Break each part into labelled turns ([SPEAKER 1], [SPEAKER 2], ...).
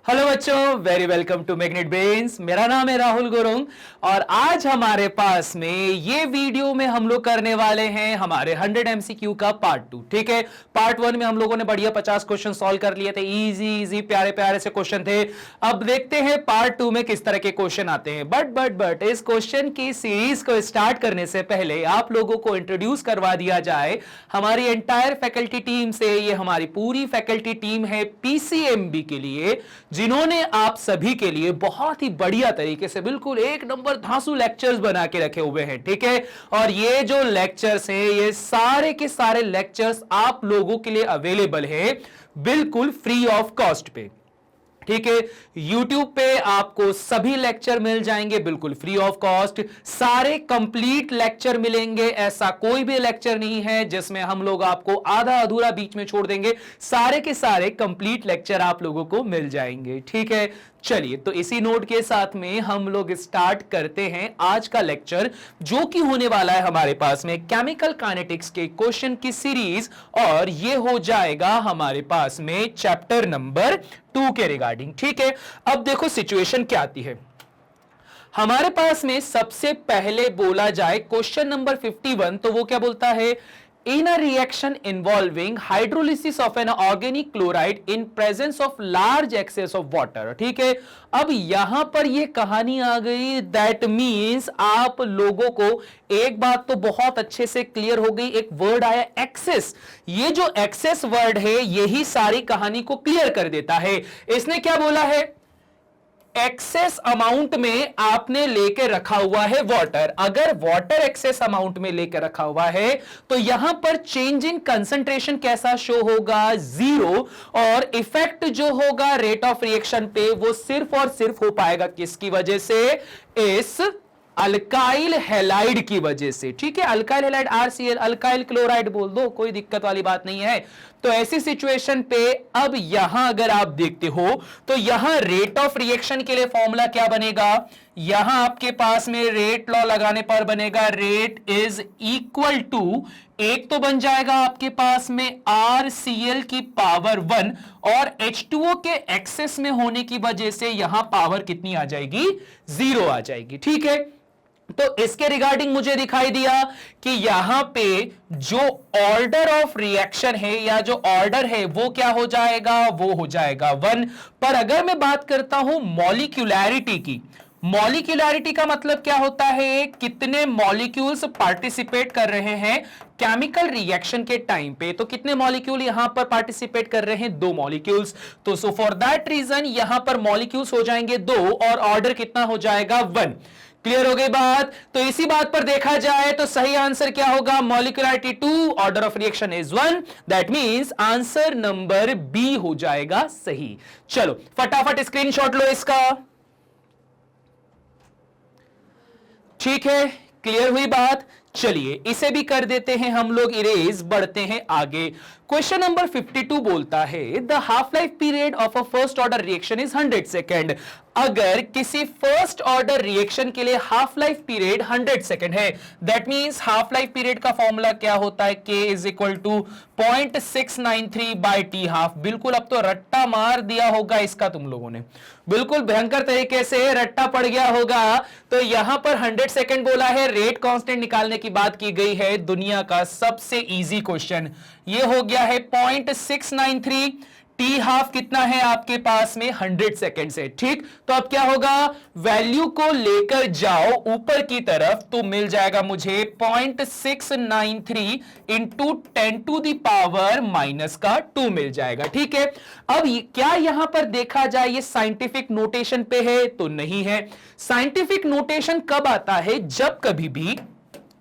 [SPEAKER 1] Hello बच्चों, very welcome to magnet brains. मेरा नाम है राहुल गुरुंग और आज हमारे पास में ये वीडियो में हम लोग करने वाले हैं हमारे 100 एमसीक्यू का पार्ट 2। ठीक है, पार्ट 1 में हम लोगों ने बढ़िया 50 क्वेश्चन सॉल्व कर लिए थे। इजी इजी प्यारे प्यारे से क्वेश्चन थे। अब देखते हैं पार्ट 2 में किस तरह के क्वेश्चन आते हैं। बट इस क्वेश्चन की सीरीज को स्टार्ट करने से पहले आप लोगों को इंट्रोड्यूस करवा दिया जाए हमारी एंटायर फैकल्टी टीम से। ये हमारी पूरी फैकल्टी टीम है पीसीएमबी के लिए, जिन्होंने आप सभी के लिए बहुत ही बढ़िया तरीके से बिल्कुल एक नंबर धांसू लेक्चर्स बना के रखे हुए हैं। ठीक है, और ये जो लेक्चर्स हैं ये सारे के सारे लेक्चर्स आप लोगों के लिए अवेलेबल है बिल्कुल फ्री ऑफ कॉस्ट पे। ठीक है, YouTube पे आपको सभी लेक्चर मिल जाएंगे बिल्कुल फ्री ऑफ कॉस्ट। सारे कंप्लीट लेक्चर मिलेंगे, ऐसा कोई भी लेक्चर नहीं है जिसमें हम लोग आपको आधा अधूरा बीच में छोड़ देंगे। सारे के सारे कंप्लीट लेक्चर आप लोगों को मिल जाएंगे। ठीक है, चलिए तो इसी नोट के साथ में हम लोग स्टार्ट करते हैं आज का लेक्चर, जो कि होने वाला है हमारे पास में केमिकल काइनेटिक्स के क्वेश्चन की सीरीज, और ये हो जाएगा हमारे पास में चैप्टर नंबर 2 के रिगार्डिंग। ठीक है, अब देखो सिचुएशन क्या आती है हमारे पास में। सबसे पहले बोला जाए क्वेश्चन नंबर 51, तो वो क्या बोलता है, in a reaction involving hydrolysis of an organic chloride in presence of large excess of water। ठीक है, अब यहां पर ये कहानी आ गई। दैट मीन्स आप लोगों को एक बात तो बहुत अच्छे से क्लियर हो गई, एक वर्ड आया एक्सेस। ये जो एक्सेस वर्ड है यही सारी कहानी को क्लियर कर देता है। इसने क्या बोला है, एक्सेस अमाउंट में आपने लेके रखा हुआ है वाटर। अगर वाटर एक्सेस अमाउंट में लेके रखा हुआ है तो यहां पर चेंज इन कंसंट्रेशन कैसा शो होगा, जीरो। और इफेक्ट जो होगा रेट ऑफ रिएक्शन पे वो सिर्फ और सिर्फ हो पाएगा किसकी वजह से, इस अल्काइल हैलाइड की वजह से। ठीक है, alkyl halide RCL, alkyl chloride बोल दो, कोई दिक्कत वाली बात नहीं है। तो ऐसी सिचुएशन पे अब यहां अगर आप देखते हो तो यहां रेट ऑफ रिएक्शन के लिए फॉर्मूला क्या बनेगा, यहां आपके पास में रेट लॉ लगाने पर बनेगा रेट इज इक्वल टू, एक तो बन जाएगा आपके पास में RCl की पावर 1, और H2O के एक्सेस में होने की वजह से यहां पावर कितनी आ जाएगी, 0 आ जाएगी। ठीक है, तो इसके रिगार्डिंग मुझे दिखाई दिया कि यहां पे जो ऑर्डर ऑफ रिएक्शन है या जो ऑर्डर है वो क्या हो जाएगा, वो हो जाएगा 1। पर अगर मैं बात करता हूं मॉलिक्यूलैरिटी की, मॉलिक्यूलैरिटी का मतलब क्या होता है, कितने मॉलिक्यूल्स पार्टिसिपेट कर रहे हैं केमिकल रिएक्शन के टाइम पे। तो कितने मॉलिक्यूल यहां पर पार्टिसिपेट कर रहे हैं, 2 मॉलिक्यूल्स। तो सो फॉर दैट रीजन यहां पर मॉलिक्यूल्स हो जाएंगे 2 और ऑर्डर कितना हो जाएगा, 1। क्लियर हो गई बात। तो इसी बात पर देखा जाए तो सही आंसर क्या होगा, molecularity 2, order of reaction is 1। That means answer number B हो जाएगा सही। चलो फटाफट स्क्रीनशॉट लो इसका। ठीक है, क्लियर हुई बात। चलिए इसे भी कर देते हैं हम लोग इरेज, बढ़ते हैं आगे। क्वेश्चन नंबर 52 बोलता है the half life period of a first order reaction is 100 second. अगर किसी फर्स्ट ऑर्डर रिएक्शन के लिए हाफ लाइफ पीरियड 100 सेकेंड है, that means half life period का फॉर्मूला क्या होता है, K is equal to 0.693 by T half. बिल्कुल अब तो रट्टा मार दिया होगा इसका तुम लोगों ने, बिल्कुल भयंकर तरीके से रट्टा पड़ गया होगा। तो यहां पर 100 सेकेंड बोला है, रेट कांस्टेंट निकालने की बात की गई है। दुनिया का सबसे इजी क्वेश्चन ये हो गया है 0.693, टी हाफ कितना है आपके पास में, 100 सेकेंड से। ठीक, तो अब क्या होगा, वैल्यू को लेकर जाओ ऊपर की तरफ तो मिल जाएगा मुझे 0.693 into 10 to the power minus का 2 मिल जाएगा। ठीक है, अब क्या यहां पर देखा जाए ये साइंटिफिक नोटेशन पे है, तो नहीं है। साइंटिफिक नोटेशन कब आता है, जब कभी भी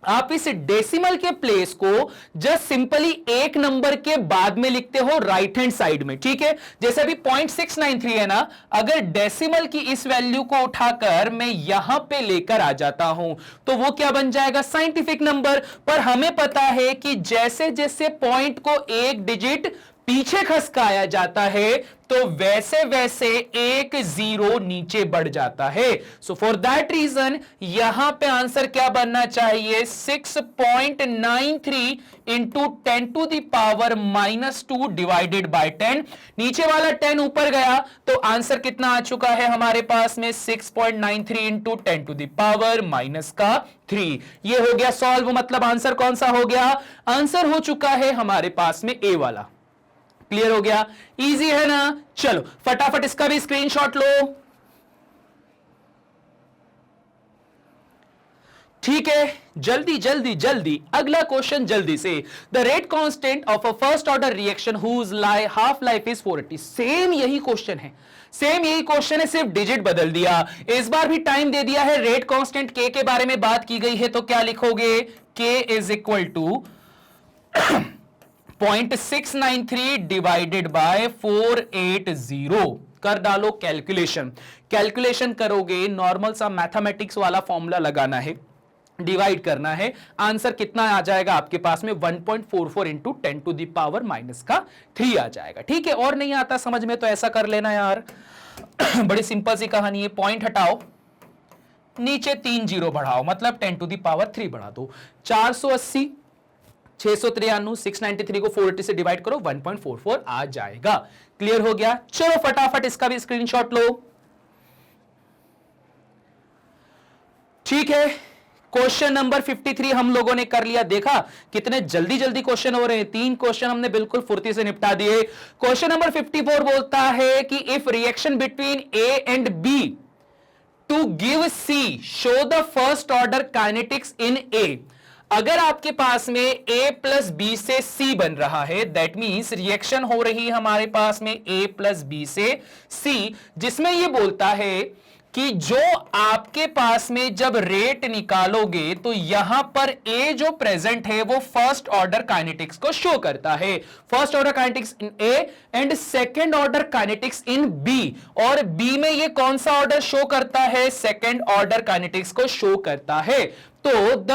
[SPEAKER 1] आप इस डेसिमल के प्लेस को जस्ट सिंपली एक नंबर के बाद में लिखते हो राइट हैंड साइड में। ठीक है, जैसे अभी 0.693 है ना, अगर डेसिमल की इस वैल्यू को उठाकर मैं यहां पे लेकर आ जाता हूं तो वो क्या बन जाएगा, साइंटिफिक नंबर। पर हमें पता है कि जैसे जैसे पॉइंट को एक डिजिट पीछे खसकाया जाता है तो वैसे वैसे एक जीरो नीचे बढ़ जाता है। सो फॉर दैट रीजन यहां पे आंसर क्या बनना चाहिए, 6.93 into 10 to the power -2 divided by 10। नीचे वाला 10 ऊपर गया तो आंसर कितना आ चुका है हमारे पास में, 6.93 इंटू 10 टू द पावर -3। ये हो गया सॉल्व, मतलब आंसर कौन सा हो गया, आंसर हो चुका है हमारे पास में ए वाला। क्लियर हो गया, इजी है ना। चलो फटाफट इसका भी स्क्रीनशॉट लो। ठीक है, जल्दी जल्दी जल्दी अगला क्वेश्चन जल्दी से। The rate constant of a first order reaction whose half life is 480। Same यही क्वेश्चन है, सेम यही क्वेश्चन है, सिर्फ डिजिट बदल दिया। इस बार भी टाइम दे दिया है, रेट कांस्टेंट के बारे में बात की गई है तो क्या लिखोगे, K is equal to 0.693 divided by 480। कर डालो कैलकुलेशन, कैलकुलेशन करोगे, नॉर्मल सा मैथमेटिक्स वाला फॉर्मूला लगाना है, डिवाइड करना है, आंसर कितना आ जाएगा आपके पास में 1.44 इंटू 10 टू द पावर -3 आ जाएगा। ठीक है, और नहीं आता समझ में तो ऐसा कर लेना यार, बड़ी सिंपल सी कहानी है। पॉइंट हटाओ, नीचे 3 जीरो बढ़ाओ, मतलब 10 टू द पावर 3 बढ़ा दो। 480 693 693 को 480 से डिवाइड करो, 1.44 आ जाएगा। क्लियर हो गया, चलो फटाफट इसका भी स्क्रीनशॉट लो। ठीक है, क्वेश्चन नंबर 53 हम लोगों ने कर लिया। देखा कितने जल्दी जल्दी क्वेश्चन हो रहे हैं, 3 क्वेश्चन हमने बिल्कुल फुर्ती से निपटा दिए। क्वेश्चन नंबर 54 बोलता है कि if reaction between A and B to give C show the first order kinetics in A. अगर आपके पास में a प्लस बी से c बन रहा है, दैट मीन्स रिएक्शन हो रही है हमारे पास में a प्लस बी से c, जिसमें यह बोलता है कि जो आपके पास में जब रेट निकालोगे तो यहां पर a जो प्रेजेंट है वो फर्स्ट ऑर्डर काइनेटिक्स को शो करता है, first order kinetics in a and second order kinetics in b। और b में ये कौन सा ऑर्डर शो करता है, सेकेंड ऑर्डर काइनेटिक्स को शो करता है। तो the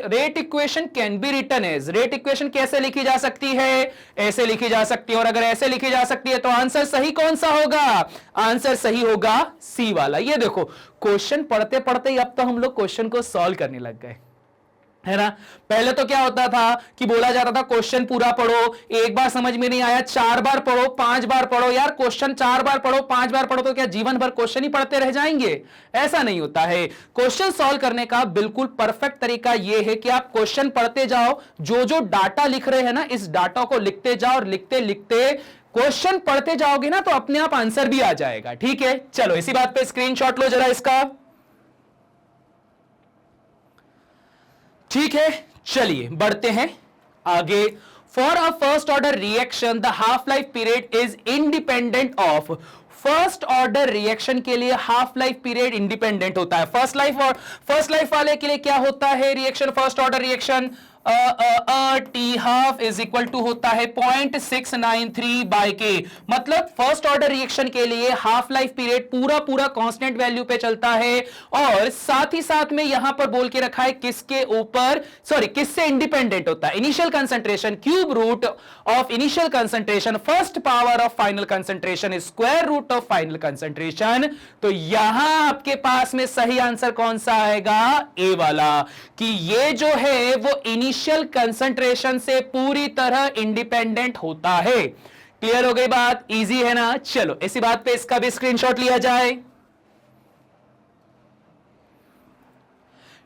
[SPEAKER 1] rate equation can be written as, rate equation कैसे लिखी जा सकती है, ऐसे लिखी जा सकती है। और अगर ऐसे लिखी जा सकती है तो आंसर सही कौन सा होगा, आंसर सही होगा सी वाला। ये देखो क्वेश्चन पढ़ते पढ़ते ही अब तो हम लोग क्वेश्चन को सॉल्व करने लग गए, है ना। पहले तो क्या होता था कि बोला जाता था क्वेश्चन पूरा पढ़ो, एक बार समझ में नहीं आया 4 बार पढ़ो, 5 बार पढ़ो। यार क्वेश्चन 4 बार पढ़ो, 5 बार पढ़ो तो क्या जीवन भर क्वेश्चन ही पढ़ते रह जाएंगे, ऐसा नहीं होता है। क्वेश्चन सॉल्व करने का बिल्कुल परफेक्ट तरीका यह है कि आप क्वेश्चन पढ़ते जाओ, जो जो डाटा लिख रहे हैं ना इस डाटा को लिखते जाओ, और लिखते लिखते क्वेश्चन पढ़ते जाओगे ना तो अपने आप आंसर भी आ जाएगा। ठीक है, चलो इसी बात पे स्क्रीनशॉट लो जरा इसका। ठीक है, चलिए बढ़ते हैं आगे। For a first order reaction the half life period is independent of, first order reaction के लिए हाफ लाइफ पीरियड इंडिपेंडेंट होता है। फर्स्ट लाइफ वाले के लिए क्या होता है reaction, first order reaction T half is equal to होता है 0.693 बाय के। मतलब फर्स्ट ऑर्डर रिएक्शन के लिए हाफ लाइफ पीरियड पूरा पूरा कांस्टेंट वैल्यू पे चलता है, और साथ ही साथ में यहां पर बोल के रखा है किसके ऊपर, सॉरी किससे इंडिपेंडेंट होता है, initial concentration cube root of initial concentration first power of final concentration is square root of final concentration. तो यहां आपके पास में सही आंसर कौन सा आएगा, ए वाला, कि ये जो है वो इनिशियल कंसंट्रेशन से पूरी तरह इंडिपेंडेंट होता है। क्लियर हो गई बात, इजी है ना। चलो इसी बात पे इसका भी स्क्रीनशॉट लिया जाए।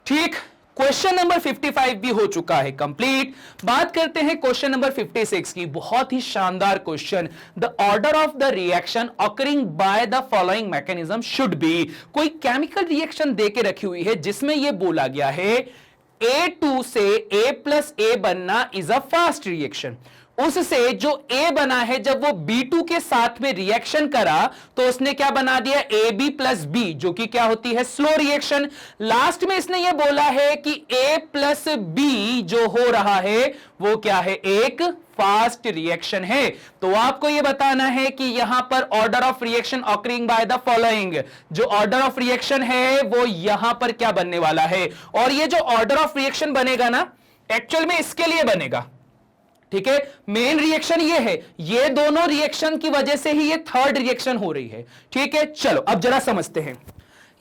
[SPEAKER 1] ठीक, क्वेश्चन नंबर 55 भी हो चुका है कंप्लीट। बात करते हैं क्वेश्चन नंबर 56 की, बहुत ही शानदार question. The order of the reaction occurring by the following mechanism should be. कोई केमिकल रिएक्शन देके रखी हुई है जिसमें यह बोला गया है A2 से A प्लस A बनना इज अ फास्ट रिएक्शन। उससे जो A बना है जब वो B2 के साथ में रिएक्शन करा तो उसने क्या बना दिया, AB प्लस B, जो कि क्या होती है स्लो रिएक्शन। लास्ट में इसने ये बोला है कि A प्लस B जो हो रहा है वो क्या है, एक फास्ट रिएक्शन है। तो आपको यह बताना है कि यहां पर order of reaction occurring by the following, जो ऑर्डर ऑफ रिएक्शन है वो यहां पर क्या बनने वाला है। और ये जो ऑर्डर ऑफ रिएक्शन बनेगा ना एक्चुअल में इसके लिए बनेगा, ठीक है, मेन रिएक्शन ये है, ये दोनों रिएक्शन की वजह से ही ये थर्ड रिएक्शन हो रही है। ठीक है, चलो अब जरा समझते हैं।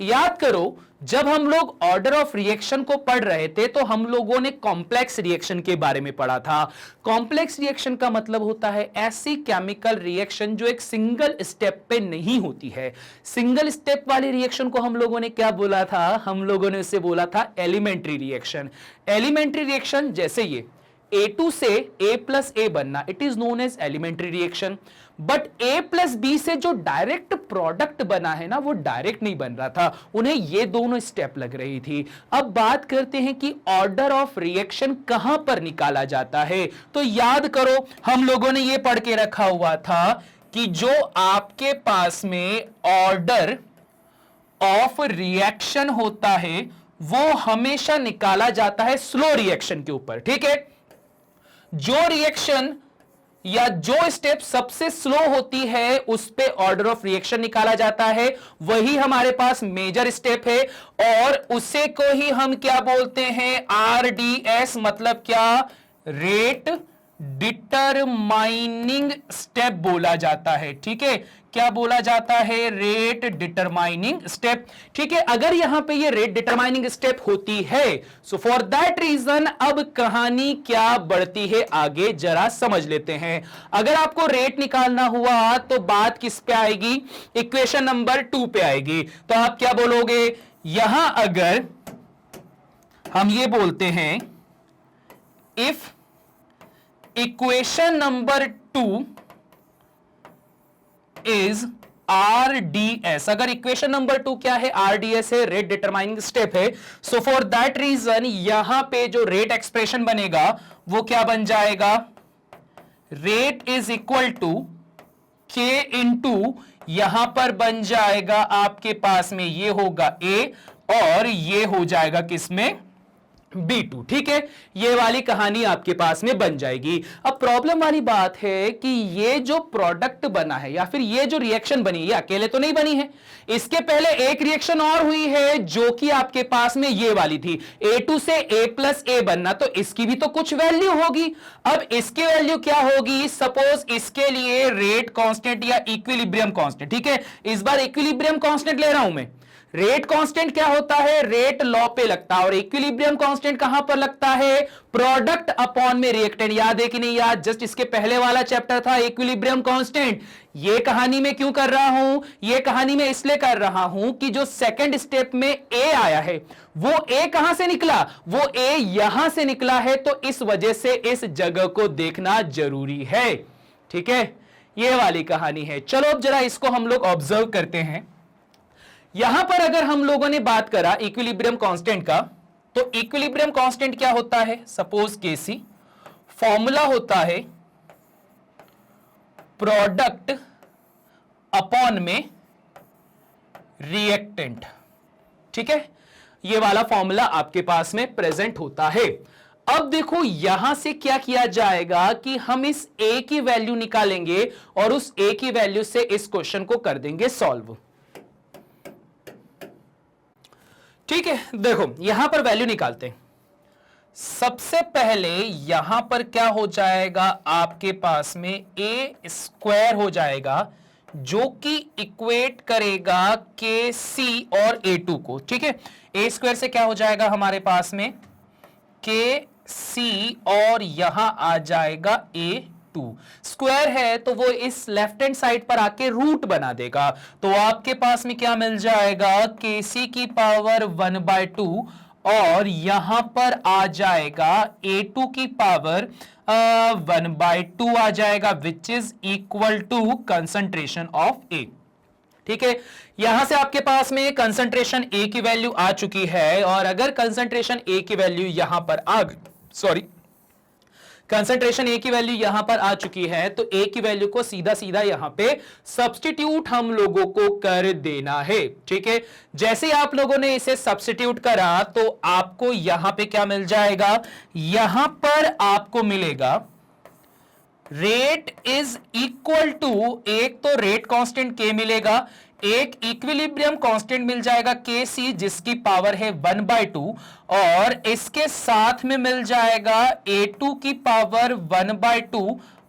[SPEAKER 1] याद करो, जब हम लोग ऑर्डर ऑफ रिएक्शन को पढ़ रहे थे तो हम लोगों ने कॉम्प्लेक्स रिएक्शन के बारे में पढ़ा था। कॉम्प्लेक्स रिएक्शन का मतलब होता है ऐसी केमिकल रिएक्शन जो एक सिंगल स्टेप पे नहीं होती है। सिंगल स्टेप वाली रिएक्शन को हम लोगों ने क्या बोला था? हम लोगों ने उसे बोला था एलिमेंट्री रिएक्शन। एलिमेंट्री रिएक्शन जैसे ये A2 से A प्लस ए बनना, it is known as elementary reaction. But A plus B से जो डायरेक्ट प्रोडक्ट बना है ना, वो डायरेक्ट नहीं बन रहा था, उन्हें ये दोनों स्टेप लग रही थी। अब बात करते हैं कि ऑर्डर ऑफ रिएक्शन कहां पर निकाला जाता है। तो याद करो, हम लोगों ने ये पढ़ के रखा हुआ था कि जो आपके पास में ऑर्डर ऑफ रिएक्शन होता है वो हमेशा निकाला जाता है स्लो रिएक्शन के ऊपर। ठीक है, जो रिएक्शन या जो स्टेप सबसे स्लो होती है उस पे ऑर्डर ऑफ रिएक्शन निकाला जाता है, वही हमारे पास मेजर स्टेप है और उसे को ही हम क्या बोलते हैं? RDS। मतलब क्या? रेट डिटरमाइनिंग स्टेप बोला जाता है। ठीक है, क्या बोला जाता है? Rate determining step. ठीक है, अगर यहां पे ये रेट डिटरमाइनिंग स्टेप होती है, सो फॉर दैट रीजन अब कहानी क्या बढ़ती है आगे, जरा समझ लेते हैं। अगर आपको रेट निकालना हुआ तो बात किस पे आएगी? इक्वेशन नंबर 2 पे आएगी। तो आप क्या बोलोगे? यहां अगर हम ये बोलते हैं if equation number 2 is RDS, अगर इक्वेशन नंबर 2 क्या है? RDS है, रेट डिटरमाइनिंग स्टेप है। सो फॉर दैट रीजन यहां पे जो रेट एक्सप्रेशन बनेगा वो क्या बन जाएगा? Rate is equal to K into यहां पर बन जाएगा आपके पास में ये होगा A और ये हो जाएगा किसमें? B2। ठीक है, ये वाली कहानी आपके पास में बन जाएगी। अब प्रॉब्लम वाली बात है कि ये जो प्रोडक्ट बना है या फिर ये जो रिएक्शन बनी, ये अकेले तो नहीं बनी है, इसके पहले एक रिएक्शन और हुई है जो कि आपके पास में ये वाली थी, A2 से A प्लस ए बनना। तो इसकी भी तो कुछ वैल्यू होगी। अब इसकी वैल्यू क्या होगी? सपोज इसके लिए रेट कांस्टेंट या इक्विलिब्रियम कांस्टेंट। ठीक है, इस बार इक्विलिब्रियम कांस्टेंट ले रहा हूं मैं। रेट कांस्टेंट क्या होता है? रेट लॉ पे लगता है। और इक्विलिब्रियम कांस्टेंट कहां पर लगता है? प्रोडक्ट अपॉन में रिएक्टेंट। याद है कि नहीं याद? जस्ट इसके पहले वाला चैप्टर था इक्विलिब्रियम कांस्टेंट। ये कहानी में क्यों कर रहा हूं? ये कहानी में इसलिए कर रहा हूं कि जो सेकंड स्टेप में ए आया है वो ए कहां से निकला? वो ए यहां से निकला है। तो इस वजह से इस जगह को देखना जरूरी है। ठीक है, ये वाली कहानी है। चलो अब जरा इसको हम लोग ऑब्जर्व करते हैं। यहां पर अगर हम लोगों ने बात करा इक्विलिब्रियम कांस्टेंट का, तो इक्विलिब्रियम कांस्टेंट क्या होता है? सपोज Kc फॉर्मूला होता है प्रोडक्ट अपॉन में रिएक्टेंट। ठीक है, ये वाला फॉर्मूला आपके पास में प्रेजेंट होता है। अब देखो यहां से क्या किया जाएगा कि हम इस A की वैल्यू निकालेंगे और उस A की वैल्यू से इस क्वेश्चन को कर देंगे सॉल्व। ठीक है, देखो यहां पर वैल्यू निकालते हैं। सबसे पहले यहां पर क्या हो जाएगा? आपके पास में A स्क्वायर हो जाएगा जो कि इक्वेट करेगा KC और A2 को। ठीक है, A स्क्वायर से क्या हो जाएगा हमारे पास में? KC और यहां आ जाएगा A2। स्क्वायर है तो वो इस लेफ्ट हैंड साइड पर आके रूट बना देगा। तो आपके पास में क्या मिल जाएगा? KC की पावर 1/2 और यहां पर आ जाएगा A2 की पावर 1/2 आ जाएगा, which is equal to concentration of A। ठीक है, यहां से आपके पास में कंसंट्रेशन A की वैल्यू आ चुकी है। और अगर कंसंट्रेशन A की वैल्यू यहां पर कंसंट्रेशन A की वैल्यू यहां पर आ चुकी है, तो A की वैल्यू को सीधा सीधा यहां पे सब्स्टिट्यूट हम लोगों को कर देना है। ठीक है, जैसे आप लोगों ने इसे सब्स्टिट्यूट करा तो आपको यहां पे क्या मिल जाएगा? यहां पर आपको मिलेगा रेट इज इक्वल टू, एक तो रेट कांस्टेंट K मिलेगा, एक इक्विलिब्रियम कांस्टेंट मिल जाएगा के सी जिसकी पावर है 1/2 और इसके साथ में मिल जाएगा A2 की पावर 1/2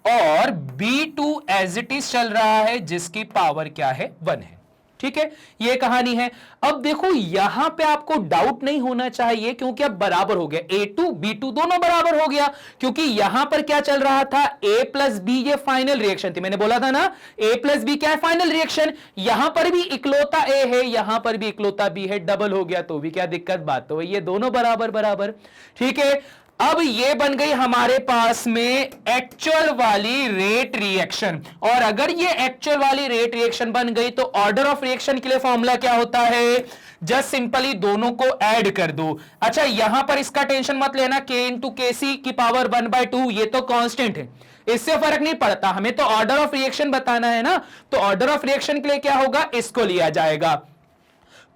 [SPEAKER 1] और B2 एज इट इज चल रहा है जिसकी पावर क्या है 1 है। ठीक है, यह कहानी है। अब देखो यहां पे आपको डाउट नहीं होना चाहिए क्योंकि अब बराबर हो गया, A2 B2 दोनों बराबर हो गया क्योंकि यहां पर क्या चल रहा था, A प्लस बी ये फाइनल रिएक्शन थी। मैंने बोला था ना A प्लस बी क्या है, फाइनल रिएक्शन। यहां पर भी इकलौता A है, यहां पर भी इकलौता B है, डबल हो गया तो भी क्या दिक्कत, बात तो ये दोनों बराबर बराबर। ठीक है, अब ये बन गई हमारे पास में एक्चुअल वाली रेट रिएक्शन। और अगर ये एक्चुअल वाली रेट रिएक्शन बन गई तो ऑर्डर ऑफ रिएक्शन के लिए फॉर्मूला क्या होता है, जस्ट सिंपली दोनों को ऐड कर दो। अच्छा यहां पर इसका टेंशन मत लेना, K इंटू के सी की पावर 1/2 ये तो कांस्टेंट है, इससे फर्क नहीं पड़ता, हमें तो ऑर्डर ऑफ रिएक्शन बताना है ना। तो ऑर्डर ऑफ रिएक्शन के लिए क्या होगा, इसको लिया जाएगा।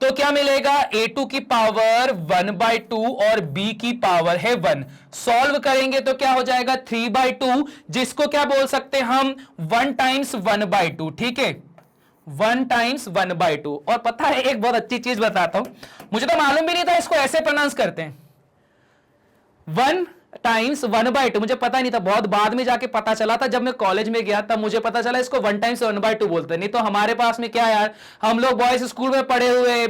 [SPEAKER 1] तो क्या मिलेगा, A2 की पावर 1/2 और B की पावर है 1। सॉल्व करेंगे तो क्या हो जाएगा 3/2, जिसको क्या बोल सकते हैं हम 1 टाइम्स 1/2। ठीक है, 1 टाइम्स 1/2। और पता है एक बहुत अच्छी चीज बताता हूं, मुझे तो मालूम भी नहीं था इसको ऐसे प्रोनाउंस करते हैं, 1 टाइम्स 1/2, मुझे पता नहीं था, बहुत बाद में जाके पता चला था, जब मैं कॉलेज में गया तब मुझे पता चला इसको 1 टाइम्स 1/2 बोलते हैं। नहीं तो हमारे पास में क्या यार, हम लोग बॉयज स्कूल में पढ़े हुए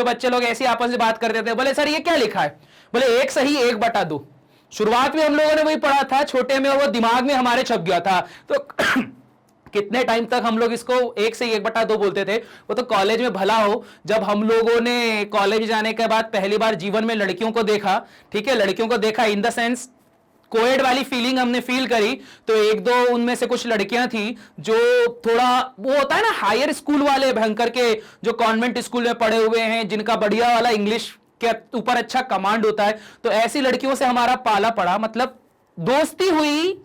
[SPEAKER 1] बच्चे लोग ऐसे आपस में बात करते थे, बोले सर ये क्या लिखा है, बोले 1 सही 1/2। शुरुआत में हम लोगों ने वही पढ़ा था छोटे में और वो दिमाग में हमारे छप गया था। तो कितने टाइम तक हम लोग इसको 1 से 1/2 बोलते थे। वो तो कॉलेज में भला हो, जब हम लोगों ने कॉलेज जाने के बाद पहली बार जीवन में लड़कियों को देखा, ठीक है, लड़कियों को देखा इन द सेंस कोएड वाली फीलिंग हमने फील करी, तो एक दो उनमें से कुछ लड़कियां थी जो थोड़ा वो होता है ना हायर स्कूल वाले भयंकर के, जो कॉन्वेंट स्कूल में पढ़े हुए हैं, जिनका बढ़िया वाला इंग्लिश के ऊपर अच्छा कमांड होता है, तो ऐसी लड़कियों से हमारा पाला पड़ा, मतलब दोस्ती हुई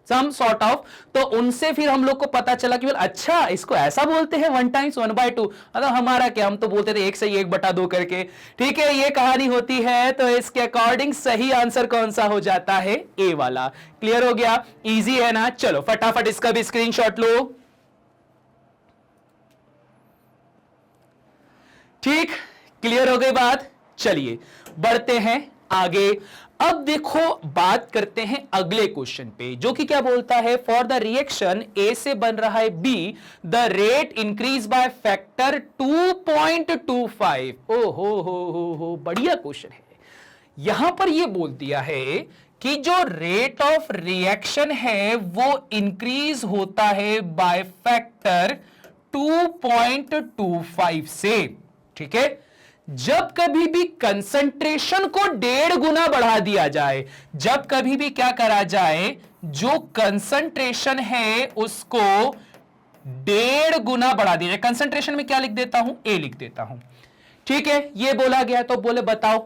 [SPEAKER 1] सम सॉर्ट ऑफ। तो उनसे फिर हम लोग को पता चला कि अच्छा इसको ऐसा बोलते हैं 1 टाइम्स 1/2। मतलब हमारा क्या, हम तो बोलते थे 1 से 1/2 करके। ठीक है, ये कहानी होती है। तो इसके अकॉर्डिंग सही आंसर कौन सा हो जाता है, ए वाला। क्लियर हो गया, इजी है ना। चलो फटाफट इसका भी स्क्रीनशॉट लो। ठीक, क्लियर हो गई बात। चलिए बढ़ते हैं आगे। अब देखो बात करते हैं अगले क्वेश्चन पे, जो कि क्या बोलता है, फॉर द रिएक्शन ए से बन रहा है B, the rate increase by factor 2.25। ओ हो, बढ़िया क्वेश्चन है। यहां पर यह बोल दिया है कि जो रेट ऑफ रिएक्शन है वो इंक्रीज होता है बाय फैक्टर 2.25 से। ठीक है, जब कभी भी कंसंट्रेशन को 1.5 गुना बढ़ा दिया जाए, जब कभी भी क्या करा जाए, जो कंसंट्रेशन है उसको 1.5 गुना बढ़ा दिया जाए। कंसंट्रेशन में क्या लिख देता हूं, ए लिख देता हूं। ठीक है, ये बोला गया। तो बोले बताओ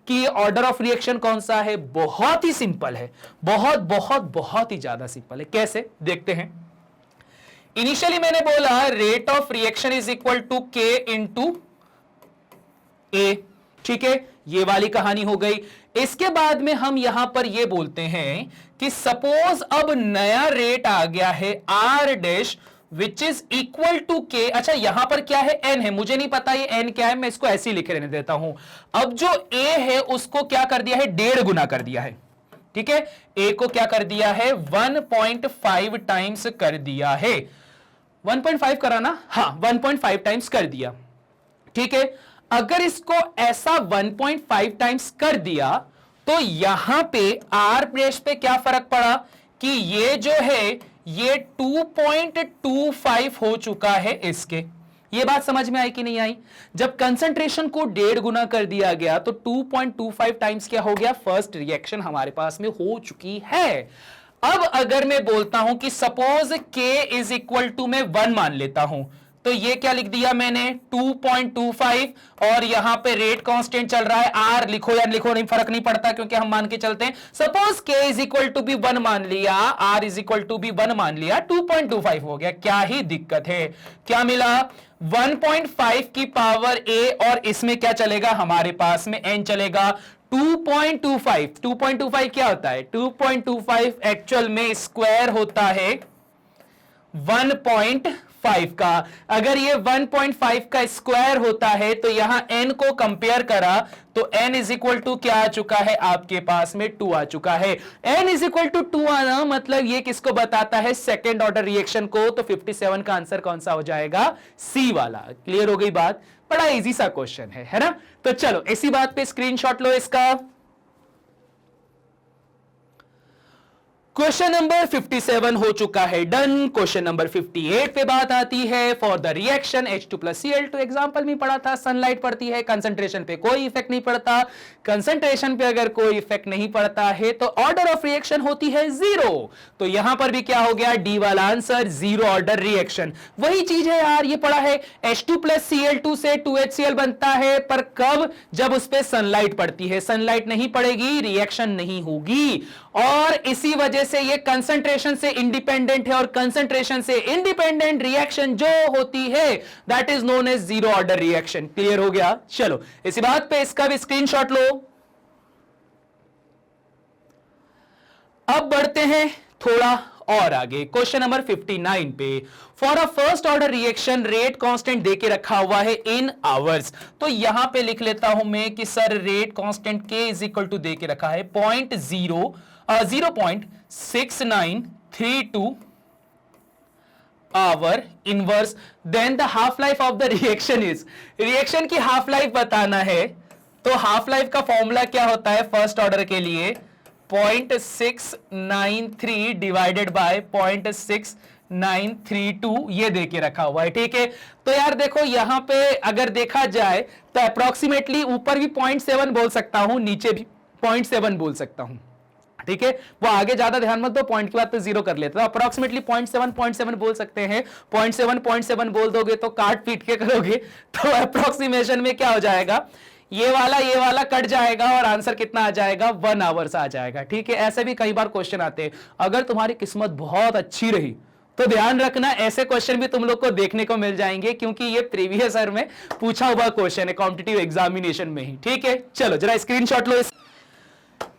[SPEAKER 1] कि ये ऑर्डर ऑफ रिएक्शन कौन सा है। बहुत ही सिंपल है, बहुत ही ज्यादा सिंपल है। कैसे, देखते हैं। इनिशियली मैंने बोला rate of reaction is equal to K into A. ठीक है, ये वाली कहानी हो गई। इसके बाद में हम यहां पर ये बोलते हैं कि सपोज अब नया रेट आ गया है R dash which is equal to K. अच्छा यहां पर क्या है, एन है, मुझे नहीं पता ये एन क्या है, मैं इसको ऐसे ही लिखे रहने देता हूं। अब जो ए है उसको क्या कर दिया है, 1.5 गुना कर दिया है। ठीक है, ए को क्या कर दिया है, 1.5 टाइम्स कर दिया है। 1.5 करा ना, हाँ 1.5 टाइम्स कर दिया। ठीक है, अगर इसको ऐसा 1.5 टाइम्स कर दिया तो यहां पे आर प्रेस पे क्या फर्क पड़ा कि ये जो है ये 2.25 हो चुका है इसके। ये बात समझ में आई कि नहीं आई। जब कंसंट्रेशन को 1.5 गुना कर दिया गया तो 2.25 टाइम्स क्या हो गया, फर्स्ट रिएक्शन हमारे पास में हो चुकी है। अब अगर मैं बोलता हूं कि suppose k is equal to मैं 1 मान लेता हूं, तो ये क्या लिख दिया मैंने 2.25 और यहां पे रेट कांस्टेंट चल रहा है, आर लिखो या लिखो नहीं फर्क नहीं पड़ता क्योंकि हम मान के चलते हैं। Suppose k is equal to भी 1 मान लिया, r इज इक्वल टू भी 1 मान लिया, 2.25 हो गया। क्या ही दिक्कत है, क्या मिला 1.5 की पावर a और इसमें क्या चलेगा हमारे पास में n चलेगा 2.25। 2.25 क्या होता है, 2.25 एक्चुअल में स्क्वायर होता है 5 का। अगर ये 1.5 का स्क्वायर होता है तो यहां n को कंपेयर करा तो n इज इक्वल टू क्या आ चुका है आपके पास में 2 आ चुका है। n इज इक्वल टू 2 आना मतलब ये किसको बताता है, सेकेंड ऑर्डर रिएक्शन को। तो 57 का आंसर कौन सा हो जाएगा, सी वाला। क्लियर हो गई बात, बड़ा इजी सा क्वेश्चन है ना। तो चलो इसी बात पे स्क्रीनशॉट लो इसका। क्वेश्चन नंबर 57 हो चुका है डन। क्वेश्चन नंबर 58 पे बात आती है for the reaction H2+Cl2। Example में पढ़ा था सनलाइट पड़ती है, कंसंट्रेशन पे कोई इफेक्ट नहीं पड़ता। कंसंट्रेशन पे अगर कोई इफेक्ट नहीं पड़ता है तो ऑर्डर ऑफ रिएक्शन होती है 0। तो यहां पर भी क्या हो गया, डी वाला आंसर, 0 ऑर्डर रिएक्शन। वही चीज है यार, ये पढ़ा है H2+Cl2 से 2HCl बनता है, पर कब, जब उस पर सनलाइट पड़ती है। सनलाइट नहीं पड़ेगी, रिएक्शन नहीं होगी। और इसी वजह से ये कंसंट्रेशन से इंडिपेंडेंट है, और कंसंट्रेशन से इंडिपेंडेंट रिएक्शन जो होती है that is known as 0 order reaction. Clear हो गया। चलो इसी बात पे इसका भी स्क्रीनशॉट लो। अब बढ़ते हैं थोड़ा और आगे, क्वेश्चन नंबर 59 पे। For a first order reaction rate constant देके रखा हुआ है इन आवर्स। तो यहां पे लिख लेता हूं मैं कि sir rate constant K is equal to देके रखा है 0.6932 hour inverse. Then the half life of the reaction is, reaction की हाफ लाइफ बताना है। तो हाफ लाइफ का फॉर्मूला क्या होता है फर्स्ट ऑर्डर के लिए, 0.693 डिवाइडेड बाय 0.6932 ये देके रखा हुआ है। ठीक है, तो यार देखो यहां पे अगर देखा जाए तो अप्रोक्सीमेटली ऊपर भी 0.7 बोल सकता हूं, नीचे भी 0.7 बोल सकता हूं। ठीक है, वो आगे ज्यादा ध्यान मत दो, पॉइंट के बाद तो 0 कर लेते, तो अप्रोक्सीमेटली 0.7 बोल सकते हैं। 0.7 बोल दोगे तो काट पीट के करोगे तो अप्रोक्सीमेशन में क्या हो जाएगा, ये वाला कट जाएगा और आंसर कितना आ जाएगा, 1 आवर्स आ जाएगा। ठीक है, ऐसे भी कई बार क्वेश्चन आते हैं। अगर तुम्हारी किस्मत बहुत अच्छी रही तो ध्यान रखना ऐसे क्वेश्चन भी तुम लोग को देखने को मिल जाएंगे, क्योंकि ये प्रीवियस ईयर में पूछा हुआ क्वेश्चन है कॉम्पिटिटिव एग्जामिनेशन में ही। ठीक है, चलो जरा स्क्रीनशॉट लो।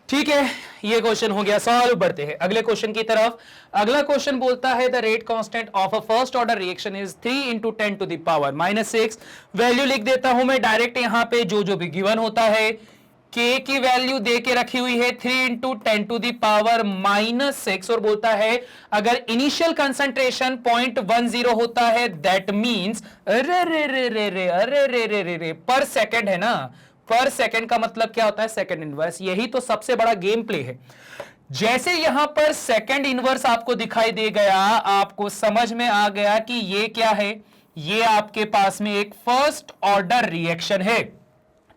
[SPEAKER 1] ठीक है, ये क्वेश्चन हो गया सॉल्व। बढ़ते हैं अगले क्वेश्चन की तरफ। अगला क्वेश्चन बोलता है the rate constant of a first order reaction is 3 × 10⁻⁻6। Value लिख देता हूं मैं डायरेक्ट यहां पे, जो भी गिवन होता है। K की वैल्यू दे के रखी हुई है 3 × 10⁻⁻6 और बोलता है अगर इनिशियल कंसंट्रेशन 0.10 होता है दैट मींस अरे पर सेकंड है ना। पर सेकंड का मतलब क्या होता है, सेकंड इनवर्स। यही तो सबसे बड़ा गेम प्ले है। जैसे यहां पर सेकंड इनवर्स आपको दिखाई दे गया, आपको समझ में आ गया कि ये क्या है, ये आपके पास में एक फर्स्ट ऑर्डर रिएक्शन है।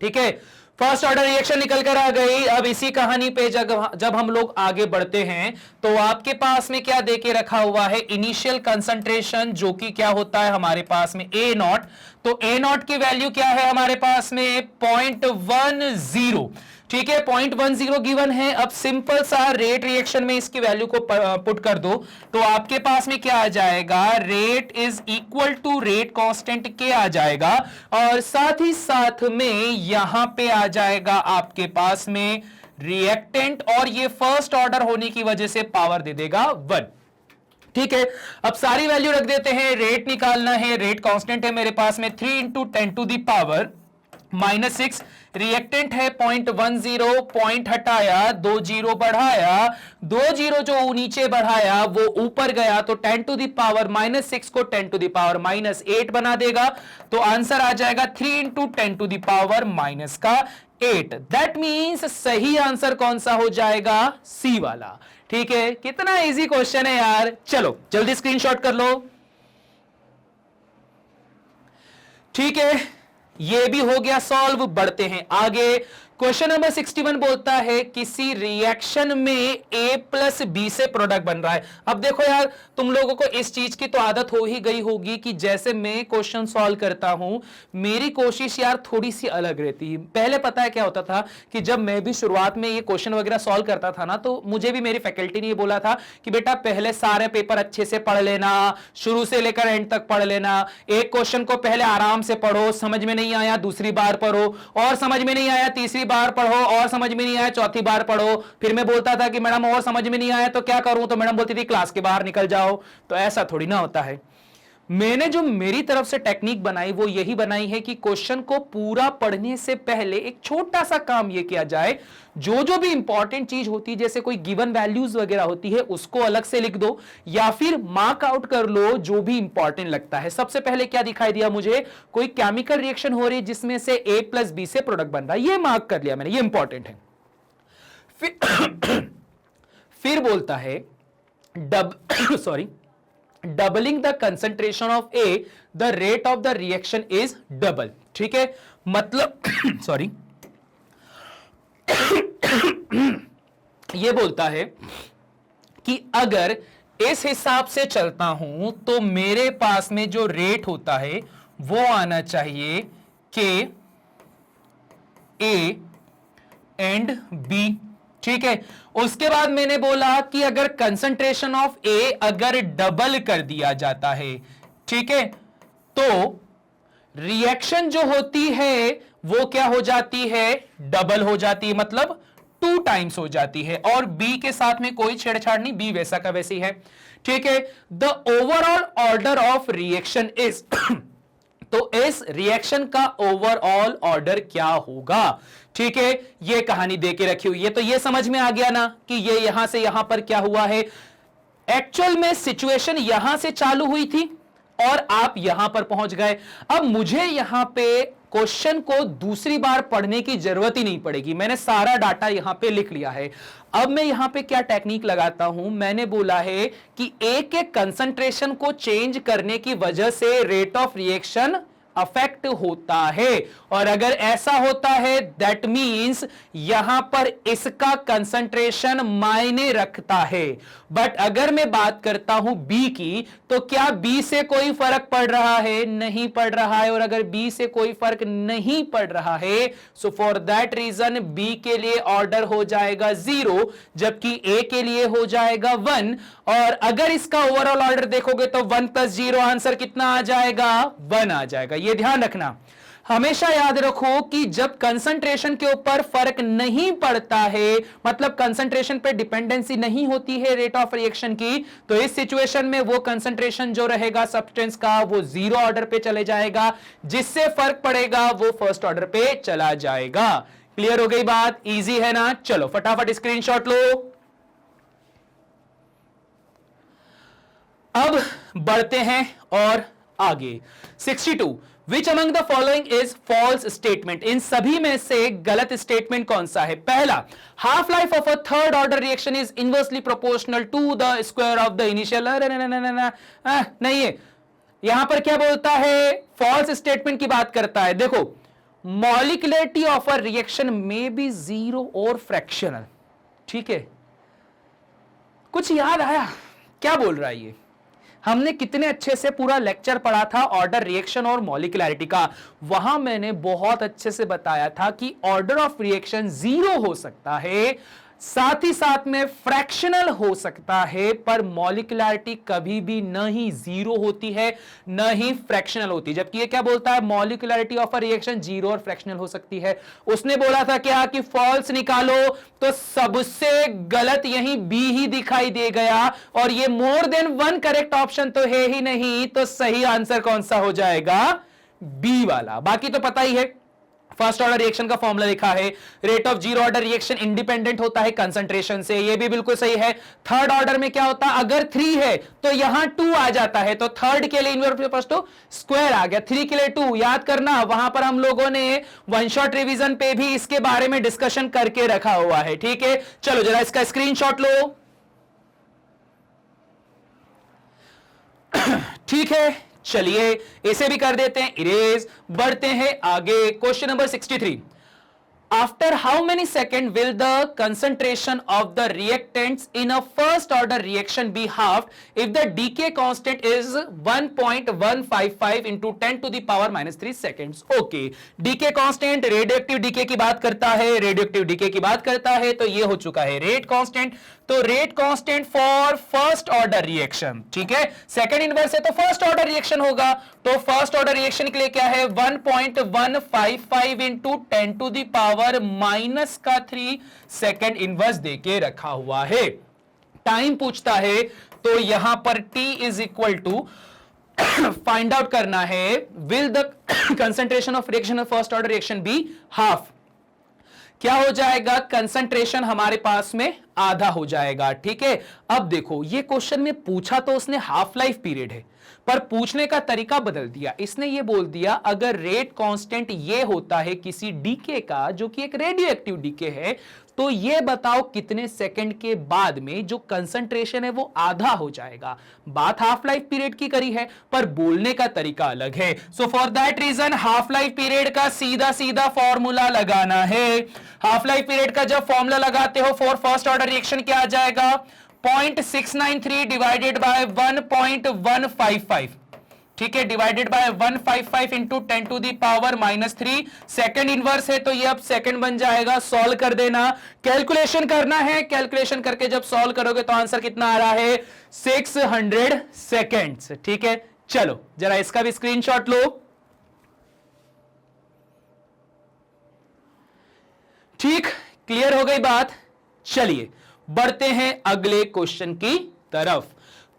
[SPEAKER 1] ठीक है, फर्स्ट ऑर्डर रिएक्शन निकल कर आ गई। अब इसी कहानी पे जब हम लोग आगे बढ़ते हैं तो आपके पास में क्या देके रखा हुआ है, इनिशियल कंसंट्रेशन, जो कि क्या होता है हमारे पास में A0। तो A0 की वैल्यू क्या है हमारे पास में 0.10। ठीक है, 0.10 गिवन है। अब सिंपल सा रेट रिएक्शन में इसकी वैल्यू को पुट कर दो तो आपके पास में क्या आ जाएगा, rate is equal to rate constant K आ जाएगा, और साथ ही साथ में यहां पे आ जाएगा आपके पास में रिएक्टेंट, और ये फर्स्ट ऑर्डर होने की वजह से पावर दे देगा 1। ठीक है, अब सारी वैल्यू रख देते हैं। रेट निकालना है, रेट कांस्टेंट है मेरे पास में 3 × 10⁻⁻6। रिएक्टेंट है 0.10, पॉइंट हटाया, 2 0 बढ़ाया, 2 0 जो नीचे बढ़ाया वो ऊपर गया, तो 10⁻⁻6 को 10⁻⁻8 बना देगा। तो आंसर आ जाएगा 3 × 10⁻⁻8। दैट मींस सही आंसर कौन सा हो जाएगा, सी वाला। ठीक है, कितना इजी क्वेश्चन है यार। चलो जल्दी स्क्रीनशॉट कर लो। ठीक है, ये भी हो गया सॉल्व। बढ़ते हैं आगे। क्वेश्चन नंबर 61 बोलता है किसी रिएक्शन में A+B से प्रोडक्ट बन रहा है। अब देखो यार, तुम लोगों को इस चीज की तो आदत हो ही गई होगी कि जैसे मैं क्वेश्चन सॉल्व करता हूं, मेरी कोशिश यार थोड़ी सी अलग रहती है। पहले पता है क्या होता था कि जब मैं भी शुरुआत में ये क्वेश्चन वगैरह सॉल्व करता था ना, तो मुझे भी मेरी फैकल्टी ने ये बोला था कि बेटा पहले सारे पेपर अच्छे से पढ़ लेना, शुरू से लेकर एंड तक पढ़ लेना। एक क्वेश्चन को पहले आराम से पढ़ो, समझ में नहीं आया दूसरी बार पढ़ो, और समझ में नहीं आया तीसरी बार पढ़ो, और समझ में नहीं आया चौथी बार पढ़ो। फिर मैं बोलता था कि मैडम और समझ में नहीं आया तो क्या करूं, तो मैडम बोलती थी क्लास के बाहर निकल जाओ। तो ऐसा थोड़ी ना होता है। मैंने जो मेरी तरफ से टेक्निक बनाई वो यही बनाई है कि क्वेश्चन को पूरा पढ़ने से पहले एक छोटा सा काम ये किया जाए, जो जो भी इंपॉर्टेंट चीज होती है, जैसे कोई गिवन वैल्यूज वगैरह होती है, उसको अलग से लिख दो या फिर मार्क आउट कर लो जो भी इंपॉर्टेंट लगता है। सबसे पहले क्या दिखाई दिया मुझे, कोई केमिकल रिएक्शन हो रही है जिसमें से A प्लस बी से प्रोडक्ट बन रहा है, ये मार्क कर लिया मैंने, ये इंपॉर्टेंट है। फिर बोलता है doubling the concentration of A, the rate of the reaction is double। ठीक है, मतलब सॉरी ये बोलता है कि अगर इस हिसाब से चलता हूं तो मेरे पास में जो रेट होता है वो आना चाहिए के A एंड B। ठीक है, उसके बाद मैंने बोला कि अगर कंसंट्रेशन ऑफ ए अगर डबल कर दिया जाता है, ठीक है, तो रिएक्शन जो होती है वो क्या हो जाती है, डबल हो जाती है, मतलब 2 टाइम्स हो जाती है। और बी के साथ में कोई छेड़छाड़ नहीं, बी वैसा का वैसी है। ठीक है, the overall order of reaction is तो इस रिएक्शन का ओवरऑल ऑर्डर क्या होगा। ठीक है, ये कहानी दे के रखी हुई है, तो ये समझ में आ गया ना कि ये यहां से यहां पर क्या हुआ है। एक्चुअल में सिचुएशन यहां से चालू हुई थी और आप यहां पर पहुंच गए। अब मुझे यहां पे क्वेश्चन को दूसरी बार पढ़ने की जरूरत ही नहीं पड़ेगी, मैंने सारा डाटा यहां पे लिख लिया है। अब मैं यहां पे क्या टेक्निक लगाता हूं, मैंने बोला है कि ए के कंसंट्रेशन को चेंज करने की वजह से रेट ऑफ रिएक्शन अफेक्ट होता है, और अगर ऐसा होता है दैट मींस यहां पर इसका कंसंट्रेशन मायने रखता है। बट अगर मैं बात करता हूं बी की, तो क्या बी से कोई फर्क पड़ रहा है, नहीं पड़ रहा है। और अगर बी से कोई फर्क नहीं पड़ रहा है, so for that reason B के लिए ऑर्डर हो जाएगा 0, जबकि ए के लिए हो जाएगा 1। और अगर इसका ओवरऑल ऑर्डर देखोगे तो 1 + 0 आंसर कितना आ जाएगा, 1 आ जाएगा। ये ध्यान रखना, हमेशा याद रखो कि जब कंसंट्रेशन के ऊपर फर्क नहीं पड़ता है, मतलब कंसंट्रेशन पे डिपेंडेंसी नहीं होती है रेट ऑफ रिएक्शन की, तो इस सिचुएशन में वो कंसंट्रेशन जो रहेगा सब्सटेंस का वो 0 ऑर्डर पे चले जाएगा, जिससे फर्क पड़ेगा वो फर्स्ट ऑर्डर पे चला जाएगा। क्लियर हो गई बात, इजी है ना। चलो फटाफट स्क्रीनशॉट लो। अब बढ़ते हैं और आगे। 62 which among the following is false statement, इन सभी में से गलत स्टेटमेंट कौन सा है। पहला, half life of a third order reaction is inversely proportional to the square of the initial, नहीं है। यहां पर क्या बोलता है, फॉल्स स्टेटमेंट की बात करता है। देखो, मॉलिक्युलरिटी ऑफ अ रिएक्शन में बी 0 और फ्रैक्शनल। ठीक है, कुछ याद आया क्या बोल रहा है ये। हमने कितने अच्छे से पूरा लेक्चर पढ़ा था ऑर्डर, रिएक्शन और मॉलिक्युलरिटी का। वहां मैंने बहुत अच्छे से बताया था कि ऑर्डर ऑफ रिएक्शन 0 हो सकता है, साथ ही साथ में फ्रैक्शनल हो सकता है, पर मॉलिक्युलरिटी कभी भी न ही 0 होती है न ही फ्रैक्शनल होती। जबकि ये क्या बोलता है, मॉलिक्युलरिटी ऑफ अ रिएक्शन 0 और फ्रैक्शनल हो सकती है। उसने बोला था क्या कि फॉल्स निकालो, तो सबसे गलत यही बी ही दिखाई दे गया, और ये मोर देन 1 करेक्ट ऑप्शन तो है ही नहीं, तो सही आंसर कौन सा हो जाएगा, बी वाला। बाकी तो पता ही है, फर्स्ट ऑर्डर रिएक्शन का फॉर्मूला लिखा है, rate of 0 order reaction independent होता है कंसंट्रेशन से, ये भी बिल्कुल सही है। थर्ड ऑर्डर में क्या होता है, अगर 3 है तो यहां 2 आ जाता है, तो थर्ड के लिए इनवर्स तो स्क्वायर आ गया, 3 के लिए 2। याद करना, वहां पर हम लोगों ने वन शॉट रिवीजन पे भी इसके बारे में डिस्कशन करके रखा हुआ है। ठीक है, चलो जरा इसका स्क्रीनशॉट लो। ठीक है, चलिए इसे भी कर देते हैं इरेज। बढ़ते हैं आगे, question number 63। After how many seconds will the concentration of the reactants in a first order reaction be halved if the decay constant is 1.155 into 10 to the power -3 seconds? Okay, decay constant radioactive decay की बात करता है, radioactive decay की बात करता है, तो ये हो चुका है रेट कांस्टेंट। तो rate constant for first order reaction, ठीक है, सेकंड इनवर्स है तो फर्स्ट ऑर्डर रिएक्शन होगा, तो फर्स्ट ऑर्डर रिएक्शन के लिए क्या है, 1.155 into 10 to the power -3 second inverse देके रखा हुआ है। टाइम पूछता है तो यहां पर t is equal to find out करना है will the concentration of reaction of first order reaction be half. क्या हो जाएगा, कंसंट्रेशन हमारे पास में आधा हो जाएगा। ठीक है, अब देखो ये क्वेश्चन में पूछा तो उसने हाफ लाइफ पीरियड है, पर पूछने का तरीका बदल दिया। इसने ये बोल दिया अगर रेट कांस्टेंट ये होता है किसी डीके का जो कि एक रेडियो एक्टिव डीके है, तो ये बताओ कितने सेकंड के बाद में जो कंसंट्रेशन है वो आधा हो जाएगा। बात हाफ लाइफ पीरियड की करी है, पर बोलने का तरीका अलग है। So for that reason half life period का सीधा सीधा फॉर्मूला लगाना है। हाफ लाइफ पीरियड का जब फॉर्मूला लगाते हो फॉर फर्स्ट ऑर्डर रिएक्शन क्या आ जाएगा, 0.693 डिवाइडेड बाय 1.155। ठीक है, divided by 155 into 10 to the power -3। Second inverse है तो ये अब सेकंड बन जाएगा। सॉल्व कर देना, कैलकुलेशन करना है। कैलकुलेशन करके जब सॉल्व करोगे तो आंसर कितना आ रहा है, 600 सेकेंड्स। ठीक है, चलो जरा इसका भी स्क्रीनशॉट लो। ठीक, क्लियर हो गई बात। चलिए बढ़ते हैं अगले क्वेश्चन की तरफ।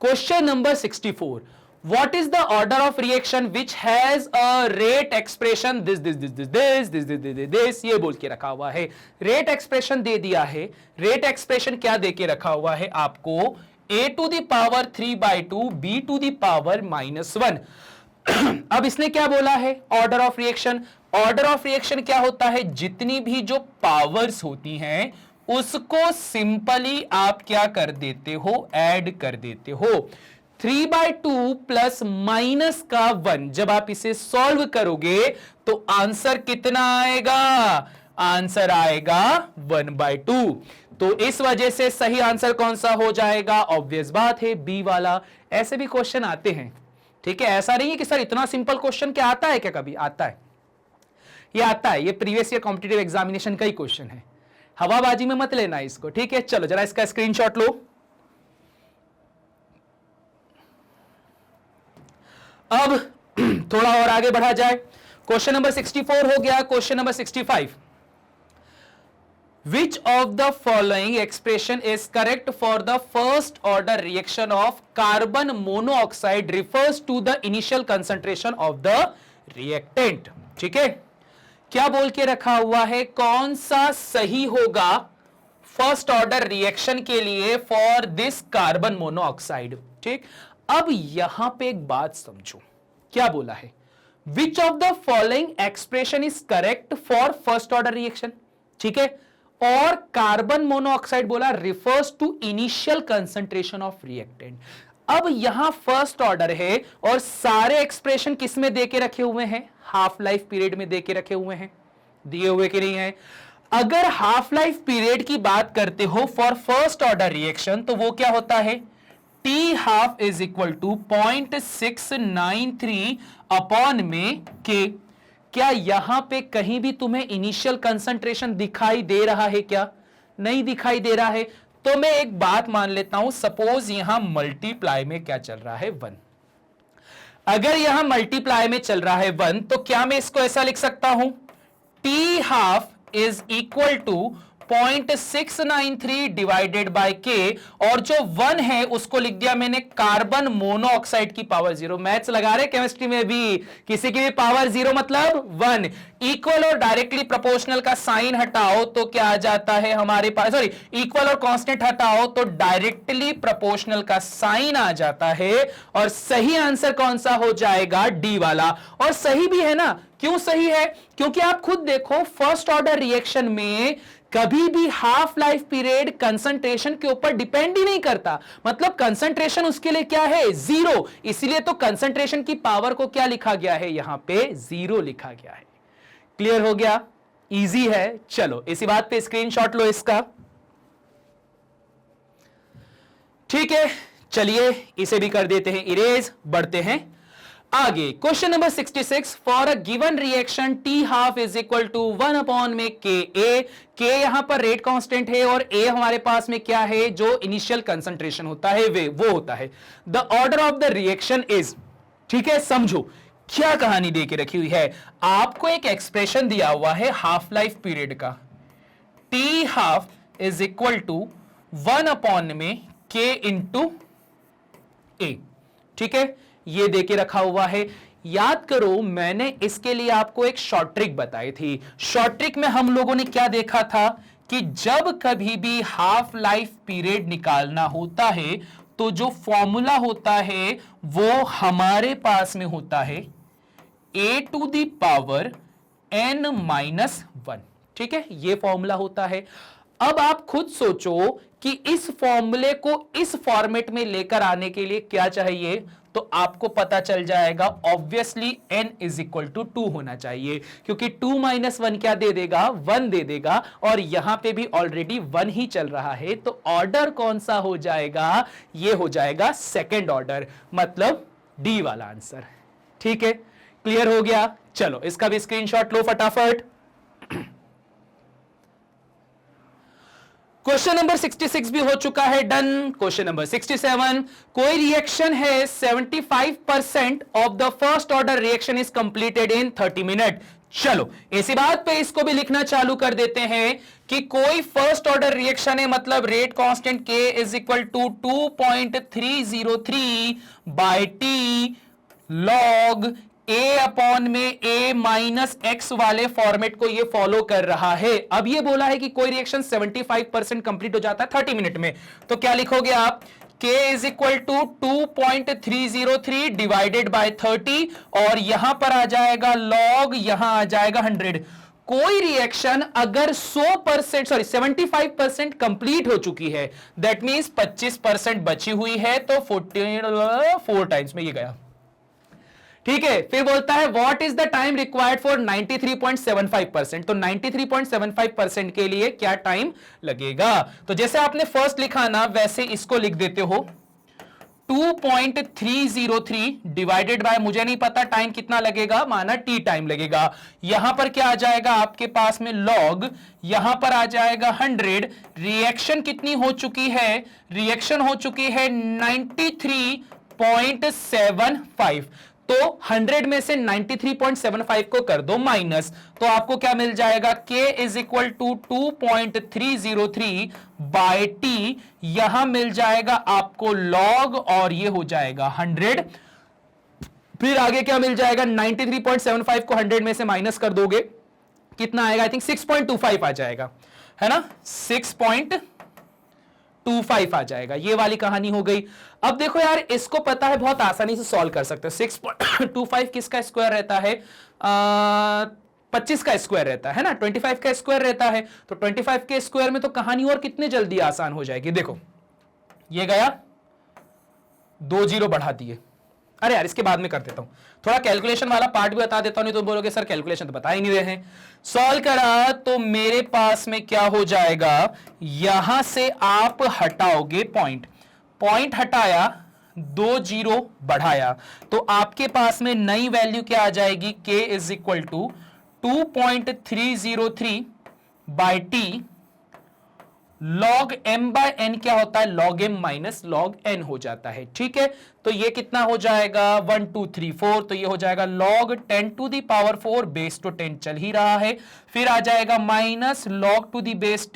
[SPEAKER 1] Question number 64, what is the order of reaction which has a rate expression this ये बोल के रखा हुआ है। रेट एक्सप्रेशन दे दिया है। रेट एक्सप्रेशन क्या दे के रखा हुआ है आपको, a to the power 3/2 b to the power -1। अब इसने क्या बोला है, order of reaction. Order of reaction क्या होता है, जितनी भी जो पावर्स होती हैं उसको सिंपली आप क्या कर देते हो, ऐड कर देते हो। 3/2 प्लस माइनस का 1, जब आप इसे सॉल्व करोगे तो आंसर कितना आएगा, आंसर आएगा 1/2। तो इस वजह से सही आंसर कौन सा हो जाएगा, ऑब्वियस बात है बी वाला। ऐसे भी क्वेश्चन आते हैं। ठीक है, ऐसा नहीं है कि सर इतना सिंपल क्वेश्चन क्या आता है, क्या कभी आता है, ये आता है। ये प्रीवियस ईयर कॉम्पिटिटिव एग्जामिनेशन का ही क्वेश्चन है, हवाबाजी में मत लेना इसको। ठीक है, चलो जरा इसका स्क्रीनशॉट लो। अब थोड़ा और आगे बढ़ा जाए। क्वेश्चन नंबर 64 हो गया। Question number 65, which of the following expression is correct for the first order reaction of carbon monoxide refers to the initial concentration of the reactant. ठीक है, क्या बोल के रखा हुआ है, कौन सा सही होगा फर्स्ट ऑर्डर रिएक्शन के लिए फॉर दिस कार्बन मोनोऑक्साइड। ठीक, अब यहां पे एक बात समझो, क्या बोला है, which of the following expression is correct for first order reaction. ठीक है, और कार्बन मोनोऑक्साइड बोला refers to initial concentration of reactant. अब यहां फर्स्ट ऑर्डर है और सारे एक्सप्रेशन किस में देके रखे हुए हैं, हाफ लाइफ पीरियड में देके रखे हुए हैं, दिए हुए कि नहीं है। अगर हाफ लाइफ पीरियड की बात करते हो फॉर फर्स्ट ऑर्डर रिएक्शन तो वो क्या होता है, T half is equal to 0.693 upon में के। क्या यहां पे कहीं भी तुम्हें इनिशियल कंसंट्रेशन दिखाई दे रहा है, क्या नहीं दिखाई दे रहा है। तो मैं एक बात मान लेता हूं, सपोज यहां मल्टीप्लाई में क्या चल रहा है, 1। अगर यहां मल्टीप्लाई में चल रहा है 1 तो क्या मैं इसको ऐसा लिख सकता हूं, T half is equal to 0.693 divided by K, और जो 1 है उसको लिख दिया मैंने कार्बन मोनोऑक्साइड की पावर 0। मैथ्स लगा रहे केमिस्ट्री में भी, किसी की भी पावर 0 मतलब 1। इक्वल और डायरेक्टली प्रोपोर्शनल का साइन हटाओ तो क्या आ जाता है हमारे पास, सॉरी इक्वल और कांस्टेंट हटाओ तो डायरेक्टली प्रोपोर्शनल का साइन आ जाता है, और सही आंसर कौन सा हो जाएगा, डी वाला। और सही भी है ना, क्यों सही है, क्योंकि आप खुद देखो फर्स्ट ऑर्डर रिएक्शन में कभी भी हाफ लाइफ पीरियड कंसंट्रेशन के ऊपर डिपेंड ही नहीं करता। मतलब कंसंट्रेशन उसके लिए क्या है, 0। इसलिए तो कंसंट्रेशन की पावर को क्या लिखा गया है, यहां पे 0 लिखा गया है। क्लियर हो गया, इजी है। चलो इसी बात पे स्क्रीनशॉट लो इसका। ठीक है, चलिए इसे भी कर देते हैं इरेज, बढ़ते हैं आगे। Question number 66, for a given reaction T half is equal to 1 upon में के ए। के यहां पर रेट कांस्टेंट है और ए हमारे पास में क्या है, जो इनिशियल कंसंट्रेशन होता है वो होता है। The order of the reaction is, ठीक है, समझो क्या कहानी दे के रखी हुई है। आपको एक एक्सप्रेशन दिया हुआ है हाफ लाइफ पीरियड का, T half is equal to 1 upon में के इंटू ए। ठीक है, ये देके रखा हुआ है। याद करो मैंने इसके लिए आपको एक शॉर्ट ट्रिक बताई थी। शॉर्ट ट्रिक में हम लोगों ने क्या देखा था कि जब कभी भी हाफ लाइफ पीरियड निकालना होता है तो जो फॉर्मूला होता है वो हमारे पास में होता है a⁻n - 1। ठीक है, ये फॉर्मूला होता है। अब आप खुद सोचो कि इस फॉर्मूले को इस फॉर्मेट में लेकर आने के लिए क्या चाहिए, तो आपको पता चल जाएगा ऑब्वियसली n = 2 होना चाहिए, क्योंकि 2 - 1 क्या दे देगा, 1 दे देगा, और यहां पे भी ऑलरेडी 1 ही चल रहा है, तो ऑर्डर कौन सा हो जाएगा, ये हो जाएगा सेकंड ऑर्डर, मतलब डी वाला आंसर। ठीक है, क्लियर हो गया। चलो इसका भी स्क्रीनशॉट लो फटाफट। क्वेश्चन नंबर 66 भी हो चुका है, डन। क्वेश्चन नंबर 67, कोई रिएक्शन है 75% of the first order reaction is completed in 30 minute. चलो इसी बात पे इसको भी लिखना चालू कर देते हैं कि कोई फर्स्ट ऑर्डर रिएक्शन है, मतलब rate constant K = 2.303 by T log A/x वाले फॉर्मेट को ये फॉलो कर रहा है। अब ये बोला है कि कोई रिएक्शन 75% कंप्लीट हो जाता है 30 मिनट में, तो क्या लिखोगे आप, K = 2.303 डिवाइडेड बाय 30, और यहां पर आ जाएगा log, यहां आ जाएगा 100। कोई रिएक्शन अगर 75% कंप्लीट हो चुकी है, दैट मींस 25% बची हुई है, तो 4 टाइम्स में ये गया। ठीक है, फिर बोलता है what is the time required for 93.75%, तो 93.75% के लिए क्या टाइम लगेगा। तो जैसे आपने फर्स्ट लिखा ना, वैसे इसको लिख देते हो 2.303 डिवाइडेड बाय, मुझे नहीं पता टाइम कितना लगेगा, माना T टाइम लगेगा। यहां पर क्या आ जाएगा आपके पास में log, यहां पर आ जाएगा 100। रिएक्शन कितनी हो चुकी है, रिएक्शन हो चुकी है 93.75, तो 100 में से 93.75 को कर दो माइनस, तो आपको क्या मिल जाएगा, K = 2.303 बाय T, यहां मिल जाएगा आपको log, और ये हो जाएगा 100। फिर आगे क्या मिल जाएगा, 93.75 को 100 में से माइनस कर दोगे, कितना आएगा, आई थिंक 6.25 आ जाएगा, है ना, 6.25 आ जाएगा। ये वाली कहानी हो गई। अब देखो यार, इसको पता है बहुत आसानी से सॉल्व कर सकते हो। 6.25 किसका स्क्वायर रहता है, 25 का स्क्वायर रहता है ना, 25 का स्क्वायर रहता है, तो 25 के स्क्वायर में तो कहानी और कितने जल्दी आसान हो जाएगी। देखो ये गया, 2 0 बढ़ा दिए, अरे यार इसके बाद में कर देता हूं, थोड़ा कैलकुलेशन वाला पार्ट भी बता देता हूं, नहीं तो बोलोगे सर कैलकुलेशन तो बता ही नहीं रहे हैं। सॉल्व करा तो मेरे पास में क्या हो जाएगा, यहां से आप हटाओगे पॉइंट हटाया, 2 0 बढ़ाया, तो आपके पास में नई वैल्यू क्या आ जाएगी, K = 2.303 by T log m/n क्या होता है, log m - log n हो जाता है। ठीक है, तो ये कितना हो जाएगा, 1 2 3 4, तो ये हो जाएगा log 10⁴ बेस तो 10 चल ही रहा है, फिर आ जाएगा माइनस log 10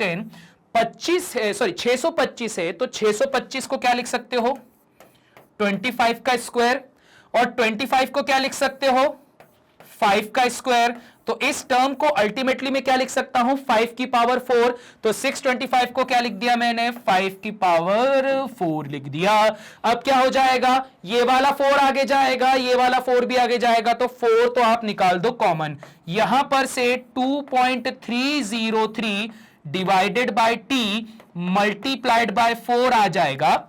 [SPEAKER 1] 25 है, सॉरी 625 है, तो 625 को क्या लिख सकते हो, 25 का स्क्वायर, और 25 को क्या लिख सकते हो, 5 का स्क्वायर। तो इस टर्म को अल्टीमेटली में क्या लिख सकता हूं, 5 की पावर 4, तो 625 को क्या लिख दिया मैंने, 5 की पावर 4 लिख दिया। अब क्या हो जाएगा, ये वाला 4 आगे जाएगा, ये वाला 4 भी आगे जाएगा, तो 4 तो आप निकाल दो कॉमन, यहां पर से 2.303 divided bye T multiplied by 4 आ जाएगा,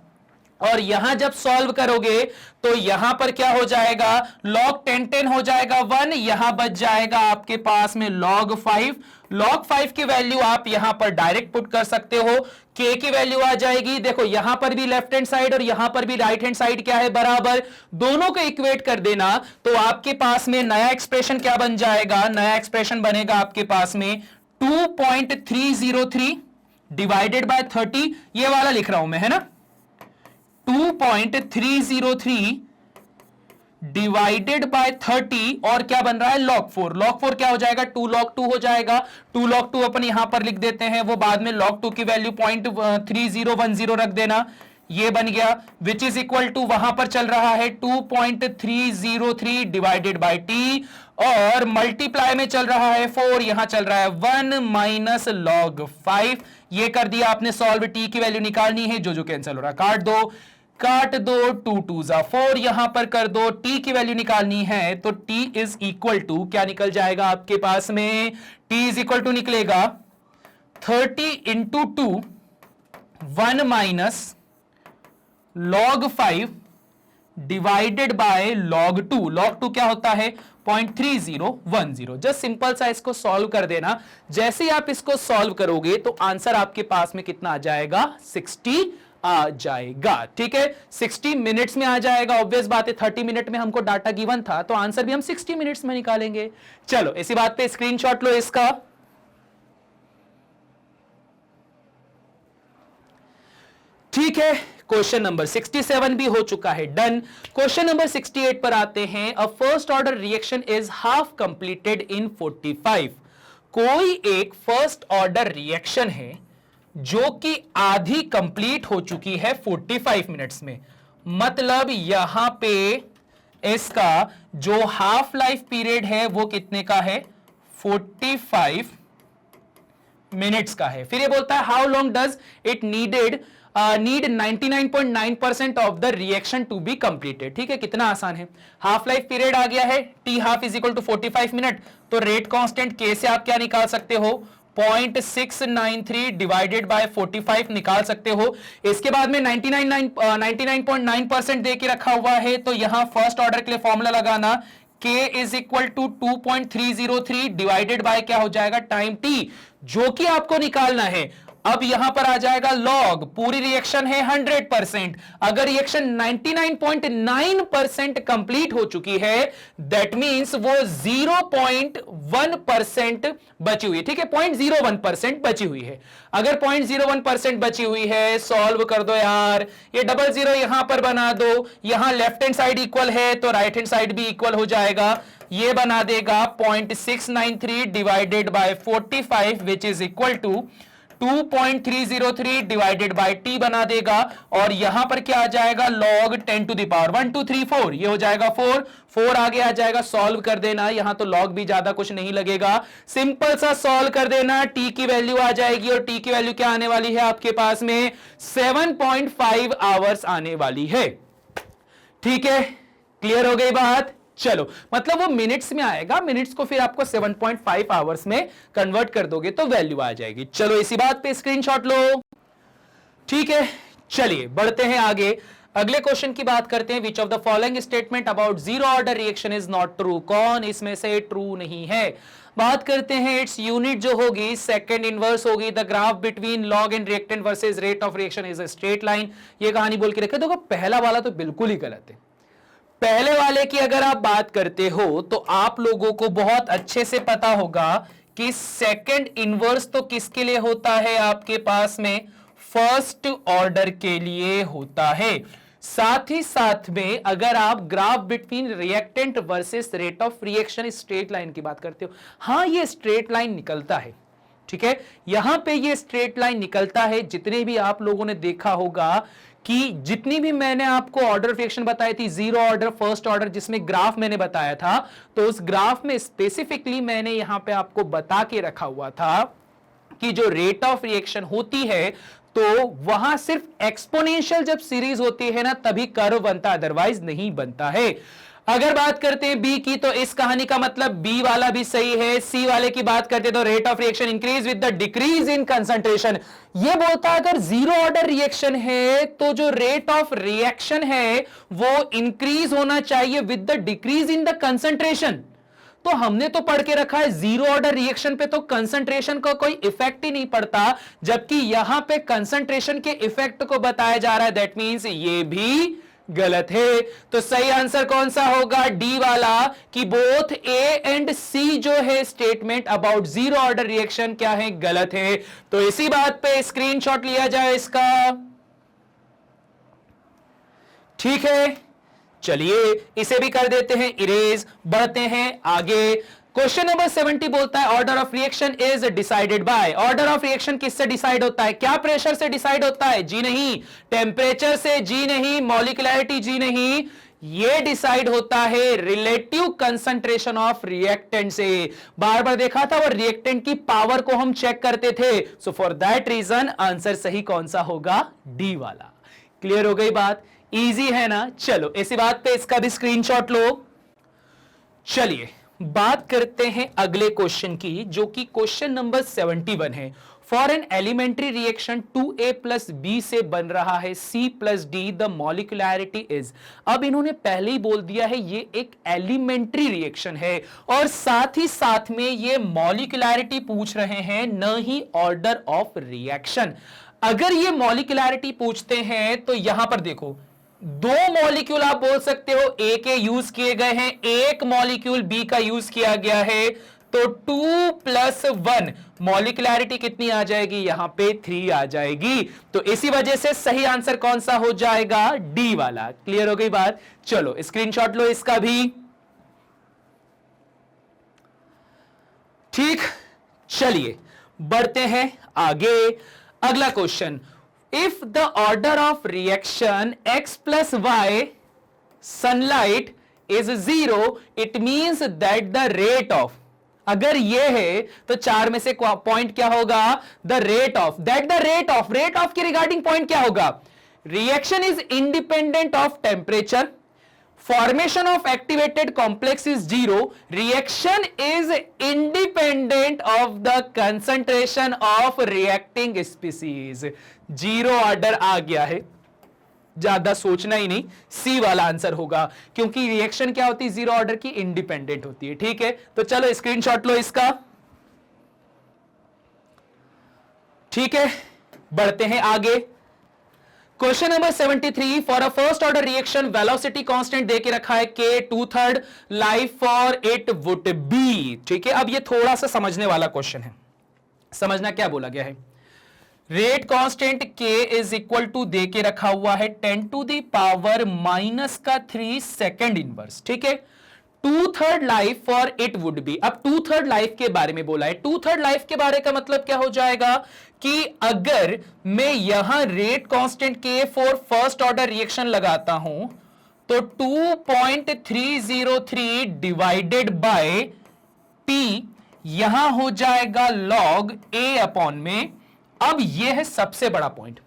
[SPEAKER 1] और यहां जब सॉल्व करोगे तो यहां पर क्या हो जाएगा, log 10 हो जाएगा 1, यहां बच जाएगा आपके पास में log 5। log 5 की वैल्यू आप यहां पर डायरेक्ट पुट कर सकते हो, K की वैल्यू आ जाएगी, देखो यहां पर भी लेफ्ट हैंड साइड और यहां पर भी राइट हैंड साइड क्या है, बराबर, दोनों को इक्वेट कर देना, तो आपके पास में नया एक्सप्रेशन क्या बन जाएगा, नया एक्सप्रेशन बनेगा आपके पास में 2.303 डिवाइडेड बाय 30, ये वाला लिख रहा हूं मैं, है ना, 2.303 डिवाइडेड बाय 30, और क्या बन रहा है, log 4। log 4 क्या हो जाएगा, 2 log 2 हो जाएगा, 2 log 2 अपन यहां पर लिख देते हैं, वो बाद में log 2 की वैल्यू 0.3010 रख देना, ये बन गया, विच इज इक्वल टू वहां पर चल रहा है 2.303 डिवाइडेड बाई टी, और मल्टीप्लाई में चल रहा है 4, यहां चल रहा है 1 माइनस log 5। ये कर दिया आपने सॉल्व, टी की वैल्यू निकालनी है, जो कैंसिल हो रहा है काट दो 2 2 जा 4, यहां पर कर दो, टी की वैल्यू निकालनी है तो टी इज इक्वल टू क्या निकल जाएगा आपके पास में, टी इज इक्वल टू निकलेगा 30 into 2 1 minus log 5 divided by log 2। log 2 क्या होता है 0.3010। जस्ट सिंपल सा इसको सॉल्व कर देना। जैसे ही आप इसको सॉल्व करोगे तो आंसर आपके पास में कितना आ जाएगा 60 आ जाएगा। ठीक है, 60 मिनट्स में आ जाएगा। ऑब्वियस बात है 30 मिनट में हमको डाटा गिवन था तो आंसर भी हम 60 मिनट्स में निकालेंगे। चलो इसी बात पे स्क्रीनशॉट लो इसका। ठीक है, क्वेश्चन नंबर 67 भी हो चुका है, डन। क्वेश्चन नंबर 68 पर आते हैं। अ first order reaction is half completed in 45। कोई एक फर्स्ट ऑर्डर रिएक्शन है जो कि आधी कंप्लीट हो चुकी है 45 मिनट्स में। मतलब यहां पे इसका जो हाफ लाइफ पीरियड है वो कितने का है 45 मिनट्स का है। फिर ये बोलता है how long does it need 99.9% of the reaction to be completed. ठीक है, कितना आसान है। हाफ लाइफ पीरियड आ गया है, T half is equal to 45 minute, तो रेट कांस्टेंट के से आप क्या निकाल सकते हो 0.693 डिवाइडेड बाय 45 निकाल सकते हो। इसके बाद में 99.9% दे के रखा हुआ है, तो यहां फर्स्ट ऑर्डर के लिए फॉर्मूला लगाना k is equal to 2.303 divided by क्या हो जाएगा टाइम t, जो कि आपको निकालना है। अब यहां पर आ जाएगा लॉग, पूरी रिएक्शन है 100%, अगर रिएक्शन 99.9% कंप्लीट हो चुकी है दैट मींस वो 0.1% बची हुई है। ठीक है, 0.01% बची हुई है। अगर 0.01% बची हुई है, सॉल्व कर दो यार, ये डबल जीरो यहां पर बना दो, यहां लेफ्ट हैंड साइड इक्वल है तो राइट हैंड साइड भी इक्वल हो जाएगा। ये बना देगा 0.693 divided by 45 which is equal to 2.303 divided by T बना देगा, और यहां पर क्या आ जाएगा log 10 टू द पावर 1 2 3 4, ये हो जाएगा 4 आगे आ जाएगा। सॉल्व कर देना, यहां तो log भी ज्यादा कुछ नहीं लगेगा, सिंपल सा सॉल्व कर देना। टी की वैल्यू आ जाएगी, और टी की वैल्यू क्या आने वाली है आपके पास में 7.5 आवर्स आने वाली है। ठीक है, क्लियर हो गई बात। चलो, मतलब वो मिनट्स में आएगा, मिनट्स को फिर आपको 7.5 आवर्स में कन्वर्ट कर दोगे तो वैल्यू आ जाएगी। चलो इसी बात पे स्क्रीनशॉट लो। ठीक है, चलिए बढ़ते हैं आगे। अगले क्वेश्चन की बात करते हैं। विच of the following statement about zero order reaction is not true. कौन इसमें से ट्रू नहीं है। बात करते हैं, इट्स यूनिट जो होगी सेकंड इनवर्स होगी। The graph between log and reactant versus rate of reaction is a straight line. ये कहानी बोल के रखे। देखो पहला वाला तो बिल्कुल ही गलत है। पहले वाले की अगर आप बात करते हो तो आप लोगों को बहुत अच्छे से पता होगा कि सेकंड इनवर्स तो किसके लिए होता है आपके पास में फर्स्ट ऑर्डर के लिए होता है। साथ ही साथ में अगर आप graph between reactant versus rate of reaction straight line की बात करते हो, हां ये स्ट्रेट लाइन निकलता है। ठीक है, यहां पे ये स्ट्रेट लाइन निकलता है। जितने भी आप लोगों ने देखा होगा कि जितनी भी मैंने आपको ऑर्डर रिएक्शन बताई थी, जीरो ऑर्डर फर्स्ट ऑर्डर, जिसमें ग्राफ मैंने बताया था, तो उस ग्राफ में स्पेसिफिकली मैंने यहां पे आपको बता के रखा हुआ था कि जो रेट ऑफ रिएक्शन होती है तो वहां सिर्फ एक्सपोनेंशियल जब सीरीज होती है ना तभी कर्व बनता, अदरवाइज नहीं बनता है। अगर बात करते हैं बी की, तो इस कहानी का मतलब बी वाला भी सही है। सी वाले की बात करते हैं तो rate of reaction increase with the decrease in concentration. ये बोलता है अगर जीरो ऑर्डर रिएक्शन है तो जो रेट ऑफ रिएक्शन है वो इंक्रीज होना चाहिए with the decrease in the concentration. तो हमने तो पढ़ के रखा है जीरो ऑर्डर रिएक्शन पे तो कंसंट्रेशन का कोई इफेक्ट ही नहीं पड़ता, जबकि यहां पे कंसंट्रेशन के इफेक्ट को बताया जा रहा है। दैट मींस ये भी गलत है। तो सही आंसर कौन सा होगा, डी वाला, कि बोथ ए एंड सी जो है statement about zero order reaction क्या है, गलत है। तो इसी बात पे स्क्रीनशॉट लिया जाए इसका। ठीक है, चलिए इसे भी कर देते हैं इरेज, बढ़ते हैं आगे। क्वेश्चन नंबर 70 बोलता है order of reaction is decided by. Order of reaction किससे डिसाइड होता है? क्या प्रेशर से डिसाइड होता है? जी नहीं। टेम्परेचर से? जी नहीं। मॉलिक्यूलैरिटी? जी नहीं। ये डिसाइड होता है रिलेटिव कंसंट्रेशन ऑफ रिएक्टेंट से। बार बार देखा था, वो रिएक्टेंट की पावर को हम चेक करते थे। So for that reason answer सही कौन सा होगा? डी वाला। क्लियर हो गई बात? इजी है ना? चलो इसी बात पे इसका भी स्क्रीनशॉट लो। चलिए बात करते हैं अगले क्वेश्चन की, जो कि क्वेश्चन नंबर 71 है। For an elementary reaction 2A plus B से बन रहा है C plus D, the molecularity is. अब इन्होंने पहले ही बोल दिया है ये एक एलिमेंट्री रिएक्शन है, और साथ ही साथ में ये मॉलिक्यूलैरिटी पूछ रहे हैं, न ही ऑर्डर ऑफ रिएक्शन। अगर ये मॉलिक्यूलैरिटी पूछते हैं तो यहां पर देखो, दो मॉलिक्यूल आप बोल सकते हो ए के यूज किए गए हैं, एक मॉलिक्यूल बी का यूज किया गया है, तो 2 + 1 मॉलिक्यूलैरिटी कितनी आ जाएगी? यहां पे 3 आ जाएगी। तो इसी वजह से सही आंसर कौन सा हो जाएगा? डी वाला। क्लियर हो गई बात? चलो स्क्रीनशॉट लो इसका भी। ठीक, चलिए बढ़ते हैं आगे। अगला question, if the order of reaction x plus y sunlight is 0, it means that the rate of, अगर ये है तो चार में से पॉइंट क्या होगा? The rate of, that the rate of के रिगार्डिंग पॉइंट क्या होगा? Reaction is independent of temperature, formation of activated complex is 0, reaction is independent of the concentration of reacting species। 0 order आ गया है, ज्यादा सोचना ही नहीं, सी वाला आंसर होगा, क्योंकि रिएक्शन क्या होती है? 0 ऑर्डर की, इंडिपेंडेंट होती है। ठीक है, तो चलो स्क्रीनशॉट लो इसका। ठीक है, बढ़ते हैं आगे। Question number 73, for a first order reaction velocity constant देके रखा है k 2/3, life for it would be. ठीक है, अब ये थोड़ा सा समझने वाला क्वेश्चन है। समझना क्या बोला गया है? Rate constant k is equal to देके रखा हुआ है 10⁻³ सेकंड इनवर्स। ठीक है, 2/3 life for it would be. अब 2/3 लाइफ के बारे में बोला है। 2/3 लाइफ के बारे का मतलब क्या हो जाएगा कि अगर मैं यहां रेट कांस्टेंट के फॉर फर्स्ट ऑर्डर रिएक्शन लगाता हूं तो 2.303 डिवाइडेड बाय टी यहां हो जाएगा log a अपॉन में। अब यह है सबसे बड़ा point,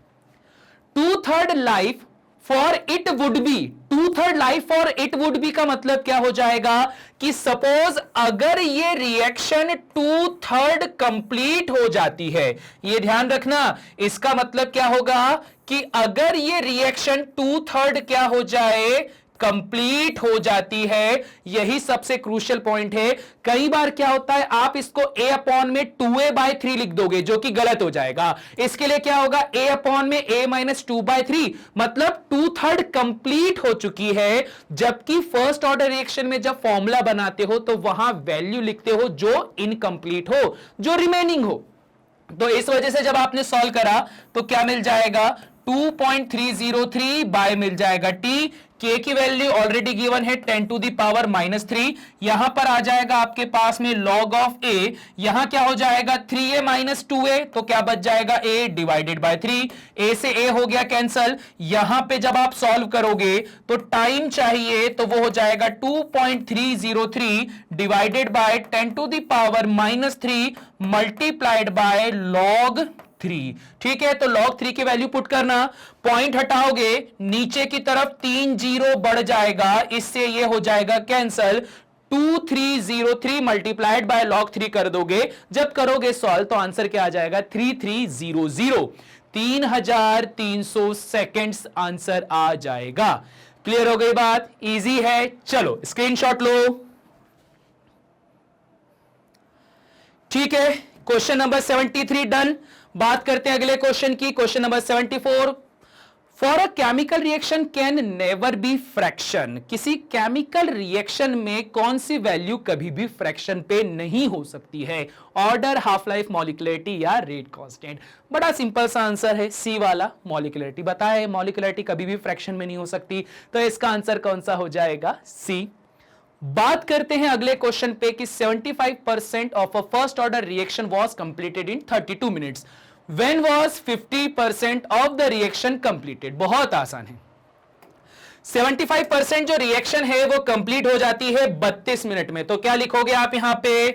[SPEAKER 1] 2/3 life for it would be. 2/3 life for it would be का मतलब क्या हो जाएगा कि सपोज अगर ये रिएक्शन 2/3 कंप्लीट हो जाती है, ये ध्यान रखना, इसका मतलब क्या होगा कि अगर ये रिएक्शन 2/3 क्या हो जाए? कंप्लीट हो जाती है। यही सबसे क्रूशियल पॉइंट है। कई बार क्या होता है, आप इसको a अपॉन में 2a/3 लिख दोगे, जो कि गलत हो जाएगा। इसके लिए क्या होगा? a अपॉन में a - 2/3, मतलब 2/3 कंप्लीट हो चुकी है। जबकि फर्स्ट ऑर्डर रिएक्शन में जब फॉर्मूला बनाते हो तो वहां वैल्यू लिखते हो जो इनकंप्लीट हो, जो रिमेनिंग हो। तो इस वजह से जब आपने सॉल्व करा तो क्या मिल जाएगा? 2.303 बाय मिल जाएगा टी। के की वैल्यू ऑलरेडी गिवन है 10⁻³ यहां पर आ जाएगा आपके पास में log ऑफ a। यहां क्या हो जाएगा? 3a - 2a, तो क्या बच जाएगा? a divided by 3। a से a हो गया कैंसल। यहां पे जब आप सॉल्व करोगे तो टाइम चाहिए, तो वो हो जाएगा 2.303 divided bye 10⁻³ multiplied by log 3। ठीक है, तो log 3 की वैल्यू पुट करना, पॉइंट हटाओगे नीचे की तरफ 3 0 बढ़ जाएगा, इससे ये हो जाएगा कैंसल। 2303 मल्टीप्लाइड बाय log 3 कर दोगे, जब करोगे सॉल्व तो आंसर क्या आ जाएगा? 3300। 3300 सेकेंड्स आंसर आ जाएगा। क्लियर हो गई बात? इजी है। चलो स्क्रीनशॉट लो। ठीक है, क्वेश्चन नंबर 73 डन। बात करते हैं अगले क्वेश्चन की, question number 74। For a chemical reaction can never be fraction, किसी केमिकल रिएक्शन में कौन सी वैल्यू कभी भी फ्रैक्शन पे नहीं हो सकती है? ऑर्डर, हाफ लाइफ, मॉलिक्युलरिटी या रेट कांस्टेंट। बड़ा सिंपल सा आंसर है सी वाला, मॉलिक्युलरिटी। बताया मॉलिक्युलरिटी कभी भी फ्रैक्शन में नहीं हो सकती, तो इसका आंसर कौन सा हो जाएगा? सी। बात करते हैं अगले क्वेश्चन पे कि 75% of a first order reaction was completed in 32 minutes. When was 50% of the reaction completed? बहुत आसान है। 75% जो रिएक्शन है वो कंप्लीट हो जाती है 32 मिनट में। तो क्या लिखोगे आप यहां पे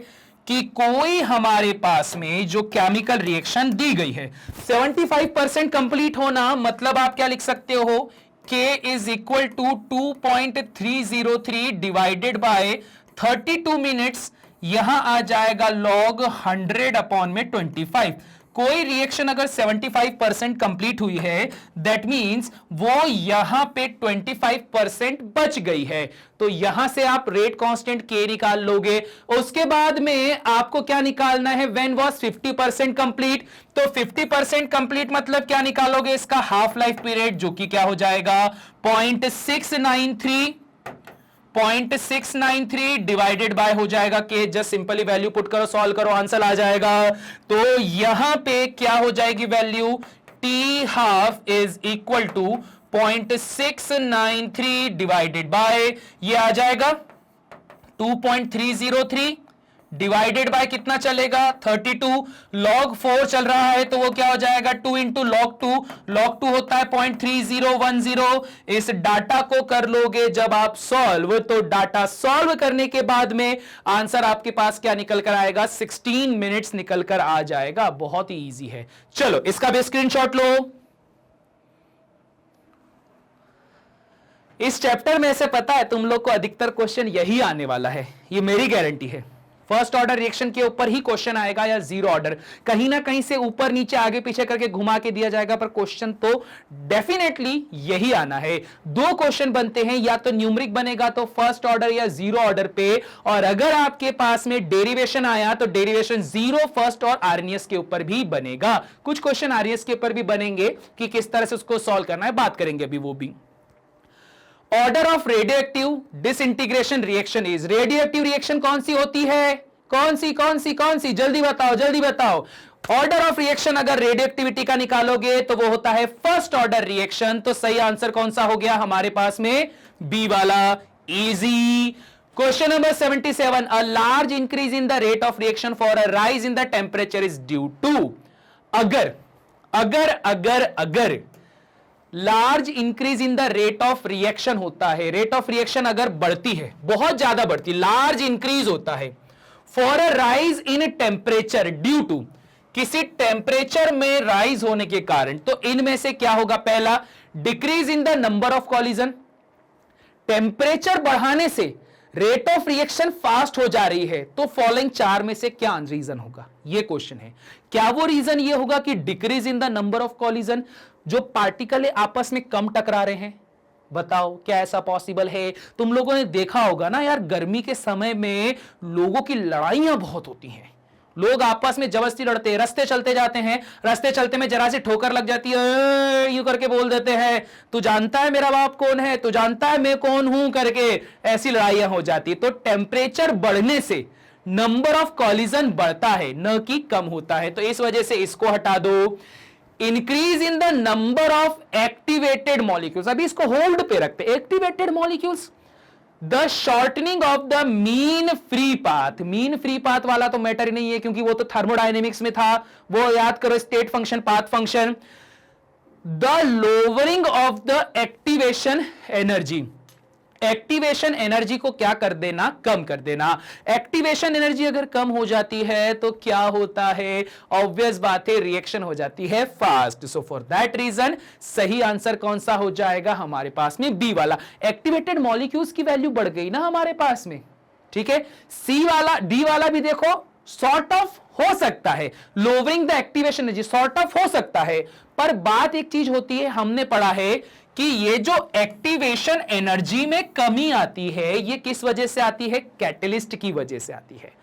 [SPEAKER 1] कि कोई हमारे पास में जो केमिकल रिएक्शन दी गई है 75% कंप्लीट होना, मतलब आप क्या लिख सकते हो? K is equal to 2.303 divided bye 32 minutes, यहां आ जाएगा log 100 अपॉन में 25। कोई रिएक्शन अगर 75% कंप्लीट हुई है, दैट मींस वो यहां पे 25% बच गई है। तो यहां से आप रेट कांस्टेंट के निकाल लोगे। उसके बाद में आपको क्या निकालना है? When was 50% complete. तो 50% कंप्लीट मतलब क्या निकालोगे? इसका हाफ लाइफ पीरियड, जो कि क्या हो जाएगा? 0.693 डिवाइडेड बाय हो जाएगा K. Just simply value put करो, सॉल्व करो, आंसर आ जाएगा। तो यहां पे क्या हो जाएगी value? T half is equal to 0.693 divided by, ये आ जाएगा 2.303 डिवाइडेड बाय कितना चलेगा? 32। log 4 चल रहा है तो वो क्या हो जाएगा? 2 इंटू log 2। log 2 होता है 0.3010। इस डाटा को कर लोगे जब आप सॉल्व, तो डाटा सॉल्व करने के बाद में आंसर आपके पास क्या निकल कर आएगा? 16 मिनट्स निकल कर आ जाएगा। बहुत ही इजी है। चलो इसका भी स्क्रीनशॉट लो। इस चैप्टर में से पता है तुम लोग को अधिकतर क्वेश्चन यही आने वाला है, ये मेरी गारंटी है। फर्स्ट ऑर्डर रिएक्शन के ऊपर ही क्वेश्चन आएगा या जीरो ऑर्डर, कहीं ना कहीं से ऊपर नीचे आगे पीछे करके घुमा के दिया जाएगा, पर क्वेश्चन तो डेफिनेटली यही आना है। दो क्वेश्चन बनते हैं, या तो न्यूमरिक बनेगा तो फर्स्ट ऑर्डर या जीरो ऑर्डर पे, और अगर आपके पास में डेरिवेशन आया तो डेरिवेशन जीरो, फर्स्ट और आरएनएस के ऊपर भी बनेगा। कुछ क्वेश्चन आरएनएस के ऊपर भी बनेंगे कि किस तरह से उसको सॉल्व करना है, बात करेंगे अभी वो भी। Order of radioactive disintegration reaction is, radioactive reaction कौन सी होती है? कौन सी? जल्दी बताओ। ऑर्डर ऑफ रिएक्शन अगर रेडियोएक्टिविटी का निकालोगे तो वो होता है फर्स्ट ऑर्डर रिएक्शन। तो सही आंसर कौन सा हो गया हमारे पास में? बी वाला। Easy. Question number 77, a large increase in the rate of reaction for a rise in the temperature is due to. अगर large increase in the rate of reaction होता है, रेट ऑफ रिएक्शन अगर बढ़ती है, बहुत ज्यादा बढ़ती, लार्ज इंक्रीज होता है, for a rise in temperature due to, किसी टेम्परेचर में राइज होने के कारण, तो इनमें से क्या होगा? पहला, decrease in the number of collision. Temperature बढ़ाने से रेट ऑफ रिएक्शन फास्ट हो जा रही है, तो फॉलोइंग चार में से क्या रीजन होगा? ये क्वेश्चन है। क्या वो रीजन ये होगा कि decrease in the number of collision, जो पार्टिकल आपस में कम टकरा रहे हैं? बताओ क्या ऐसा पॉसिबल है? तुम लोगों ने देखा होगा ना यार, गर्मी के समय में लोगों की लड़ाइयां बहुत होती हैं, लोग आपस में जबरदस्ती लड़ते हैं, रास्ते चलते जाते हैं, रास्ते चलते में जरा सी ठोकर लग जाती है, यूं करके बोल देते हैं, तू जानता है मेरा बाप कौन है, तू जानता है मैं कौन हूं करके, ऐसी लड़ाइयां हो जाती। तो टेम्परेचर बढ़ने से नंबर ऑफ कॉलिजन बढ़ता है, न कि कम होता है। तो इस वजह से इसको हटा दो। Increase in the number of activated molecules, अभी इसको होल्ड पे रखते, activated molecules. The shortening of the mean free path, mean free path वाला तो मैटर ही नहीं है क्योंकि वो तो थर्मोडायनेमिक्स में था, वो याद करो, state function, path function. The lowering of the activation energy, activation energy को क्या कर देना? कम कर देना। एक्टिवेशन एनर्जी अगर कम हो जाती है तो क्या होता है? ऑब्वियस बात है, रिएक्शन हो जाती है fast. So for that reason सही आंसर कौन सा हो जाएगा हमारे पास में? बी वाला। एक्टिवेटेड मॉलिक्यूल्स की वैल्यू बढ़ गई ना हमारे पास में, ठीक है। सी वाला, डी वाला भी देखो सॉर्ट ऑफ हो सकता है, lowering the activation energy sort of हो सकता है, पर बात एक चीज होती है, हमने पढ़ा है कि ये जो एक्टिवेशन एनर्जी में कमी आती है, ये किस वजह से आती है? कैटलिस्ट की वजह से आती है।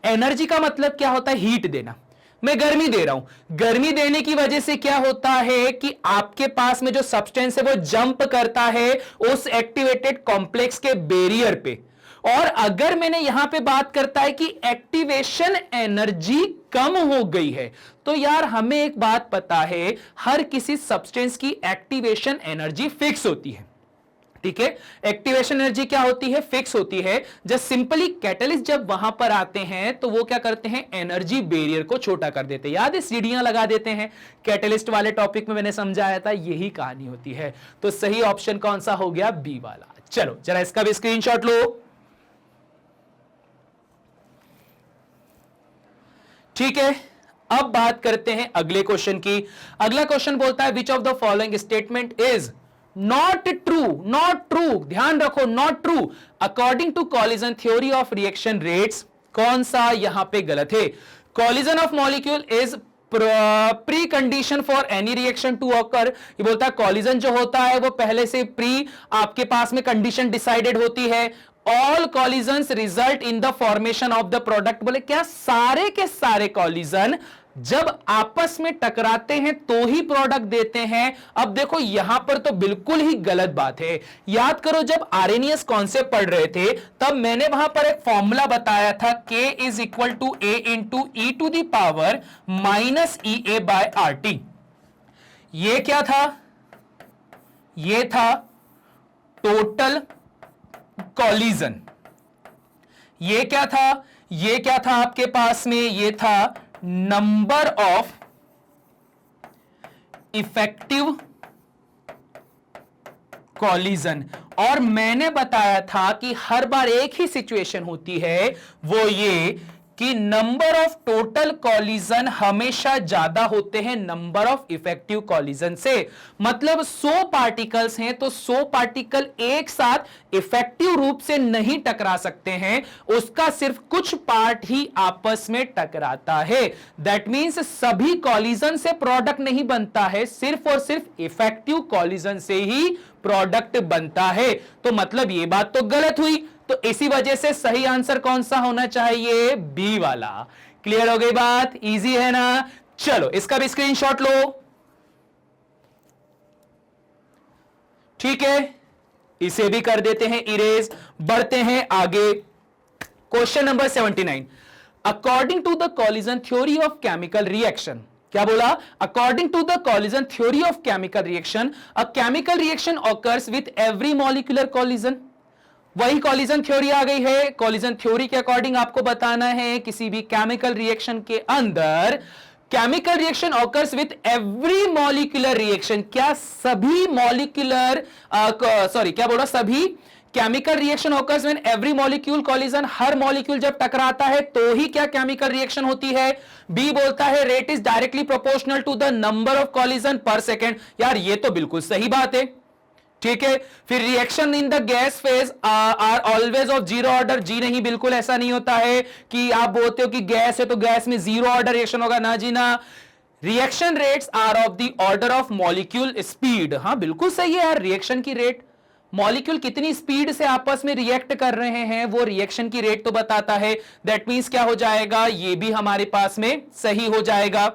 [SPEAKER 1] एनर्जी का मतलब क्या होता है? हीट देना। मैं गर्मी दे रहा हूं, गर्मी देने की वजह से क्या होता है कि आपके पास में जो सब्सटेंस है वो जंप करता है उस एक्टिवेटेड कॉम्प्लेक्स के बैरियर पे। और अगर मैंने यहां पे बात करता है कि एक्टिवेशन एनर्जी कम हो गई है, तो यार हमें एक बात पता है, हर किसी सब्सटेंस की एक्टिवेशन एनर्जी फिक्स होती है। ठीक है, एक्टिवेशन एनर्जी क्या होती है, फिक्स होती है। जस्ट सिंपली कैटलिस्ट जब वहां पर आते हैं तो वो क्या करते हैं, एनर्जी बैरियर को छोटा कर देते हैं। याद है, सीढ़ियां लगा देते हैं। कैटलिस्ट वाले टॉपिक में मैंने समझाया था, यही कहानी होती है। तो सही ऑप्शन कौन सा हो गया, बी वाला। चलो जरा इसका भी स्क्रीनशॉट लो। ठीक है, अब बात करते हैं अगले क्वेश्चन की। अगला क्वेश्चन बोलता है which of the following statement is not true. Not true, ध्यान रखो, not true according to collision theory of reaction rates. कौन सा यहां पे गलत है? Collision of molecule is precondition for any reaction to occur. ये बोलता है कॉलिजन जो होता है वो पहले से प्री आपके पास में कंडीशन डिसाइडेड होती है। All collisions result in the formation of the product. बोले क्या सारे के सारे कॉलिजन जब आपस में टकराते हैं तो ही प्रोडक्ट देते हैं? अब देखो यहां पर तो बिल्कुल ही गलत बात है। याद करो जब आरएनएस कॉन्सेप्ट पढ़ रहे थे तब मैंने वहां पर एक फॉर्मूला बताया था, K is equal to A into e to the power minus EA by RT। ये क्या था? ये था टोटल कॉलिजन। ये क्या था? ये क्या था आपके पास में? ये था नंबर ऑफ इफेक्टिव कॉलिजन। और मैंने बताया था कि हर बार एक ही सिचुएशन होती है, वो ये कि नंबर ऑफ टोटल कॉलिजन हमेशा ज्यादा होते हैं नंबर ऑफ इफेक्टिव कॉलिजन से। मतलब 100 पार्टिकल्स हैं तो 100 पार्टिकल एक साथ इफेक्टिव रूप से नहीं टकरा सकते हैं, उसका सिर्फ कुछ पार्ट ही आपस में टकराता है। दैट मींस सभी कॉलिजन से प्रोडक्ट नहीं बनता है, सिर्फ और सिर्फ इफेक्टिव कॉलिजन से ही प्रोडक्ट बनता है। तो मतलब ये बात तो गलत हुई। तो इसी वजह से सही आंसर कौन सा होना चाहिए? बी वाला। क्लियर हो गई बात? इजी है ना? चलो इसका भी स्क्रीनशॉट लो। ठीक है, इसे भी कर देते हैं इरेज। बढ़ते हैं आगे। Question number 79। According to the collision theory of chemical reaction, क्या बोला? According to the collision theory of chemical reaction, a chemical reaction occurs with every molecular collision. वही कॉलिजन थ्योरी आ गई है। कॉलिजन थ्योरी के अकॉर्डिंग आपको बताना है किसी भी केमिकल रिएक्शन के अंदर chemical reaction occurs with every molecular reaction. क्या सभी मॉलिक्यूलर क्या बोला? सभी chemical reaction occurs when every molecule collision, her molecule जब टकराता है तो ही क्या केमिकल रिएक्शन होती है? बी बोलता है rate is directly proportional to the number of collision per second. यार ये तो बिल्कुल सही बात है। ठीक है, फिर reaction in the gas phase are always of zero order. जी नहीं, बिल्कुल ऐसा नहीं होता है कि आप बोलते हो कि गैस है तो गैस में जीरो ऑर्डर रिएक्शन होगा। ना जी ना। Reaction rates are of the order of molecule speed. हाँ बिल्कुल सही है यार, रिएक्शन की रेट, मॉलिक्यूल कितनी स्पीड से आपस में रिएक्ट कर रहे हैं वो रिएक्शन की रेट तो बताता है। दैट मींस क्या हो जाएगा? ये भी हमारे पास में सही हो जाएगा।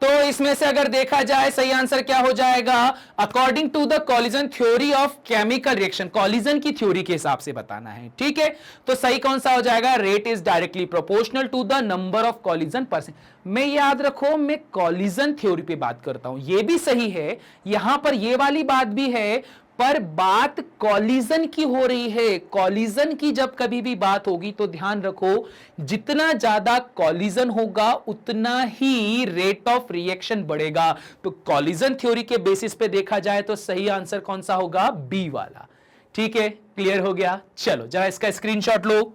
[SPEAKER 1] तो इसमें से अगर देखा जाए सही आंसर क्या हो जाएगा? According to the collision theory of chemical reaction, collision की थ्योरी के हिसाब से बताना है। ठीक है, तो सही कौन सा हो जाएगा? Rate is directly proportional to the number of collision percent. मैं याद रखो, मैं कॉलिजन थ्योरी पे बात करता हूं, ये भी सही है, यहां पर ये वाली बात भी है, पर बात कॉलिजन की हो रही है। कॉलिजन की जब कभी भी बात होगी तो ध्यान रखो, जितना ज्यादा कॉलिजन होगा उतना ही रेट ऑफ रिएक्शन बढ़ेगा। तो कॉलिजन थ्योरी के बेसिस पे देखा जाए तो सही आंसर कौन सा होगा? बी वाला। ठीक है, क्लियर हो गया? चलो जरा इसका स्क्रीनशॉट लो।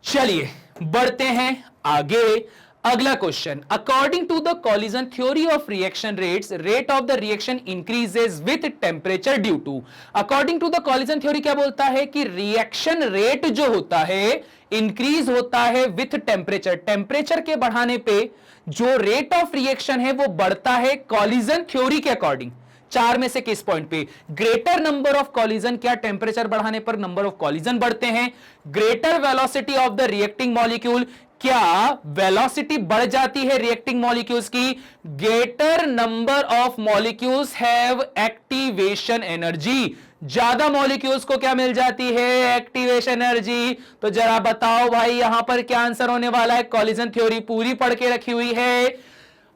[SPEAKER 1] चलिए बढ़ते हैं आगे। अगला question, according to the collision theory of reaction rates, rate of the reaction increases with temperature due to. According to the collision theory क्या बोलता है कि रिएक्शन रेट जो होता है इंक्रीज होता है विथ टेम्परेचर। टेम्परेचर के बढ़ाने पे जो रेट ऑफ रिएक्शन है वो बढ़ता है कॉलिजन थ्योरी के अकॉर्डिंग। चार में से किस पॉइंट पे? ग्रेटर नंबर ऑफ कॉलिजन, क्या टेम्परेचर बढ़ाने पर नंबर ऑफ कॉलिजन बढ़ते हैं? Greater velocity of the reacting molecule, क्या वेलोसिटी बढ़ जाती है रिएक्टिंग मॉलिक्यूल्स की? Greater number of molecules have activation energy, ज्यादा मॉलिक्यूल्स को क्या मिल जाती है? Activation energy. तो जरा बताओ भाई यहां पर क्या आंसर होने वाला है? कॉलिजन थ्योरी पूरी पढ़ के रखी हुई है।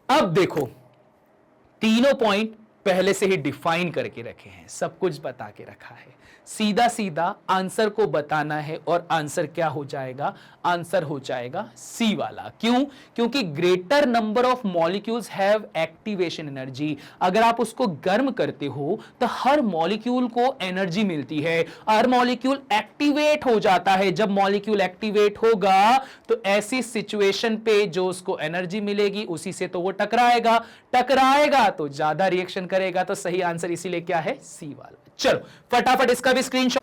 [SPEAKER 1] अब देखो, तीनों पॉइंट पहले से ही डिफाइन करके रखे हैं, सब कुछ बता के रखा है, सीधा सीधा आंसर को बताना है और आंसर क्या हो जाएगा? आंसर हो जाएगा सी वाला। क्यों? क्योंकि greater number of molecules have activation energy. अगर आप उसको गर्म करते हो तो हर मॉलिक्यूल को एनर्जी मिलती है, हर मॉलिक्यूल एक्टिवेट हो जाता है। जब मॉलिक्यूल एक्टिवेट होगा तो ऐसी सिचुएशन पे जो उसको एनर्जी मिलेगी उसी से तो वो टकराएगा, टकराएगा तो ज्यादा रिएक्शन करेगा। तो सही आंसर इसीलिए क्या है? सी वाला। चलो फटाफट इसका भी स्क्रीनशॉट।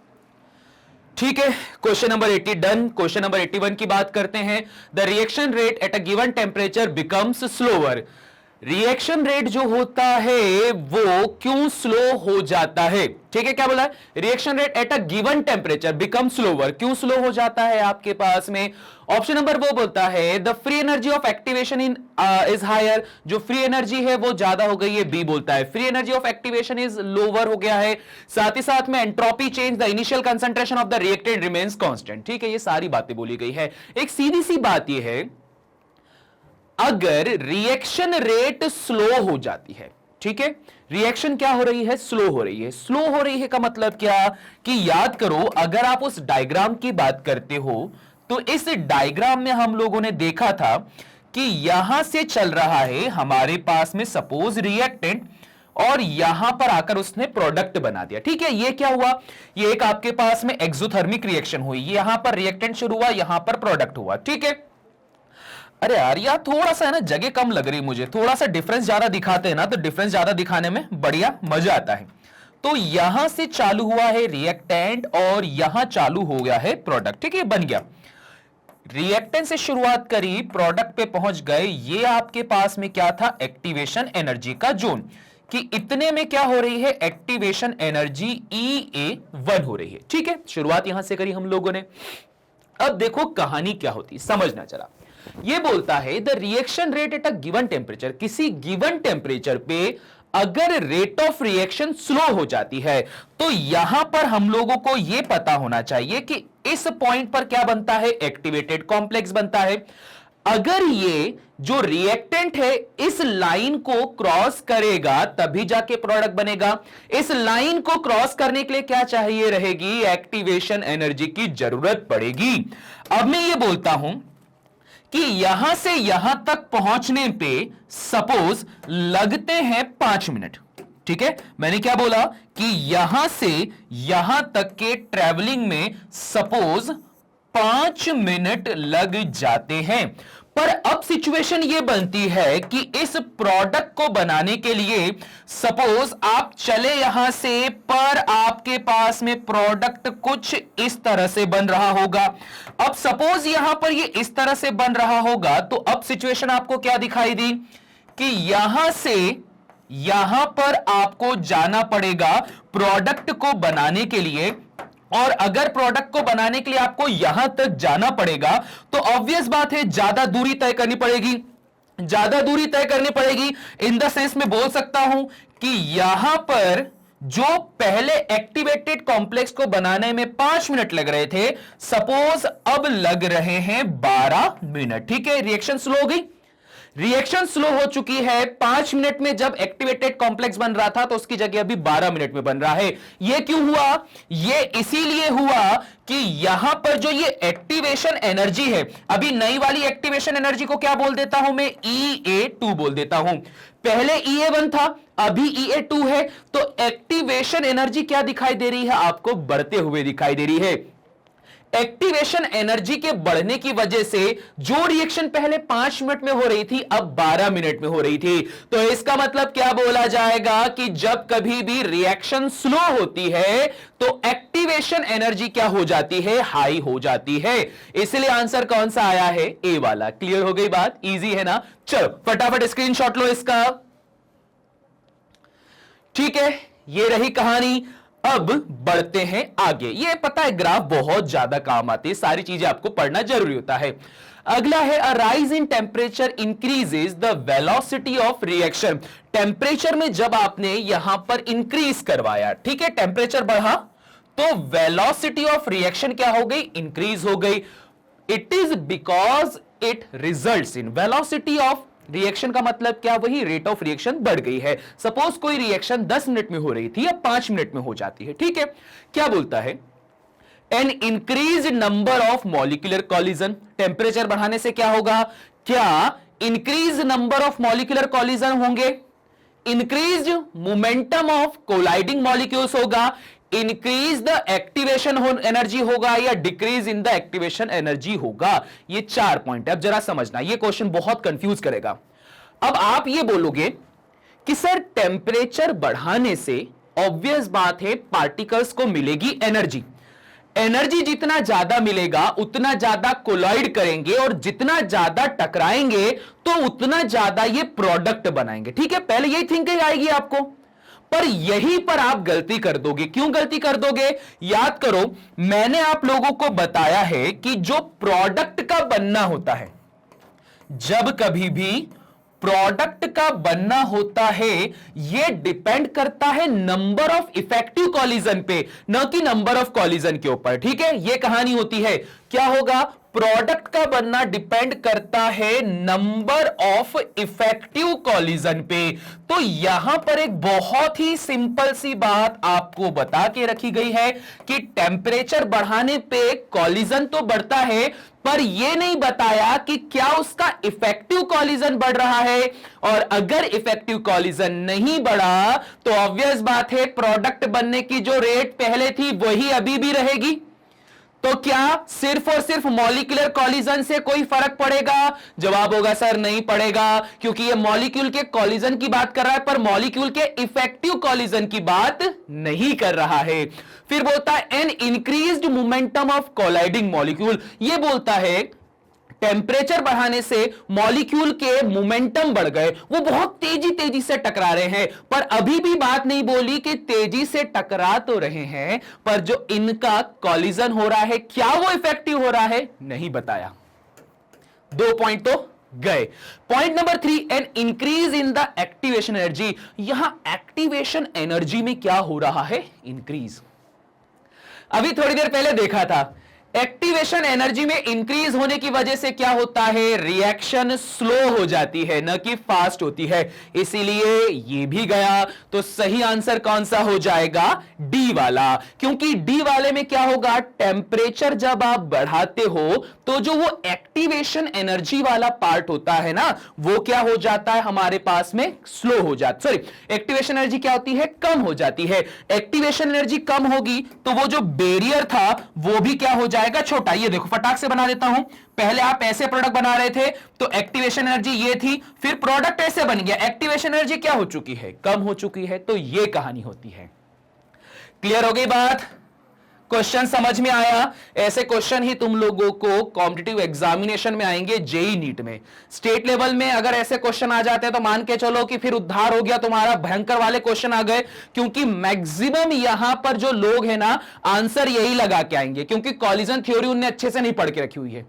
[SPEAKER 1] ठीक है, question number 80 done. Question number 81 की बात करते हैं। The reaction rate at a given temperature becomes slower. Reaction rate जो होता है वो क्यों स्लो हो जाता है? ठीक है, क्या बोला है? Reaction rate at a given temperature become slower, क्यों स्लो हो जाता है आपके पास में? ऑप्शन नंबर वो बोलता है the free energy of activation in is higher, जो फ्री एनर्जी है वो ज्यादा हो गई है। बी बोलता है free energy of activation is lower हो गया है। साथ ही साथ में entropy change, the initial concentration of the reactant remains constant. ठीक है, ये सारी बातें बोली गई है। एक सीधी सी बात ये है, अगर रिएक्शन रेट स्लो हो जाती है, ठीक है, रिएक्शन क्या हो रही है? स्लो हो रही है। स्लो हो रही है का मतलब क्या? कि याद करो, अगर आप उस डायग्राम की बात करते हो तो इस डायग्राम में हम लोगों ने देखा था कि यहां से चल रहा है हमारे पास में सपोज रिएक्टेंट, और यहां पर आकर उसने प्रोडक्ट बना दिया। ठीक है, ये क्या हुआ? ये एक आपके पास में एक्सोथर्मिक रिएक्शन हुई। यहां पर रिएक्टेंट शुरू हुआ, यहां पर प्रोडक्ट हुआ। ठीक है, अरे यार यह थोड़ा सा है ना जगह कम लग रही मुझे, थोड़ा सा डिफरेंस ज्यादा दिखाते हैं ना, तो डिफरेंस ज्यादा दिखाने में बढ़िया मजा आता है। तो यहां से चालू हुआ है रिएक्टेंट और यहां चालू हो गया है प्रोडक्ट। ठीक है, बन गया। रिएक्टेंट से शुरुआत करी, प्रोडक्ट पे पहुंच गए। ये आपके पास में क्या था? एक्टिवेशन एनर्जी का जोन, कि इतने में क्या हो रही है? एक्टिवेशन एनर्जी EA1 हो रही है। ठीक है, शुरुआत यहां से करी हम लोगों ने। अब देखो कहानी क्या होती, समझना चला। ये बोलता है the reaction rate at a given temperature, किसी गिवन टेम्परेचर पे अगर रेट ऑफ रिएक्शन स्लो हो जाती है तो यहां पर हम लोगों को यह पता होना चाहिए कि इस पॉइंट पर क्या बनता है? एक्टिवेटेड कॉम्प्लेक्स बनता है। अगर ये जो रिएक्टेंट है इस लाइन को क्रॉस करेगा तभी जाके प्रोडक्ट बनेगा। इस लाइन को क्रॉस करने के लिए क्या चाहिए रहेगी? एक्टिवेशन एनर्जी की जरूरत पड़ेगी। अब मैं ये बोलता हूं कि यहां से यहां तक पहुंचने पे सपोज लगते हैं 5 मिनट। ठीक है, मैंने क्या बोला कि यहां से यहां तक के ट्रेवलिंग में सपोज 5 मिनट लग जाते हैं। पर अब सिचुएशन यह बनती है कि इस प्रोडक्ट को बनाने के लिए सपोज आप चले यहां से, पर आपके पास में प्रोडक्ट कुछ इस तरह से बन रहा होगा। अब सपोज यहां पर ये इस तरह से बन रहा होगा, तो अब सिचुएशन आपको क्या दिखाई दी कि यहां से यहां पर आपको जाना पड़ेगा प्रोडक्ट को बनाने के लिए। और अगर प्रोडक्ट को बनाने के लिए आपको यहां तक जाना पड़ेगा तो ऑब्वियस बात है ज्यादा दूरी तय करनी पड़ेगी, ज्यादा दूरी तय करनी पड़ेगी। इन द सेंस में बोल सकता हूं कि यहां पर जो पहले एक्टिवेटेड कॉम्प्लेक्स को बनाने में 5 मिनट लग रहे थे, सपोज अब लग रहे हैं 12 मिनट। ठीक है, रिएक्शन स्लो हो गई, रिएक्शन स्लो हो चुकी है। 5 मिनट में जब एक्टिवेटेड कॉम्प्लेक्स बन रहा था तो उसकी जगह अभी 12 मिनट में बन रहा है। यह क्यों हुआ? यह इसीलिए हुआ कि यहां पर जो ये एक्टिवेशन एनर्जी है, अभी नई वाली एक्टिवेशन एनर्जी को क्या बोल देता हूं मैं? EA2 बोल देता हूं। पहले EA1 था, अभी EA2 है। तो एक्टिवेशन एनर्जी क्या दिखाई दे रही है आपको? बढ़ते हुए दिखाई दे रही है। एक्टिवेशन एनर्जी के बढ़ने की वजह से जो रिएक्शन पहले 5 मिनट में हो रही थी अब 12 मिनट में हो रही थी। तो इसका मतलब क्या बोला जाएगा कि जब कभी भी रिएक्शन स्लो होती है तो एक्टिवेशन एनर्जी क्या हो जाती है? हाई हो जाती है। इसलिए आंसर कौन सा आया है? ए वाला। क्लियर हो गई बात? इजी है ना? चलो फटाफट स्क्रीनशॉट लो इसका। ठीक है, ये रही कहानी। अब बढ़ते हैं आगे। ये पता है ग्राफ बहुत ज्यादा काम आती है, सारी चीजें आपको पढ़ना जरूरी होता है। अगला है अ rise in temperature increases the velocity of reaction. Temperature में जब आपने यहां पर इंक्रीज करवाया, ठीक है, टेम्परेचर बढ़ा तो वेलोसिटी ऑफ रिएक्शन क्या हो गई? इंक्रीज हो गई। It is because it results in velocity of reaction का मतलब क्या? वही रेट ऑफ रिएक्शन बढ़ गई है। सपोज कोई रिएक्शन 10 मिनट में हो रही थी, अब 5 मिनट में हो जाती है। ठीक है, क्या बोलता है? An increase number of molecular collision. Temperature बढ़ाने से क्या होगा? क्या increase number of molecular collision होंगे? Increase momentum of colliding molecules होगा? इंक्रीज द एक्टिवेशन एनर्जी होगा? या decrease in the activation energy होगा? ये 4 पॉइंट है। अब जरा समझना, ये क्वेश्चन बहुत कंफ्यूज करेगा। अब आप ये बोलोगे कि सर टेम्परेचर बढ़ाने से ऑब्वियस बात है पार्टिकल्स को मिलेगी एनर्जी। एनर्जी जितना ज्यादा मिलेगा उतना ज्यादा कोलाइड करेंगे, और जितना ज्यादा टकराएंगे तो उतना ज्यादा ये प्रोडक्ट बनाएंगे। ठीक है, पहले यही थिंकिंग आएगी आपको, पर यहीं पर आप गलती कर दोगे। क्यों गलती कर दोगे? याद करो, मैंने आप लोगों को बताया है कि जो प्रोडक्ट का बनना होता है, जब कभी भी प्रोडक्ट का बनना होता है, यह डिपेंड करता है नंबर ऑफ इफेक्टिव कॉलिजन पे, न कि नंबर ऑफ कॉलिजन के ऊपर। ठीक है, यह कहानी होती है। क्या होगा? प्रोडक्ट का बनना डिपेंड करता है नंबर ऑफ इफेक्टिव कॉलिजन पे। तो यहां पर एक बहुत ही सिंपल सी बात आपको बता के रखी गई है कि टेम्परेचर बढ़ाने पे कॉलिजन तो बढ़ता है, पर यह नहीं बताया कि क्या उसका इफेक्टिव कॉलिजन बढ़ रहा है। और अगर इफेक्टिव कॉलिजन नहीं बढ़ा तो ऑब्वियस बात है प्रोडक्ट बनने की जो रेट पहले थी वही अभी भी रहेगी। तो क्या सिर्फ और सिर्फ मॉलिक्यूलर कॉलिजन से कोई फर्क पड़ेगा? जवाब होगा सर नहीं पड़ेगा, क्योंकि ये मॉलिक्यूल के कॉलिजन की बात कर रहा है पर मॉलिक्यूल के इफेक्टिव कॉलिजन की बात नहीं कर रहा है। फिर बोलता है an increased momentum of colliding molecule. ये बोलता है टेम्परेचर बढ़ाने से मॉलिक्यूल के मोमेंटम बढ़ गए, वो बहुत तेजी से टकरा रहे हैं, पर अभी भी बात नहीं बोली कि तेजी से टकरा तो रहे हैं, पर जो इनका कॉलिजन हो रहा है क्या वो इफेक्टिव हो रहा है? नहीं बताया। 2 पॉइंट तो गए। Point number 3, an increase in the activation energy. यहां एक्टिवेशन एनर्जी में क्या हो रहा है? इंक्रीज। अभी थोड़ी देर पहले देखा था, एक्टिवेशन एनर्जी में इंक्रीज होने की वजह से क्या होता है? रिएक्शन स्लो हो जाती है, न कि फास्ट होती है। इसीलिए ये भी गया। तो सही आंसर कौन सा हो जाएगा? डी वाला, क्योंकि डी वाले में क्या होगा? टेम्परेचर जब आप बढ़ाते हो तो जो वो एक्टिवेशन एनर्जी वाला पार्ट होता है ना, वो क्या हो जाता है हमारे पास में? स्लो हो जाता। सॉरी, एक्टिवेशन एनर्जी क्या होती है? कम हो जाती है। एक्टिवेशन एनर्जी कम होगी तो वो जो बैरियर था वो भी क्या हो जाएगा? छोटा। ये देखो फटाक से बना देता हूं। पहले आप ऐसे प्रोडक्ट बना रहे थे तो एक्टिवेशन एनर्जी ये थी, फिर प्रोडक्ट ऐसे बन गया, एक्टिवेशन एनर्जी क्या हो चुकी है? कम हो चुकी है। तो ये कहानी होती है। क्लियर हो गई बात? क्वेश्चन समझ में आया? ऐसे क्वेश्चन ही तुम लोगों को कॉम्पिटिटिव एग्जामिनेशन में आएंगे, जेई नीट में। स्टेट लेवल में अगर ऐसे क्वेश्चन आ जाते हैं तो मान के चलो कि फिर उद्धार हो गया तुम्हारा, भयंकर वाले क्वेश्चन आ गए, क्योंकि मैक्सिमम यहां पर जो लोग हैं ना आंसर यही लगा के आएंगे, क्योंकि कॉलिजन थ्योरी उनने अच्छे से नहीं पढ़ के रखी हुई है।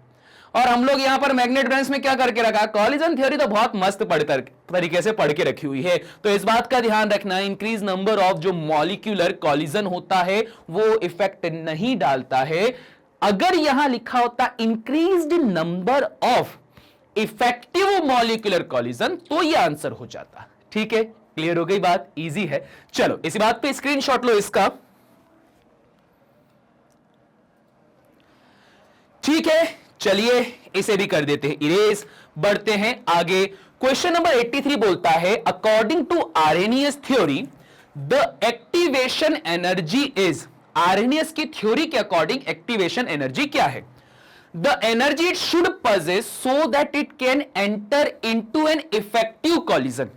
[SPEAKER 1] और हम लोग यहां पर मैग्नेट बेंच में क्या करके रखा? कॉलिजन थ्योरी तो बहुत मस्त तरीके से पढ़ के रखी हुई है। तो इस बात का ध्यान रखना, इंक्रीज नंबर ऑफ जो मॉलिक्यूलर कॉलिजन होता है वो इफेक्ट नहीं डालता है। अगर यहां लिखा होता increased number of effective molecular collision तो यह आंसर हो जाता। ठीक है, क्लियर हो गई बात? इजी है। चलो इसी बात पे स्क्रीनशॉट लो इसका। ठीक है, चलिए इसे भी कर देते हैं इरेज। बढ़ते हैं आगे। क्वेश्चन नंबर 83 बोलता है according to Arrhenius theory the activation energy is. Arrhenius की थ्योरी के अकॉर्डिंग एक्टिवेशन एनर्जी क्या है? The energy it should possess so that it can enter into an effective collision.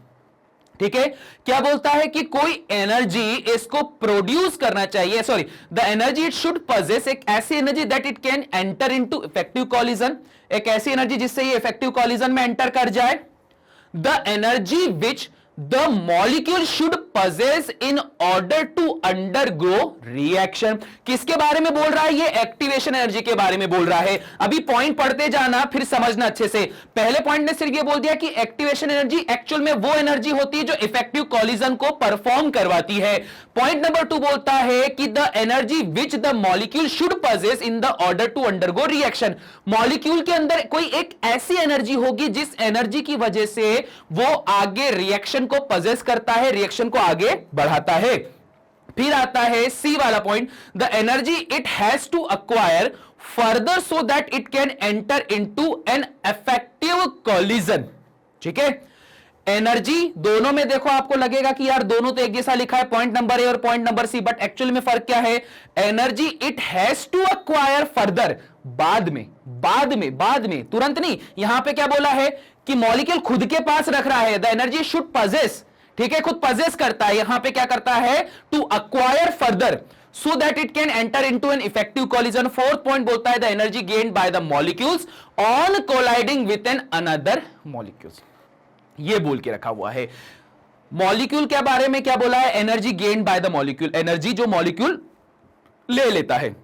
[SPEAKER 1] ठीक है, क्या बोलता है कि कोई एनर्जी इसको प्रोड्यूस करना चाहिए, sorry, the energy it should possess, एक ऐसी energy that it can enter into effective collision, एक ऐसी एनर्जी जिससे ये इफेक्टिव कॉलिजन में एंटर कर जाए। The energy which the molecule should possess in order to undergo reaction। किसके बारे में बोल रहा है? ये एक्टिवेशन एनर्जी के बारे में बोल रहा है। अभी पॉइंट पढ़ते जाना, फिर समझना अच्छे से। पहले पॉइंट ने सिर्फ ये बोल दिया कि एक्टिवेशन एनर्जी एक्चुअल में वो एनर्जी होती है जो इफेक्टिव कॉलिजन को परफॉर्म करवाती है। पॉइंट नंबर 2 बोलता है कि the energy which the molecule should possess in the order to undergo reaction। Molecule के अंदर कोई एक ऐसी एनर्जी होगी जिस एनर्जी की वजह से वो आगे रिएक्शन को possess करता है, रिएक्शन को आगे बढ़ाता है। फिर आता है सी वाला point, the energy it has to acquire further so that it can enter into an effective collision. ठीक है, एनर्जी दोनों में देखो आपको लगेगा कि यार दोनों तो एक जैसा लिखा है, पॉइंट नंबर ए और point number C, but actual में फर्क क्या है? Energy it has to acquire further, बाद में, तुरंत नहीं। यहां पे क्या बोला है कि मॉलिक्यूल खुद के पास रख रहा है, द एनर्जी शुड possess। ठीक है, खुद possess करता है। यहां पे क्या करता है? To acquire further so that it can enter into an effective collision। Fourth point बोलता है the energy gained by the molecules on colliding with an another molecules. ये बोल के रखा हुआ है। मॉलिक्यूल के बारे में क्या बोला है? Energy gained by the molecule, energy जो मॉलिक्यूल ले लेता है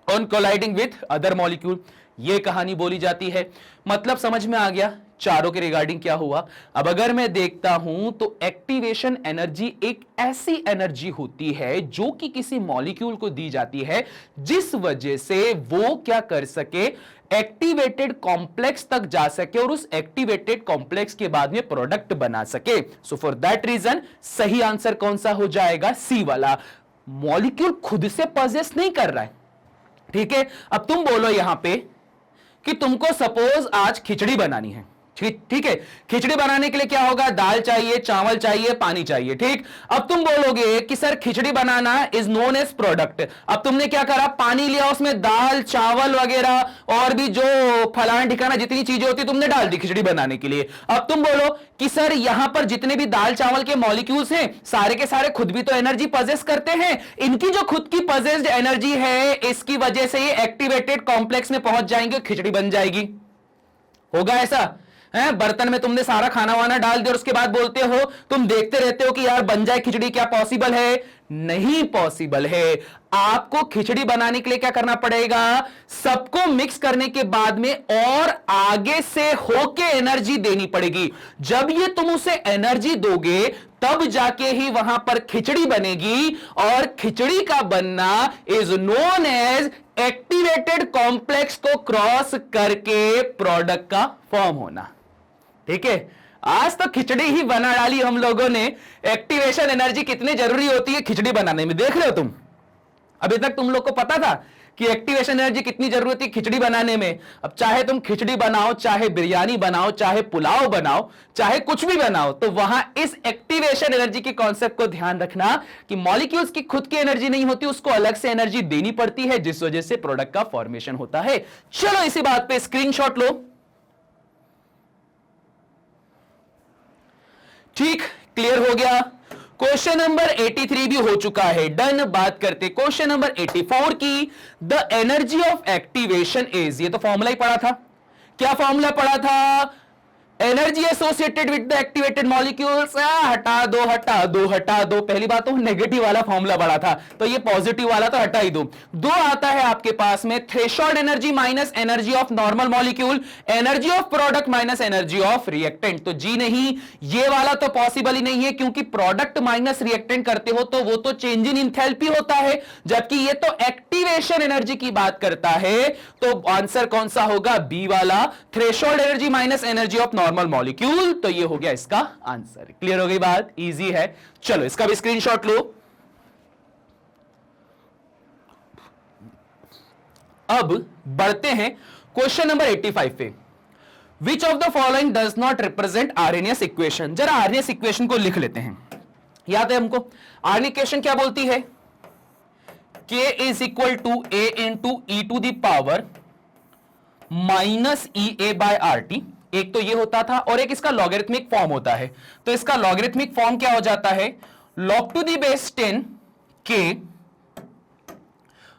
[SPEAKER 1] on colliding with other molecule. ये कहानी बोली जाती है। मतलब समझ में आ गया चारों के रिगार्डिंग क्या हुआ। अब अगर मैं देखता हूं तो एक्टिवेशन एनर्जी एक ऐसी एनर्जी होती है जो कि किसी मॉलिक्यूल को दी जाती है जिस वजह से वो क्या कर सके, एक्टिवेटेड कॉम्प्लेक्स तक जा सके और उस एक्टिवेटेड कॉम्प्लेक्स के बाद में प्रोडक्ट बना सके। सो फॉर दैट रीजन सही आंसर कौन सा हो जाएगा? सी वाला। मॉलिक्यूल खुद से पजेस नहीं कर रहा है। ठीक है, अब तुम बोलो यहां पे कि तुमको सपोज आज खिचड़ी बनानी है। ठीक है, खिचड़ी बनाने के लिए क्या होगा? दाल चाहिए, चावल चाहिए, पानी चाहिए। ठीक, अब तुम बोलोगे कि सर खिचड़ी बनाना इज नोन एज प्रोडक्ट। अब तुमने क्या करा? पानी लिया, उसमें दाल, चावल वगैरह और भी जो फलाना ठिकाना जितनी चीजें होती तुमने डाल दी खिचड़ी बनाने के लिए। अब तुम बोलो कि सर यहां पर जितने भी दाल चावल के मॉलिक्यूल्स हैं सारे के सारे खुद भी तो एनर्जी पजेस करते हैं। इनकी जो खुद की पजेस्ड एनर्जी है इसकी वजह से ये एक्टिवेटेड कॉम्प्लेक्स में पहुंच जाएंगे, खिचड़ी बन जाएगी। होगा ऐसा? बर्तन में तुमने सारा खाना वाना डाल दिया और उसके बाद बोलते हो, तुम देखते रहते हो कि यार बन जाए खिचड़ी। क्या पॉसिबल है? नहीं पॉसिबल है। आपको खिचड़ी बनाने के लिए क्या करना पड़ेगा? सबको मिक्स करने के बाद में और आगे से होके एनर्जी देनी पड़ेगी। जब ये तुम उसे एनर्जी दोगे तब जाके ही वहां पर खिचड़ी बनेगी, और खिचड़ी का बनना is known as activated complex को क्रॉस करके प्रोडक्ट का फॉर्म होना। ठीक है, आज तो खिचड़ी ही बना डाली हम लोगों ने। एक्टिवेशन एनर्जी कितनी जरूरी होती है खिचड़ी बनाने में, देख रहे हो तुम। अभी तक तुम लोग को पता था कि एक्टिवेशन एनर्जी कितनी जरूरत है खिचड़ी बनाने में? अब चाहे तुम खिचड़ी बनाओ, चाहे बिरयानी बनाओ, चाहे पुलाव बनाओ, चाहे कुछ भी बनाओ, तो वहां इस एक्टिवेशन एनर्जी के कॉन्सेप्ट को ध्यान रखना कि मॉलिक्यूल्स की खुद की एनर्जी नहीं होती, उसको अलग से एनर्जी देनी पड़ती है जिस वजह से प्रोडक्ट का फॉर्मेशन होता है। चलो इसी बात पे स्क्रीनशॉट लो। ठीक, क्लियर हो गया। क्वेश्चन नंबर 83 भी हो चुका है, डन। बात करते क्वेश्चन नंबर 84 की। The energy of activation is, ये तो फॉर्मूला ही पढ़ा था। क्या फॉर्मूला पढ़ा था? Energy associated with the activated molecules. हटा दो हटा दो हटा दो। पहली बात तो नेगेटिव वाला फॉर्मूला पढ़ा था, तो ये पॉजिटिव वाला तो हटा ही दो। दो आता है आपके पास में, threshold energy minus energy of normal molecule, energy of product minus energy of reactant. तो जी नहीं, ये वाला तो पॉसिबल ही नहीं है, क्योंकि प्रोडक्ट माइनस रिएक्टेंट करते हो तो वो तो चेंज इन इंथैल्पी होता है, जबकि ये तो एक्टिवेशन एनर्जी की बात करता है। तो आंसर कौन सा होगा? बी वाला, threshold energy minus energy of normal molecule. तो ये हो गया इसका आंसर। क्लियर हो गई बात? इजी है। चलो इसका भी स्क्रीनशॉट लो। अब बढ़ते हैं क्वेश्चन नंबर 85 पे। विच of the following does not represent RNS equation? जरा आरएनएस इक्वेशन को लिख लेते हैं। याद है हमको आरएनएस इक्वेशन क्या बोलती है? K is equal to A into e to the power minus E A by R T. एक तो ये होता था, और एक इसका लॉगरिथमिक फॉर्म होता है। तो इसका लॉगरिथमिक फॉर्म क्या हो जाता है? log to the base 10 k,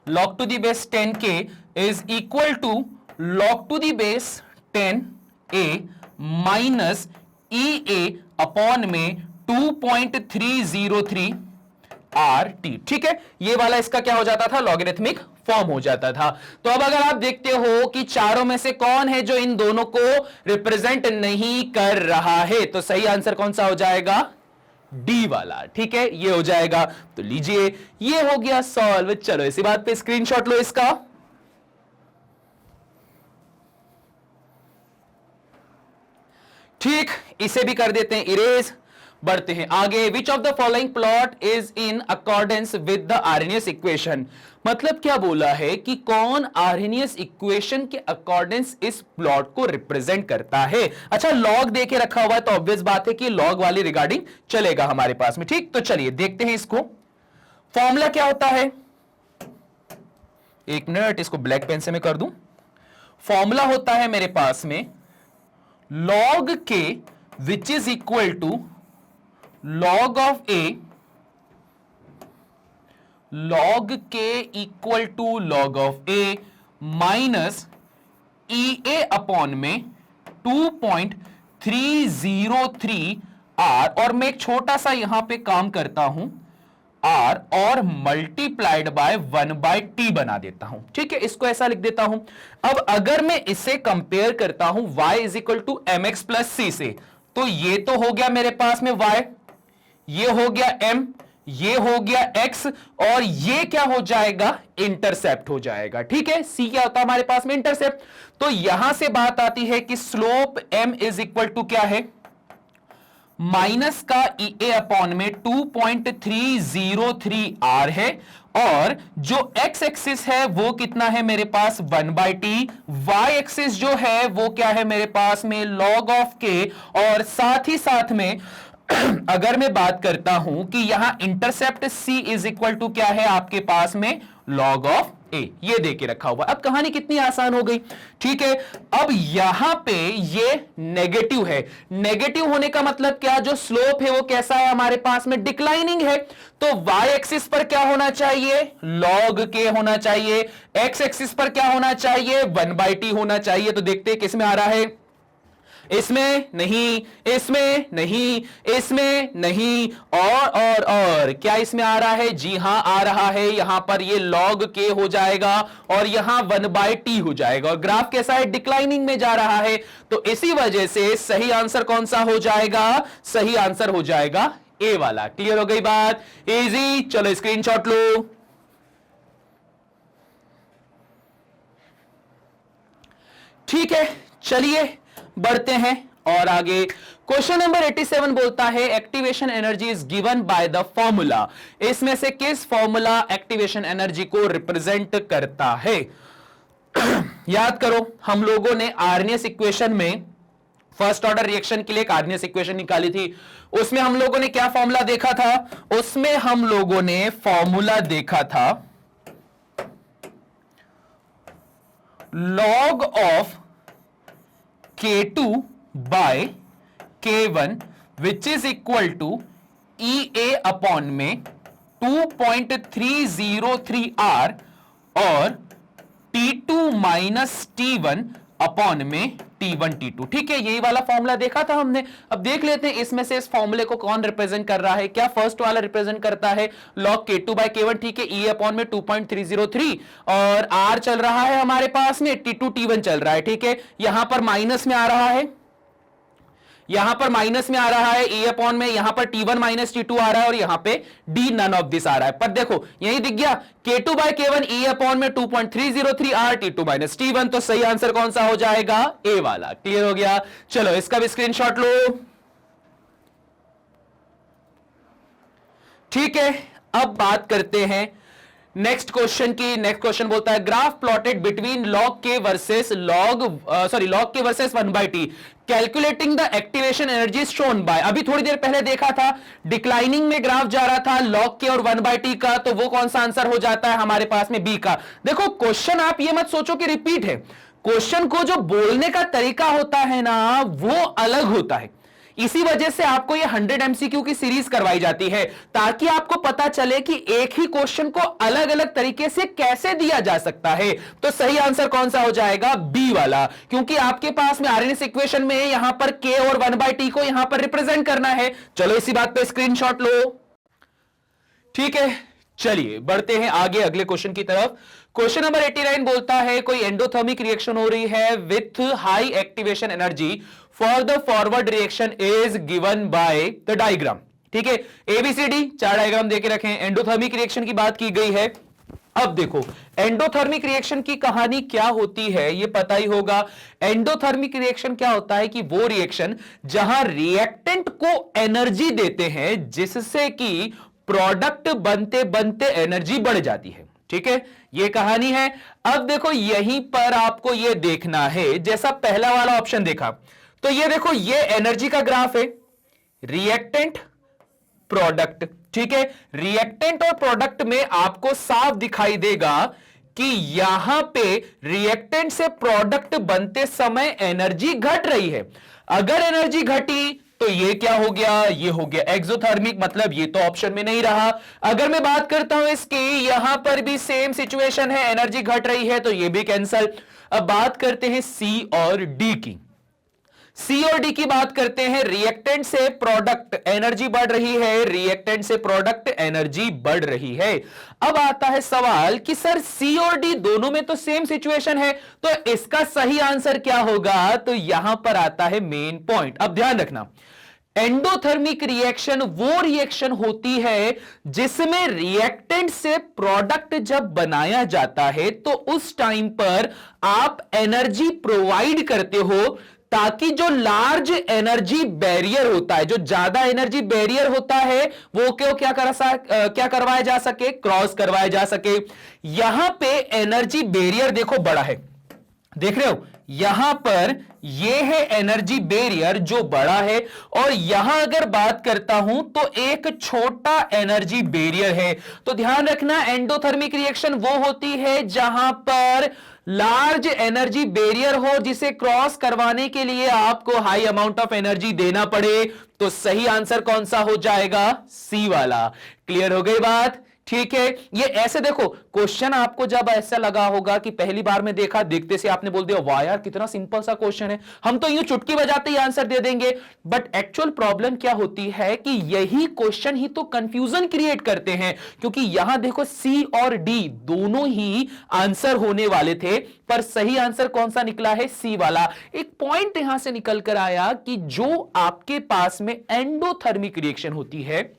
[SPEAKER 1] log to the base 10 k is equal to log to the base 10 a minus E A upon में 2.303 RT, ठीक है। ये वाला इसका क्या हो जाता था, लॉगरिथमिक फॉर्म हो जाता था। तो अब अगर आप देखते हो कि चारों में से कौन है जो इन दोनों को रिप्रेजेंट नहीं कर रहा है, तो सही आंसर कौन सा हो जाएगा, डी वाला, ठीक है, ये हो जाएगा। तो लीजिए, ये हो गया सॉल्व। चलो इसी बात पे स्क्रीनशॉट लो इसका। ठीक, इसे भी कर देते हैं इरेज। बढ़ते हैं आगे। विच of the following plot is in accordance with the Arrhenius equation, मतलब क्या बोला है कि कौन आर्हेनियस इक्वेशन के अकॉर्डेंस इस प्लॉट को रिप्रेजेंट करता है। अच्छा, लॉग देके रखा हुआ है तो ऑब्वियस बात है कि लॉग वाली रिगार्डिंग चलेगा हमारे पास में, ठीक। तो चलिए देखते हैं इसको। फॉर्मूला क्या होता है, एक मिनट, इसको ब्लैक पेन से मैं कर दूं। फॉर्मूला होता है मेरे पास में log k which is equal to log of a, log k equal to log of a minus EA upon में 2.303 R, और मैं एक छोटा सा यहां पे काम करता हूं R और मल्टीप्लाइड बाय 1/t बना देता हूं, ठीक है। इसको ऐसा लिख देता हूं। अब अगर मैं इसे कंपेयर करता हूं y is equal to mx plus c से, तो ये तो हो गया मेरे पास में y, ये हो गया m, ये हो गया x, और ये क्या हो जाएगा, इंटरसेप्ट हो जाएगा, ठीक है। c क्या होता है हमारे पास में, इंटरसेप्ट। तो यहां से बात आती है कि slope m is equal to क्या है, माइनस का EA अपॉन में 2.303 R है, और जो x एक्सिस है वो कितना है मेरे पास 1/t, y एक्सिस जो है वो क्या है मेरे पास में log ऑफ k, और साथ ही साथ में अगर मैं बात करता हूं कि यहां intercept c is equal to क्या है आपके पास में log ऑफ a, ये देके रखा हुआ। अब कहानी कितनी आसान हो गई, ठीक है। अब यहां पे ये नेगेटिव है, नेगेटिव होने का मतलब क्या, जो स्लोप है वो कैसा है हमारे पास में, डिक्लाइनिंग है। तो y एक्सिस पर क्या होना चाहिए, log k होना चाहिए, x एक्सिस पर क्या होना चाहिए, 1/t होना चाहिए। तो देखते हैं किसमें आ रहा है, इसमें नहीं, इसमें नहीं, इसमें नहीं, और क्या इसमें आ रहा है, जी हां आ रहा है। यहां पर ये log k हो जाएगा और यहां 1/t हो जाएगा, और ग्राफ कैसा है, डिक्लाइनिंग में जा रहा है। तो इसी वजह से सही आंसर कौन सा हो जाएगा, सही आंसर हो जाएगा ए वाला। क्लियर हो गई बात, इजी। चलो स्क्रीनशॉट लो। ठीक है, चलिए बढ़ते हैं और आगे। क्वेश्चन नंबर 87 बोलता है activation energy is given by the formula, इसमें से किस फॉर्मूला एक्टिवेशन एनर्जी को रिप्रेजेंट करता है। याद करो, हम लोगों ने आर्हेनियस इक्वेशन में फर्स्ट ऑर्डर रिएक्शन के लिए एक आर्हेनियस इक्वेशन निकाली थी। उसमें हम लोगों ने क्या फॉर्मूला देखा था, उसमें हम लोगों ने फॉर्मूला देखा था log of K2 by K1 which is equal to EA upon में 2.303 R और T2 माइनस T1 अपॉन में T1 T2, ठीक है। यही वाला फॉर्मूला देखा था हमने। अब देख लेते हैं इसमें से इस फॉर्मूले को कौन रिप्रेजेंट कर रहा है। क्या फर्स्ट वाला रिप्रेजेंट करता है log K2 by K1, ठीक है। E अपॉन में 2.303 और R चल रहा है हमारे पास में, T2 T1 चल रहा है, ठीक है। यहां पर माइनस में आ रहा है, यहां पर माइनस में आ रहा है E अपॉन में, यहां पर T1 माइनस T2 आ रहा है, और यहां पे D नन ऑफ दिस आ रहा है। पर देखो यही दिख गया K2 by K1 E upon में 2.303 R T2 माइनस T1, तो सही आंसर कौन सा हो जाएगा, ए वाला। क्लियर हो गया, चलो इसका भी स्क्रीनशॉट लो। ठीक है, अब बात करते हैं नेक्स्ट क्वेश्चन की। नेक्स्ट क्वेश्चन बोलता है graph plotted between log k versus log k versus 1/t calculating the activation energy shown by. अभी थोड़ी देर पहले देखा था डिक्लाइनिंग में ग्राफ जा रहा था log k और 1/t का, तो वो कौन सा आंसर हो जाता है हमारे पास में, बी का। देखो क्वेश्चन आप ये मत सोचो कि रिपीट है, क्वेश्चन को जो बोलने का तरीका होता है ना वो अलग होता है। इसी वजह से आपको ये 100 एमसीक्यू की सीरीज करवाई जाती है, ताकि आपको पता चले कि एक ही क्वेश्चन को अलग अलग तरीके से कैसे दिया जा सकता है। तो सही आंसर कौन सा हो जाएगा? बी वाला, क्योंकि आपके पास में आरएनएस इक्वेशन में यहां पर के और 1/t को यहां पर रिप्रेजेंट करना है। चलो इसी बात पे स्क्रीनशॉट लो। ठीक है, चलिए बढ़ते हैं आगे अगले क्वेश्चन की तरफ। क्वेश्चन नंबर 89 बोलता है कोई एंडोथर्मिक रिएक्शन हो रही है with high activation energy for the forward reaction is given by the diagram. ठीक है, एबीसीडी 4 डायग्राम देके रखे हैं, एंडोथर्मिक रिएक्शन की बात की गई है। अब देखो एंडोथर्मिक रिएक्शन की कहानी क्या होती है ये पता ही होगा। एंडोथर्मिक रिएक्शन क्या होता है कि वो रिएक्शन जहां रिएक्टेंट को एनर्जी देते हैं जिससे कि प्रोडक्ट बनते बनते एनर्जी बढ़ जाती है। ठीक है, ये कहानी है। अब देखो यहीं पर आपको ये देखना है, जैसा पहला वाला ऑप्शन देखा तो ये देखो ये एनर्जी का ग्राफ है, रिएक्टेंट प्रोडक्ट। ठीक है, रिएक्टेंट और प्रोडक्ट में आपको साफ दिखाई देगा कि यहां पे रिएक्टेंट से प्रोडक्ट बनते समय एनर्जी घट रही है। अगर एनर्जी घटी तो ये क्या हो गया? ये हो गया एक्सोथर्मिक, मतलब ये तो ऑप्शन में नहीं रहा। अगर मैं बात करता हूं इसकी, यहां पर भी सेम सिचुएशन है, एनर्जी घट रही है, तो ये भी कैंसल। अब बात करते हैं सी और डी की। सी और डी की बात करते हैं, रिएक्टेंट से प्रोडक्ट एनर्जी बढ़ रही है, रिएक्टेंट से प्रोडक्ट एनर्जी बढ़ रही है। अब आता है सवाल कि सर सी और डी दोनों में तो सेम सिचुएशन है, तो इसका सही आंसर क्या होगा? तो यहां पर आता है मेन पॉइंट। अब ध्यान रखना, एंडोथर्मिक रिएक्शन वो रिएक्शन होती है जिसमें रिएक्टेंट से प्रोडक्ट जब बनाया जाता है तो उस टाइम पर आप एनर्जी प्रोवाइड करते हो, ताकि जो लार्ज एनर्जी बैरियर होता है, जो ज्यादा एनर्जी बैरियर होता है, वो क्या करवाया जा सके? क्रॉस करवाया जा सके। यहां पे एनर्जी बैरियर देखो बड़ा है, देख रहे हो? यहां पर यह है एनर्जी बैरियर जो बड़ा है, और यहां अगर बात करता हूं तो एक छोटा एनर्जी बैरियर है। तो ध्यान रखना, एंडोथर्मिक रिएक्शन वो होती है जहां पर लार्ज एनर्जी बैरियर हो, जिसे क्रॉस करवाने के लिए आपको हाई अमाउंट ऑफ एनर्जी देना पड़े। तो सही आंसर कौन सा हो जाएगा? सी वाला। क्लियर हो गई बात? ठीक है, ये ऐसे देखो, क्वेश्चन आपको जब ऐसा लगा होगा कि पहली बार में देखा, देखते से आपने बोल दिया वाह यार कितना सिंपल सा क्वेश्चन है, हम तो यूं चुटकी बजाते ही आंसर दे देंगे। बट एक्चुअल प्रॉब्लम क्या होती है कि यही क्वेश्चन ही तो कंफ्यूजन क्रिएट करते हैं, क्योंकि यहां देखो सी और डी दोनों ही आंसर होने वाले थे, पर सही आंसर कौन सा निकला है? सी वाला। एक पॉइंट यहां से निकल कर आया कि जो आपके पास में एंडोथर्मिक रिएक्शन होती है,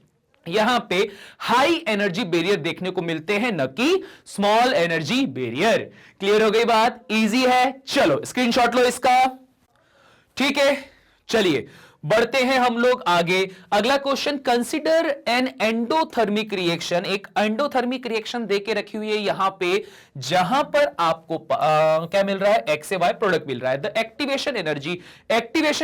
[SPEAKER 1] यहां पे हाई एनर्जी बैरियर देखने को मिलते हैं, न कि स्मॉल एनर्जी बैरियर। क्लियर हो गई बात? इजी है। चलो स्क्रीनशॉट लो इसका। ठीक है, चलिए बढ़ते हैं हम लोग आगे। अगला question, consider an endothermic reaction. एक एंडोथर्मिक रिएक्शन देके रखी हुई है यहां पे, जहां पर आपको क्या मिल रहा है? एक्स से वाई प्रोडक्ट मिल रहा है। द एक्टिवेशन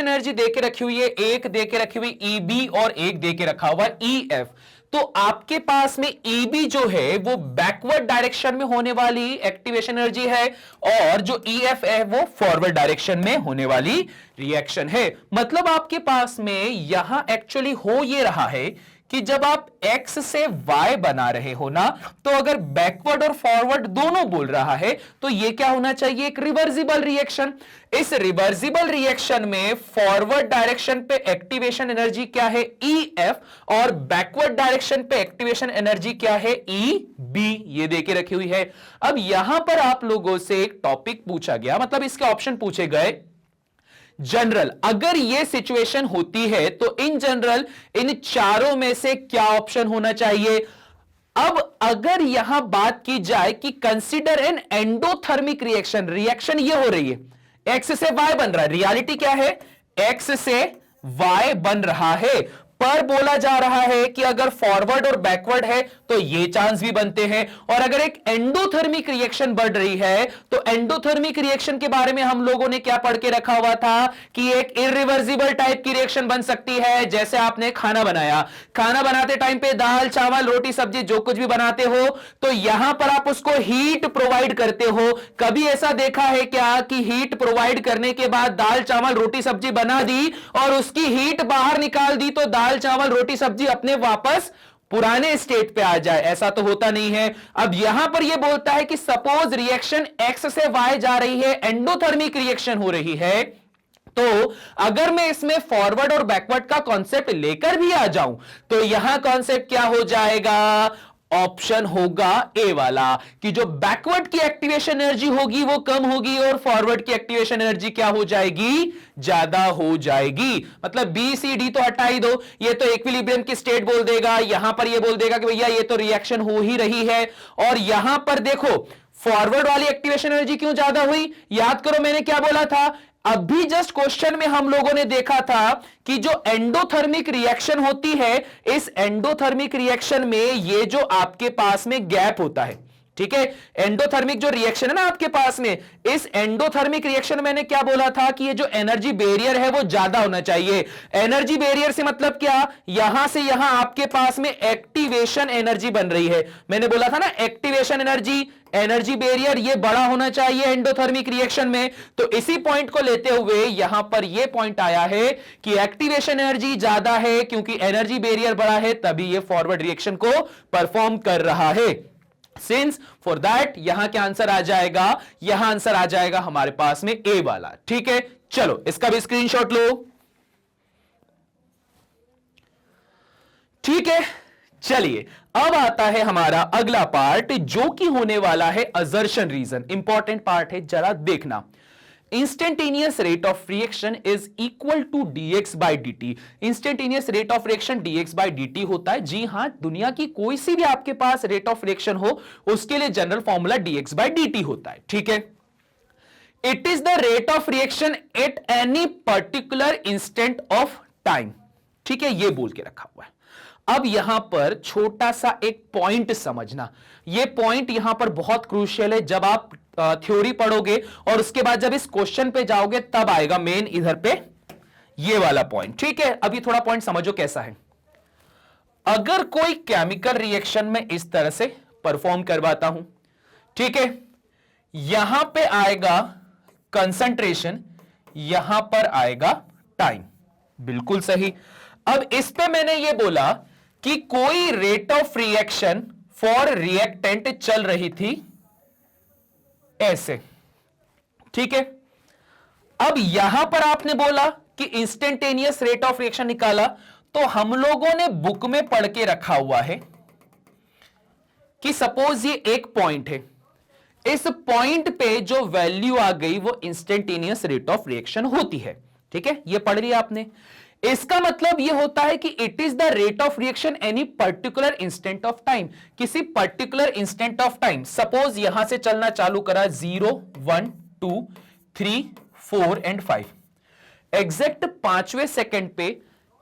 [SPEAKER 1] एनर्जी देके रखी हुई है, एक देके रखी हुई ईबी और एक देके रखा हुआ ईएफ। तो आपके पास में ईबी जो है वो बैकवर्ड डायरेक्शन में होने वाली एक्टिवेशन एनर्जी है, और जो ईएफ है वो फॉरवर्ड डायरेक्शन में होने वाली रिएक्शन है। मतलब आपके पास में यहां एक्चुअली हो ये रहा है कि जब आप x से y बना रहे हो ना, तो अगर बैकवर्ड और फॉरवर्ड दोनों बोल रहा है तो ये क्या होना चाहिए? एक रिवर्सिबल रिएक्शन। इस रिवर्सिबल रिएक्शन में फॉरवर्ड डायरेक्शन पे एक्टिवेशन एनर्जी क्या है? EF, और बैकवर्ड डायरेक्शन पे एक्टिवेशन एनर्जी क्या है? EB। ये देके रखी हुई है। अब यहां पर आप लोगों से एक टॉपिक पूछा गया, मतलब इसके ऑप्शन पूछे गए जनरल। अगर यह सिचुएशन होती है तो इन जनरल इन चारों में से क्या ऑप्शन होना चाहिए? अब अगर यहां बात की जाए कि कंसीडर एन एंडोथर्मिक रिएक्शन ये हो रही है, एक्स से वाई बन रहा है। रियलिटी क्या है? एक्स से वाई बन रहा है, पर बोला जा रहा है कि अगर फॉरवर्ड और बैकवर्ड है तो ये चांस भी बनते हैं, और अगर एक एंडोथर्मिक रिएक्शन बढ़ रही है तो एंडोथर्मिक रिएक्शन के बारे में हम लोगों ने क्या पढ़ के रखा हुआ था कि एक इरिवर्सिबल टाइप की रिएक्शन बन सकती है। जैसे आपने खाना बनाया, खाना बनाते टाइम पे दाल चावल रोटी सब्जी जो कुछ भी बनाते हो तो यहां पर आप उसको हीट प्रोवाइड करते हो। कभी ऐसा देखा है क्या कि हीट प्रोवाइड करने के बाद दाल चावल रोटी सब्जी बना दी और उसकी हीट बाहर निकाल दी तो दाल चावल रोटी सब्जी अपने वापस पुराने स्टेट पे आ जाए? ऐसा तो होता नहीं है। अब यहां पर यह बोलता है कि सपोज रिएक्शन एक्स से वाई जा रही है, एंडोथर्मिक रिएक्शन हो रही है, तो अगर मैं इसमें फॉरवर्ड और बैकवर्ड का कॉन्सेप्ट लेकर भी आ जाऊं तो यहां कॉन्सेप्ट क्या हो जाएगा? ऑप्शन होगा ए वाला कि जो बैकवर्ड की एक्टिवेशन एनर्जी होगी वो कम होगी और फॉरवर्ड की एक्टिवेशन एनर्जी क्या हो जाएगी? ज्यादा हो जाएगी। मतलब बी सी डी तो हटा ही दो, ये तो इक्विलिब्रियम की स्टेट बोल देगा, यहां पर ये बोल देगा कि भैया ये तो रिएक्शन हो ही रही है। और यहां पर देखो फॉरवर्ड वाली एक्टिवेशन एनर्जी क्यों ज्यादा हुई? याद करो मैंने क्या बोला था अभी जस्ट क्वेश्चन में, हम लोगों ने देखा था कि जो एंडोथर्मिक रिएक्शन होती है, इस एंडोथर्मिक रिएक्शन में ये जो आपके पास में गैप होता है, ठीक है, एंडोथर्मिक जो रिएक्शन है ना आपके पास में, इस एंडोथर्मिक रिएक्शन मैंने क्या बोला था कि ये जो एनर्जी बैरियर है वो ज्यादा होना चाहिए। एनर्जी बैरियर से मतलब क्या? यहां से यहां आपके पास में एक्टिवेशन एनर्जी बन रही है। मैंने बोला था ना एक्टिवेशन एनर्जी, एनर्जी बैरियर ये बड़ा होना चाहिए एंडोथर्मिक रिएक्शन में। तो इसी पॉइंट को लेते हुए यहां पर ये पॉइंट आया है कि एक्टिवेशन एनर्जी ज्यादा है क्योंकि एनर्जी बैरियर बड़ा है, तभी ये फॉरवर्ड रिएक्शन को परफॉर्म कर रहा है। सिंस फॉर दैट यहां क्या आंसर आ जाएगा? यहां आंसर आ जाएगा हमारे पास में ए वाला। ठीक है, चलो इसका भी स्क्रीनशॉट लो। ठीक है, चलिए अब आता है हमारा अगला पार्ट जो कि होने वाला है असर्शन रीजन। इंपॉर्टेंट पार्ट है, जरा देखना। Instantaneous rate of reaction is equal to dx by dt। Instantaneous rate of reaction dx by dt होता है। जी हां, दुनिया की कोई सी भी आपके पास रेट ऑफ रिएक्शन हो उसके लिए general formula dx by dt होता है। ठीक है, it is the rate of reaction at any particular instant of time. ठीक है, यह बोल के रखा हुआ है। अब यहां पर छोटा सा एक पॉइंट समझना, यह पॉइंट यहां पर बहुत क्रूशियल है। जब आप थ्योरी पढ़ोगे और उसके बाद जब इस क्वेश्चन पे जाओगे तब आएगा मेन इधर पे ये वाला पॉइंट। ठीक है, अभी थोड़ा पॉइंट समझो कैसा है। अगर कोई केमिकल रिएक्शन में इस तरह से परफॉर्म करवाता हूं, ठीक है, यहां पे आएगा कंसंट्रेशन, यहां पर आएगा टाइम, बिल्कुल सही। अब इस पे मैंने ये बोला कि कोई rate of reaction for reactant चल रही थी ऐसे। ठीक है, अब यहां पर आपने बोला कि इंस्टेंटेनियस रेट ऑफ रिएक्शन निकाला, तो हम लोगों ने बुक में पढ़ के रखा हुआ है कि सपोज ये एक पॉइंट है, इस पॉइंट पे जो वैल्यू आ गई वो इंस्टेंटेनियस रेट ऑफ रिएक्शन होती है। ठीक है, ये पढ़ लिया आपने। इसका मतलब यह होता है कि it is the rate of reaction any particular instant of time. किसी particular instant of time, suppose यहां से चलना चालू करा 0 1 2 3 4 एंड 5, एग्जैक्ट 5वें सेकंड पे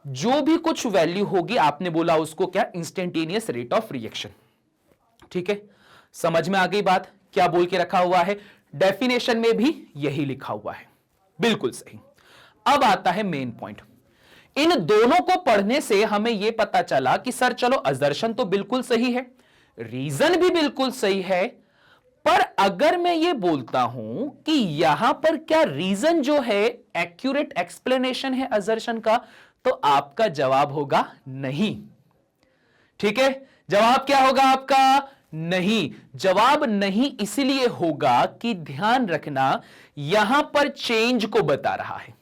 [SPEAKER 1] जो भी कुछ वैल्यू होगी आपने बोला उसको क्या? Instantaneous rate of reaction. ठीक है, समझ में आ गई बात? क्या बोल के रखा हुआ है, डेफिनेशन में भी यही लिखा हुआ है, बिल्कुल सही। अब आता है मेन पॉइंट। इन दोनों को पढ़ने से हमें यह पता चला कि सर चलो असर्शन तो बिल्कुल सही है, रीजन भी बिल्कुल सही है, पर अगर मैं ये बोलता हूं कि यहां पर क्या रीजन जो है एक्यूरेट एक्सप्लेनेशन है असर्शन का, तो आपका जवाब होगा नहीं। ठीक है, जवाब क्या होगा आपका? नहीं। जवाब नहीं इसलिए होगा कि ध्यान रखना यहां पर चेंज को बता रहा है।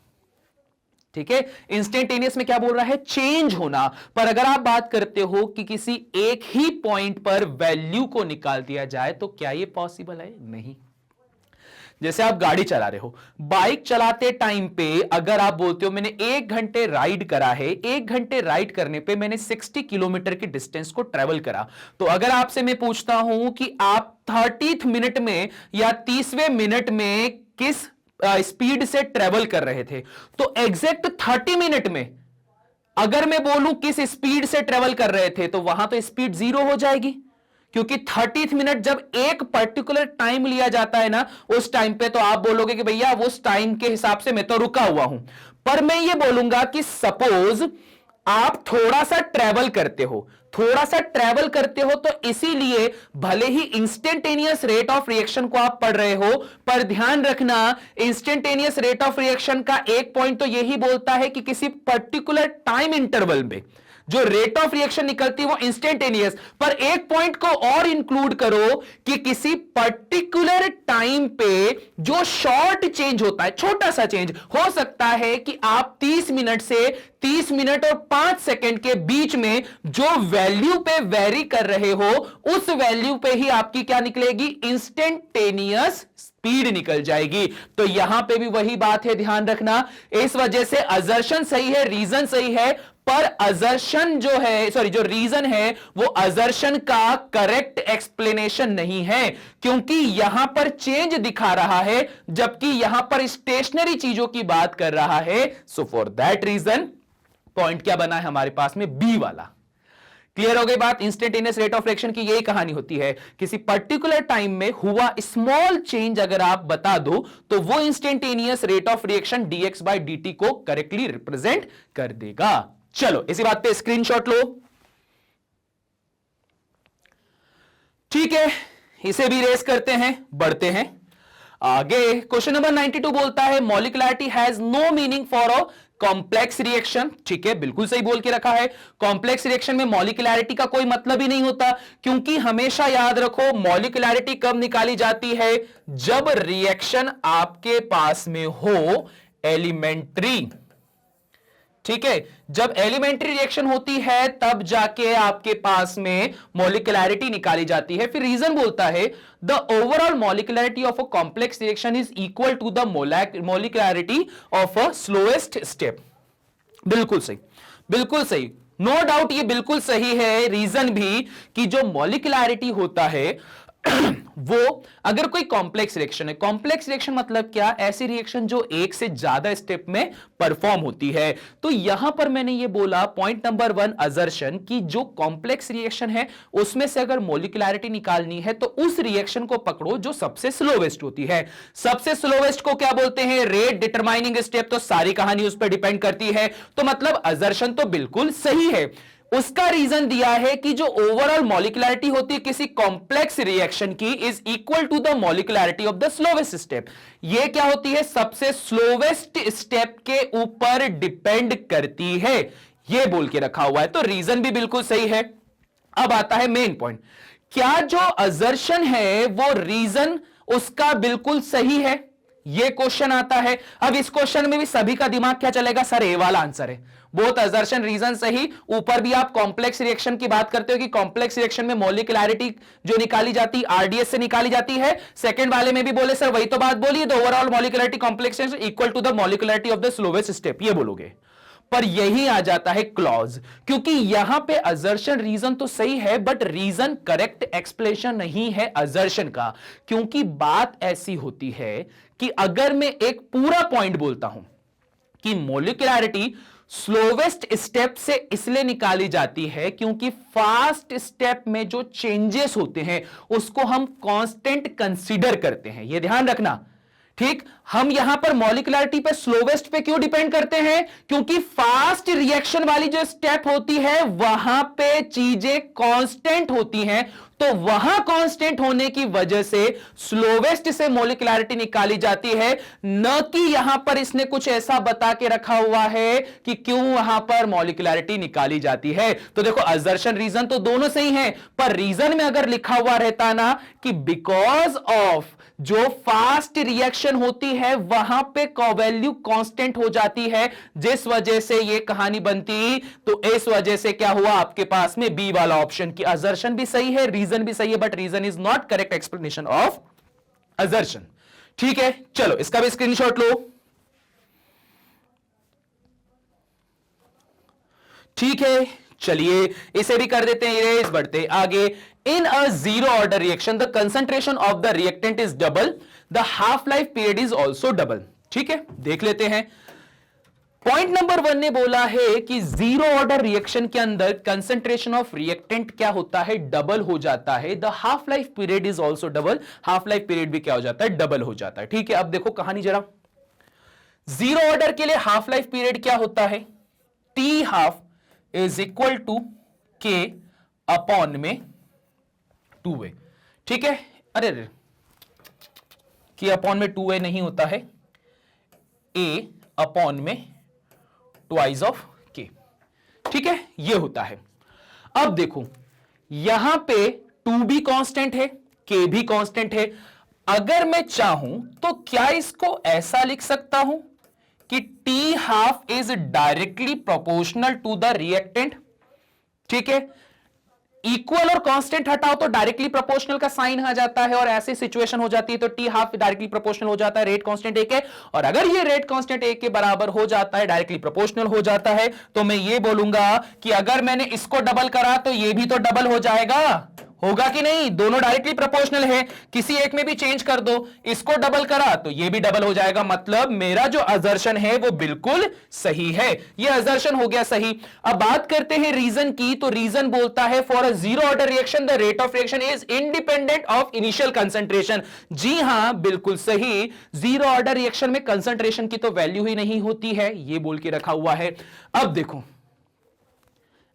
[SPEAKER 1] ठीक है, इंस्टेंटेनियस में क्या बोल रहा है? चेंज होना। पर अगर आप बात करते हो कि किसी एक ही पॉइंट पर वैल्यू को निकाल दिया जाए तो क्या यह पॉसिबल है? नहीं। जैसे आप गाड़ी चला रहे हो, बाइक चलाते टाइम पे अगर आप बोलते हो मैंने 1 घंटे राइड करा है, 1 घंटे राइड करने पे मैंने 60 किलोमीटर की डिस्टेंस को ट्रेवल करा, तो अगर आपसे मैं पूछता हूं कि आप 30th मिनट में या 30वें मिनट में किस स्पीड से ट्रेवल कर रहे थे, तो एग्जैक्ट 30 मिनट में अगर मैं बोलूं किस स्पीड से ट्रेवल कर रहे थे तो वहां तो स्पीड 0 हो जाएगी, क्योंकि 30th मिनट जब एक पर्टिकुलर टाइम लिया जाता है ना, उस टाइम पे तो आप बोलोगे कि भैया उस टाइम के हिसाब से मैं तो रुका हुआ हूं। पर मैं ये बोलूंगा कि सपोज आप थोड़ा सा ट्रेवल करते हो, तो इसीलिए भले ही इंस्टेंटेनियस रेट ऑफ रिएक्शन को आप पढ़ रहे हो, पर ध्यान रखना इंस्टेंटेनियस रेट ऑफ रिएक्शन का एक पॉइंट तो यही बोलता है कि किसी पर्टिकुलर टाइम इंटरवल में जो रेट ऑफ रिएक्शन निकलती है वो इंस्टेंटेनियस, पर एक पॉइंट को और इंक्लूड करो कि किसी पर्टिकुलर टाइम पे जो शॉर्ट चेंज होता है, छोटा सा चेंज हो सकता है कि आप 30 मिनट से 30 मिनट और 5 सेकंड के बीच में जो वैल्यू पे वेरी कर रहे हो, उस वैल्यू पे ही आपकी क्या निकलेगी, इंस्टेंटेनियस स्पीड निकल जाएगी। तो यहां पे भी वही बात है, ध्यान रखना। इस वजह से असर्शन सही है, रीजन सही है, पर असर्शन जो है, सॉरी जो रीजन है वो असर्शन का करेक्ट एक्सप्लेनेशन नहीं है, क्योंकि यहां पर चेंज दिखा रहा है जबकि यहां पर स्टेशनरी चीजों की बात कर रहा है। So for that reason point क्या बना है हमारे पास में, बी वाला। क्लियर हो गई बात। इंस्टेंटेनियस रेट ऑफ रिएक्शन की यही कहानी होती है, किसी पर्टिकुलर टाइम में हुआ स्मॉल चेंज अगर आप बता दो तो वो instantaneous rate of reaction dx by dt को करेक्टली रिप्रेजेंट कर देगा। चलो इसी बात पे स्क्रीनशॉट लो। ठीक है, इसे भी रेस करते हैं, बढ़ते हैं आगे। क्वेश्चन नंबर 92 बोलता है molecularity has no meaning for a complex reaction. ठीक है, बिल्कुल सही बोल के रखा है। कॉम्प्लेक्स रिएक्शन में मॉलिक्युलरिटी का कोई मतलब ही नहीं होता, क्योंकि हमेशा याद रखो मॉलिक्युलरिटी कब निकाली जाती है, जब रिएक्शन आपके पास में हो एलिमेंट्री। ठीक है, जब एलिमेंट्री रिएक्शन होती है तब जाके आपके पास में मॉलिक्युलरिटी निकाली जाती है। फिर रीजन बोलता है the overall molecularity of a complex reaction is equal to the molecularity of a slowest step. बिल्कुल सही, बिल्कुल सही, नो डाउट ये बिल्कुल सही है। रीजन भी कि जो मॉलिक्युलरिटी होता है वो अगर कोई कॉम्प्लेक्स रिएक्शन है, कॉम्प्लेक्स रिएक्शन मतलब क्या, ऐसी रिएक्शन जो एक से ज्यादा स्टेप में परफॉर्म होती है। तो यहां पर मैंने ये बोला पॉइंट नंबर 1 असर्शन कि जो कॉम्प्लेक्स रिएक्शन है उसमें से अगर मॉलिक्युलरिटी निकालनी है तो उस रिएक्शन को पकड़ो जो सबसे स्लोवेस्ट होती है। सबसे स्लोवेस्ट को क्या बोलते हैं, रेट डिटरमाइनिंग स्टेप। तो सारी कहानी उस पर डिपेंड करती है, तो मतलब असर्शन तो बिल्कुल सही है। उसका रीजन दिया है कि जो ओवरऑल मॉलिक्युलरिटी होती है किसी कॉम्प्लेक्स रिएक्शन की is equal to the molecularity of the slowest step. ये क्या होती है, सबसे स्लोवेस्ट स्टेप के ऊपर डिपेंड करती है, ये बोल के रखा हुआ है। तो रीजन भी बिल्कुल सही है। अब आता है मेन पॉइंट, क्या जो असर्शन है वो रीजन उसका बिल्कुल सही है, ये क्वेश्चन आता है। अब इस क्वेश्चन में भी सभी का दिमाग क्या चलेगा, सर ए वाला आंसर है, बोथ असर्शन रीजन सही। ऊपर भी आप कॉम्प्लेक्स रिएक्शन की बात करते हो कि कॉम्प्लेक्स रिएक्शन में मॉलिक्युलरिटी जो निकाली जाती है आरडीएस से निकाली जाती है। सेकंड वाले में भी बोले सर वही तो बात बोली, the overall molecularity complex equal to the molecularity of the slowest step, ये बोलोगे। पर यही आ जाता है क्लॉज, क्योंकि यहां पे असर्शन रीजन तो सही है बट रीजन करेक्ट एक्सप्लेनेशन नहीं है असर्शन का। क्योंकि बात ऐसी होती है कि अगर मैं एक पूरा पॉइंट बोलता हूं कि मॉलिक्युलरिटी स्लोवेस्ट स्टेप से इसलिए निकाली जाती है क्योंकि फास्ट स्टेप में जो चेंजेस होते हैं उसको हम कांस्टेंट कंसीडर करते हैं, यह ध्यान रखना। ठीक, हम यहां पर मॉलिक्युलरिटी पे स्लोवेस्ट पे क्यों डिपेंड करते हैं, क्योंकि फास्ट रिएक्शन वाली जो स्टेप होती है वहां पे चीजें कांस्टेंट होती हैं, तो वहां कांस्टेंट होने की वजह से स्लोवेस्ट से मॉलिक्युलरिटी निकाली जाती है, न कि यहां पर इसने कुछ ऐसा बता के रखा हुआ है कि क्यों वहां पर मॉलिक्युलरिटी निकाली जाती है। तो देखो असर्शन रीजन तो दोनों सही हैं, पर रीजन में अगर लिखा हुआ रहता ना कि बिकॉज ऑफ जो फास्ट रिएक्शन होती है वहां पे वैल्यू कांस्टेंट हो जाती है, जिस वजह से ये कहानी बनती, तो इस वजह से क्या हुआ आपके पास में बी वाला ऑप्शन की असर्शन भी सही है, रीजन भी सही है, but reason is not correct explanation of assertion. ठीक है, चलो इसका भी स्क्रीनशॉट लो। ठीक है, चलिए इसे भी कर देते हैं इरेज, बढ़ते आगे। In a zero order reaction the concentration of the reactant is double, the half life period is also double. ठीक है, देख लेते हैं। पॉइंट नंबर 1 ने बोला है कि जीरो ऑर्डर रिएक्शन के अंदर कंसंट्रेशन ऑफ रिएक्टेंट क्या होता है, डबल हो जाता है। The half life period is also double, half life period भी क्या हो जाता है, डबल हो जाता है। ठीक है, अब देखो कहानी जरा, जीरो ऑर्डर के लिए हाफ लाइफ पीरियड क्या होता है, T half is equal to K upon में 2a। ठीक है, अरे के अपॉन में 2a नहीं होता है, a अपॉन में ट्वाइस ऑफ के। ठीक है, ये होता है। अब देखो यहां पे 2 भी कांस्टेंट है, k भी कांस्टेंट है। अगर मैं चाहूं तो क्या इसको ऐसा लिख सकता हूं कि T half is directly proportional to the reactant. ठीक है, इक्वल और कांस्टेंट हटाओ तो डायरेक्टली प्रोपोर्शनल का साइन आ जाता है, और ऐसी सिचुएशन हो जाती है तो टी हाफ डायरेक्टली प्रोपोर्शनल हो जाता है, रेट कांस्टेंट 1 है। और अगर ये रेट कांस्टेंट 1 के बराबर हो जाता है, डायरेक्टली प्रोपोर्शनल हो जाता है, तो मैं ये बोलूंगा कि अगर मैंने इसको डबल करा तो ये भी तो डबल हो जाएगा, होगा कि नहीं, दोनों डायरेक्टली प्रोपोर्शनल है, किसी एक में भी चेंज कर दो, इसको डबल करा तो ये भी डबल हो जाएगा। मतलब मेरा जो असर्शन है वो बिल्कुल सही है, ये असर्शन हो गया सही। अब बात करते हैं रीजन की, तो रीजन बोलता है for a zero order reaction the rate of reaction is independent of initial concentration. जी हां, बिल्कुल सही, जीरो ऑर्डर रिएक्शन में कंसंट्रेशन की तो वैल्यू ही नहीं होती है, ये बोल के रखा हुआ है। अब देखो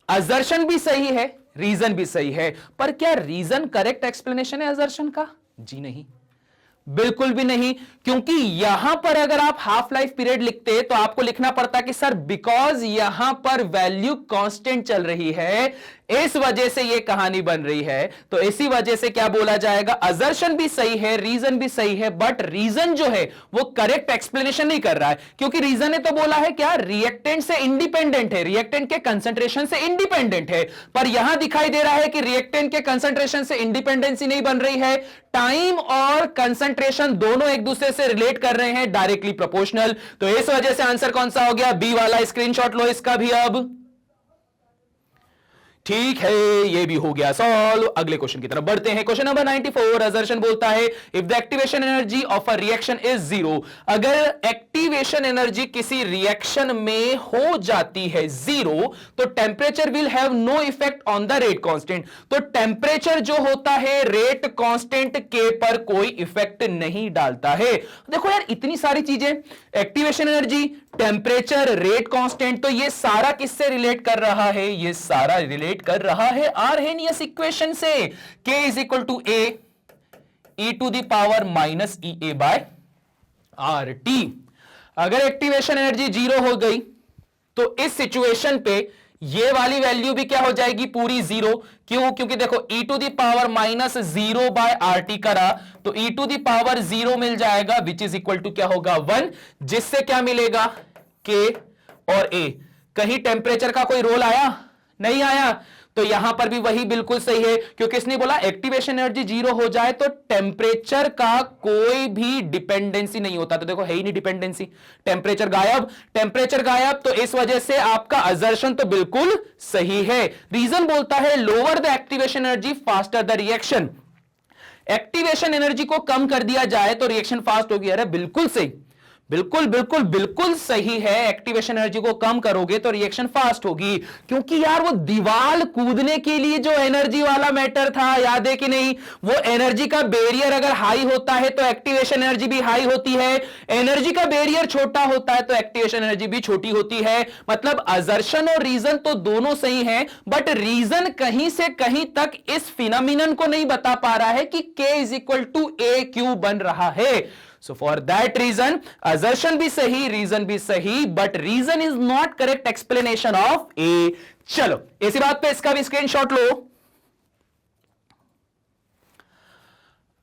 [SPEAKER 1] असर्शन भी सही है, रीजन भी सही है, पर क्या रीजन करेक्ट एक्सप्लेनेशन है असर्शन का? जी नहीं, बिल्कुल भी नहीं, क्योंकि यहां पर अगर आप हाफ लाइफ पीरियड लिखते तो आपको लिखना पड़ता कि सर बिकॉज यहां पर वैल्यू कांस्टेंट चल रही है, इस वजह से यह कहानी बन रही है। तो इसी वजह से क्या बोला जाएगा, असर्शन भी सही है, रीजन भी सही है, बट रीजन जो है वो करेक्ट एक्सप्लेनेशन नहीं कर रहा है, क्योंकि रीजन ने तो बोला है क्या, रिएक्टेंट से इंडिपेंडेंट है, रिएक्टेंट के कंसंट्रेशन से इंडिपेंडेंट है। पर यहां दिखाई दे रहा है कि रिएक्टेंट के कंसंट्रेशन से इंडिपेंडेंसी नहीं बन रही है, टाइम और कंसंट्रेशन दोनों एक दूसरे से रिलेट कर रहे हैं, डायरेक्टली प्रोपोर्शनल। तो इस वजह से आंसर कौन सा हो गया, बी वाला। स्क्रीनशॉट लो इसका भी अब। ठीक है, ये भी हो गया सॉल्व। अगले क्वेश्चन की तरफ बढ़ते हैं। क्वेश्चन नंबर 94, असर्शन बोलता है if the activation energy of a reaction is zero, अगर एक्टिवेशन एनर्जी किसी रिएक्शन में हो जाती है जीरो, तो temperature will have no effect on the rate constant. तो टेम्परेचर जो होता है रेट कांस्टेंट के पर कोई इफेक्ट नहीं डालता है। देखो यार, इतनी सारी चीजें, activation energy, temperature, rate constant, तो ये सारा किससे रिलेट कर रहा है, ये सारा रिलेट कर रहा है आर्हेनियस इक्वेशन से। K is equal to A e to the power minus EA by RT। अगर एक्टिवेशन एनर्जी जीरो हो गई तो इस सिचुएशन पे ये वाली वैल्यू भी क्या हो जाएगी, पूरी जीरो। क्यों? क्योंकि देखो e to the power minus 0 by RT करा तो e टू द पावर 0 मिल जाएगा, विच इज इक्वल टू क्या होगा, 1, जिससे क्या मिलेगा, K और A। कहीं टेम्परेचर का कोई रोल आया, नहीं आया, तो यहां पर भी वही बिल्कुल सही है, क्योंकि इसने बोला एक्टिवेशन एनर्जी जीरो हो जाए तो टेम्परेचर का कोई भी डिपेंडेंसी नहीं होता। तो देखो है ही नहीं डिपेंडेंसी, टेम्परेचर गायब, टेम्परेचर गायब, तो इस वजह से आपका असर्शन तो बिल्कुल सही है। रीजन बोलता है lower the activation energy faster the reaction. Activation energy को कम कर दिया जाए तो रिएक्शन फास्ट होगी। अरे बिल्कुल सही, बिल्कुल बिल्कुल बिल्कुल सही है, एक्टिवेशन एनर्जी को कम करोगे तो रिएक्शन फास्ट होगी। क्योंकि यार वो दीवार कूदने के लिए जो एनर्जी वाला मैटर था, याद है कि नहीं, वो एनर्जी का बैरियर अगर हाई होता है तो एक्टिवेशन एनर्जी भी हाई होती है, एनर्जी का बैरियर छोटा होता है तो एक्टिवेशन एनर्जी भी छोटी होती है। मतलब असर्शन और रीजन तो दोनों सही हैं, बट रीजन कहीं से कहीं तक इस फिनोमिनन को नहीं बता पा रहा है कि K is equal to A क्यों बन रहा है। So for that reason, assertion भी सही, reason भी सही, but reason is not correct explanation of A। चलो इसी बात पे इसका भी स्क्रीनशॉट लो।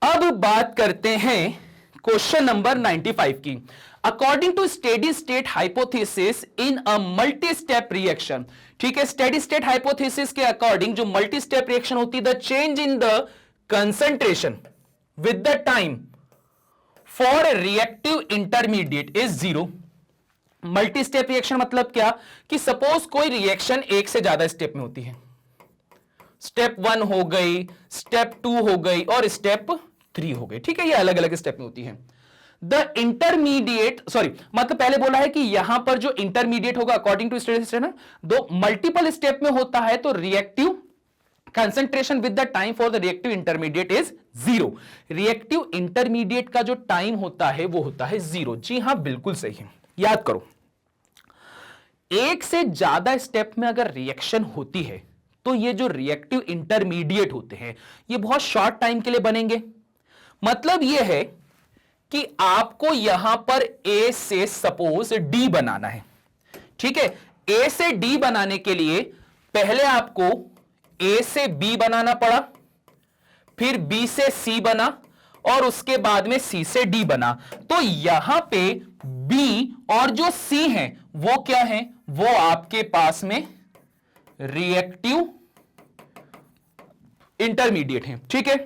[SPEAKER 1] अब बात करते हैं क्वेश्चन नंबर 95 की। According to steady state hypothesis in a multi step reaction, ठीक है, स्टेडी स्टेट हाइपोथेसिस के अकॉर्डिंग जो मल्टी स्टेप रिएक्शन होती है, the change in the concentration with the time for reactive intermediate is zero. Multi step reaction मतलब क्या, कि suppose कोई रिएक्शन एक से ज्यादा स्टेप में होती है, स्टेप 1 हो गई, स्टेप 2 हो गई और स्टेप 3 हो गई, ठीक है, ये अलग अलग स्टेप में होती है। द इंटरमीडिएट, सॉरी मतलब पहले बोला है कि यहां पर जो इंटरमीडिएट होगा अकॉर्डिंग टू स्टेट है ना, दो मल्टीपल स्टेप में होता है तो reactive concentration with the time for the reactive intermediate is 0। Reactive intermediate का जो टाइम होता है वो होता है 0। जी हां, बिल्कुल सही है। याद करो, एक से ज्यादा स्टेप में अगर रिएक्शन होती है तो ये जो रिएक्टिव इंटरमीडिएट होते हैं ये बहुत शॉर्ट टाइम के लिए बनेंगे। मतलब ये है कि आपको यहां पर ए से सपोज डी बनाना है, ठीक है। ए से डी बनाने के लिए पहले आपको ए से बी बनाना पड़ा, फिर बी से सी बना और उसके बाद में सी से डी बना। तो यहां पे बी और जो सी है वो क्या है, वो आपके पास में रिएक्टिव इंटरमीडिएट है, ठीक है।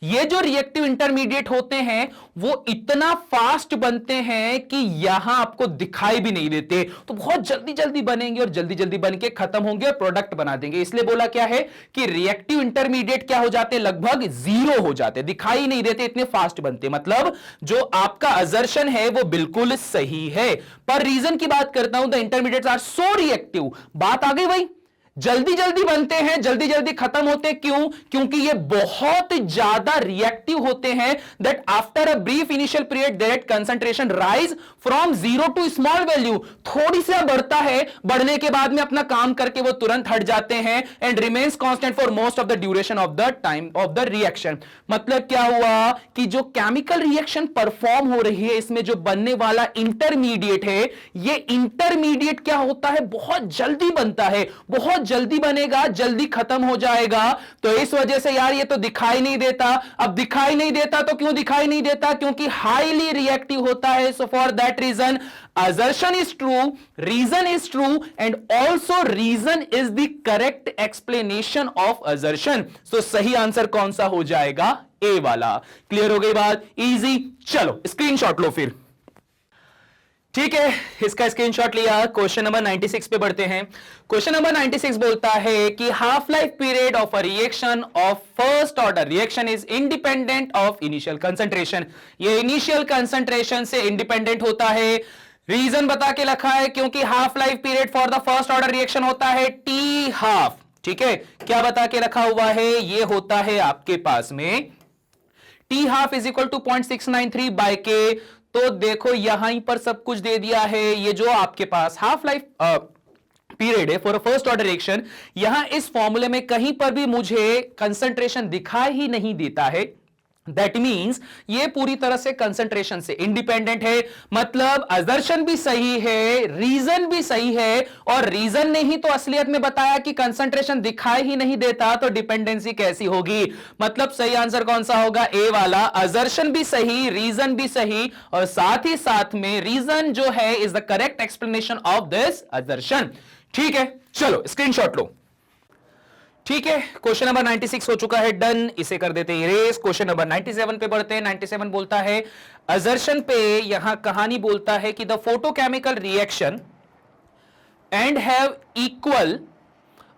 [SPEAKER 1] ये जो रिएक्टिव इंटरमीडिएट होते हैं वो इतना फास्ट बनते हैं कि यहां आपको दिखाई भी नहीं देते, तो बहुत जल्दी जल्दी बनेंगे और जल्दी जल्दी बन के खत्म होंगे और प्रोडक्ट बना देंगे। इसलिए बोला क्या है कि रिएक्टिव इंटरमीडिएट क्या हो जाते हैं, लगभग 0 हो जाते, दिखाई नहीं देते, इतने फास्ट बनते। मतलब जो आपका असर्शन है वो बिल्कुल सही है। पर रीजन की बात करता हूं, the intermediates are so reactive, बात आ गई भाई, जल्दी जल्दी बनते हैं, जल्दी जल्दी खत्म होते हैं। क्यों? क्योंकि ये बहुत ज्यादा रिएक्टिव होते हैं, that after a brief initial period that concentration rise from 0 to small value, थोड़ी सा बढ़ता है, बढ़ने के बाद में अपना काम करके वो तुरंत हट जाते हैं and remains constant for most of the duration of the time of the reaction. मतलब क्या हुआ कि जो केमिकल रिएक्शन परफॉर्म हो रही है इसमें जो बनने वाला इंटरमीडिएट है, ये इंटरमीडिएट क्या होता है, बहुत जल्दी बनता है, बहुत जल्दी बनेगा, जल्दी खत्म हो जाएगा। तो इस वजह से यार ये तो दिखाई नहीं देता। अब दिखाई नहीं देता तो क्यों दिखाई नहीं देता? क्योंकि हाईली रिएक्टिव होता है। So for that reason assertion is true, reason is true, and also reason is the correct explanation of assertion. So सही आंसर कौन सा हो जाएगा? ए वाला। क्लियर हो गई बात? इजी। चलो स्क्रीनशॉट लो फिर, ठीक है, इसका स्क्रीनशॉट लिया। क्वेश्चन नंबर 96 पे बढ़ते हैं। क्वेश्चन नंबर 96 बोलता है कि half life period of a reaction of first order reaction is independent of initial concentration. ये इनिशियल कंसंट्रेशन से इंडिपेंडेंट होता है। रीजन बता के रखा है, क्योंकि half life period for the first order reaction होता है टी हाफ, ठीक है। क्या बता के रखा हुआ है? ये होता है आपके पास में T half is equal to 0.693 by K. तो देखो यहां पर सब कुछ दे दिया है। ये जो आपके पास हाफ लाइफ पीरियड है for a first order reaction, यहां इस फॉर्मूले में कहीं पर भी मुझे कंसंट्रेशन दिखाई ही नहीं देता है। दैट मीन्स ये पूरी तरह से कंसंट्रेशन से इंडिपेंडेंट है। मतलब असर्शन भी सही है, रीजन भी सही है, और रीजन ने ही तो असलियत में बताया कि कंसंट्रेशन दिखाई ही नहीं देता, तो डिपेंडेंसी कैसी होगी? मतलब सही आंसर कौन सा होगा? ए वाला। असर्शन भी सही, रीजन भी सही, और साथ ही साथ में रीजन जो है is the correct explanation of this assertion. ठीक है, चलो स्क्रीनशॉट लो। ठीक है, क्वेश्चन नंबर 96 हो चुका है, डन। इसे कर देते हैं इरेज। क्वेश्चन नंबर 97 पे बढ़ते हैं। 97 बोलता है असर्शन पे, यहां कहानी बोलता है कि the photochemical reaction and have equal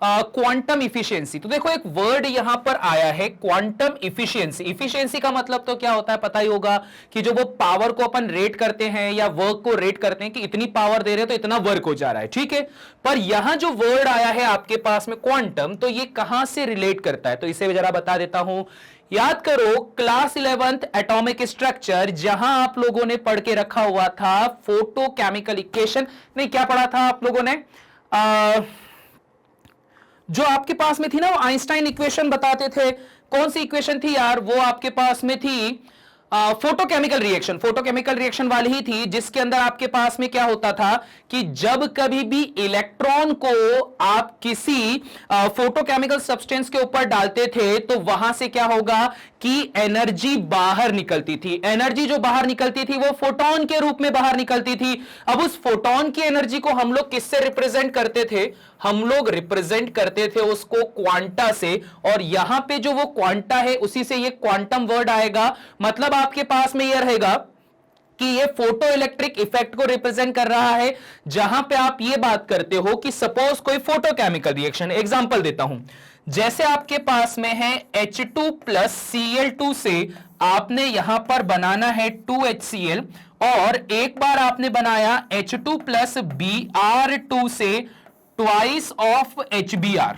[SPEAKER 1] quantum efficiency. तो देखो एक वर्ड यहां पर आया है क्वांटम इफिशियंसी। इफिशियंसी का मतलब तो क्या होता है पता ही होगा, कि जो वो पावर को अपन रेट करते हैं या वर्क को रेट करते हैं कि इतनी पावर दे रहे हैं तो इतना वर्क हो जा रहा है, ठीक है। पर यहां जो वर्ड आया है आपके पास में क्वांटम, तो ये कहां से रिलेट करता है? तो इसे जरा बता देता हूं। याद करो क्लास 11th एटॉमिक स्ट्रक्चर, जहां आप लोगों ने पढ़ के रखा हुआ था फोटोकेमिकल इक्वेशन। नहीं, क्या पढ़ा था आप लोगों ने? जो आपके पास में थी ना, वो आइंस्टाइन इक्वेशन बताते थे। कौन सी इक्वेशन थी यार? वो आपके पास में थी फोटोकेमिकल रिएक्शन। फोटोकेमिकल रिएक्शन वाली ही थी, जिसके अंदर आपके पास में क्या होता था कि जब कभी भी इलेक्ट्रॉन को आप किसी फोटोकेमिकल सब्सटेंस के ऊपर डालते थे तो वहां से क्या होगा कि एनर्जी बाहर निकलती थी। एनर्जी जो बाहर निकलती थी वो फोटोन के रूप में बाहर निकलती थी। अब उस फोटोन की एनर्जी को हम लोग किससे रिप्रेजेंट करते थे? हम लोग रिप्रेजेंट करते थे उसको क्वांटा से, और यहां पे जो वो क्वांटा है उसी से ये क्वांटम वर्ड आएगा। मतलब आपके पास में यह रहेगा कि ये फोटो इलेक्ट्रिक इफेक्ट को रिप्रेजेंट कर रहा है। जहां पे आप ये बात करते हो कि सपोज कोई फोटोकेमिकल रिएक्शन, एग्जांपल देता हूं, जैसे आपके पास में है H2 प्लस Cl2 से आपने यहां पर बनाना है 2HCl और एक बार आपने बनाया H2 प्लस Br2 से ट्वाइस ऑफ HBr।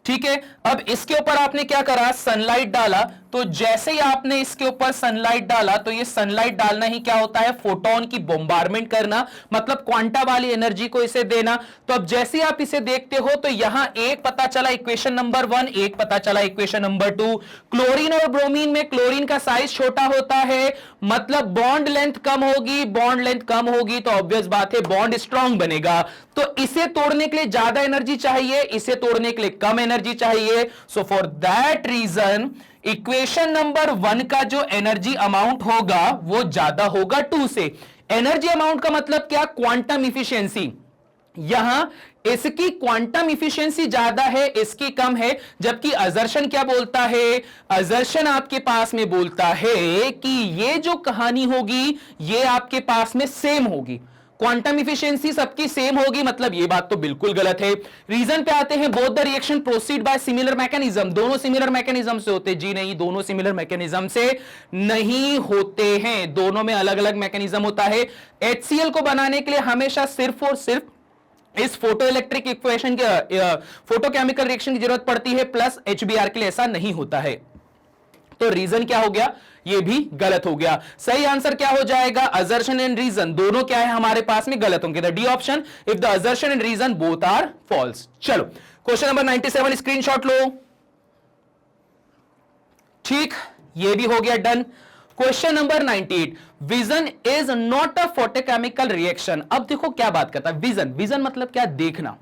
[SPEAKER 1] ठीक है, अब इसके ऊपर आपने क्या करा, सनलाइट डाला। तो जैसे ही आपने इसके ऊपर सनलाइट डाला तो ये सनलाइट डालना ही क्या होता है, फोटोन की बॉम्बार्डमेंट करना, मतलब क्वांटा वाली एनर्जी को इसे देना। तो अब जैसे आप इसे देखते हो तो यहां एक पता चला इक्वेशन नंबर 1, एक पता चला इक्वेशन नंबर 2। क्लोरीन और ब्रोमीन में क्लोरीन का साइज छोटा होता है, मतलब बॉन्ड लेंथ कम होगी, बॉन्ड लेंथ कम होगी तो ऑब्वियस बात है बॉन्ड स्ट्रांग बनेगा। तो इसे तोड़ने के लिए ज्यादा एनर्जी चाहिए, इसे तोड़ने के लिए कम एनर्जी चाहिए। So for that reason equation number 1 का जो एनर्जी अमाउंट होगा वो ज्यादा होगा 2 से। एनर्जी अमाउंट का मतलब क्या, क्वांटम इफिशियंसी। यहां इसकी क्वांटम इफिशियंसी ज्यादा है, इसकी कम है। जबकि असर्शन क्या बोलता है, असर्शन आपके पास में बोलता है कि ये जो कहानी होगी ये आपके पास में सेम होगी, क्वांटम इफिशियंसी सबकी सेम होगी, मतलब ये बात तो बिल्कुल गलत है। रीजन पे आते हैं, both the reaction proceed bye similar mechanism. दोनों सिमिलर मैकेनिज्म से होते, जी नहीं, दोनों सिमिलर मैकेनिज्म से नहीं होते हैं, दोनों में अलग अलग मैकेनिज्म होता है। HCl को बनाने के लिए हमेशा सिर्फ और सिर्फ इस फोटो इलेक्ट्रिक इक्वेशन के फोटोकेमिकल रिएक्शन की जरूरत पड़ती है, प्लस HBr के लिए ऐसा नहीं होता है। तो रीजन क्या हो गया, ये भी गलत हो गया। सही आंसर क्या हो जाएगा, असर्शन एंड रीजन दोनों क्या है हमारे पास में, गलत होंगे। The D option, if the assertion and reason both are false. चलो क्वेश्चन नंबर 97 स्क्रीनशॉट लो। ठीक, ये भी हो गया done. Question number 98, vision is not a photochemical reaction. अब देखो क्या बात करता है विजन, विजन मतलब क्या, देखना।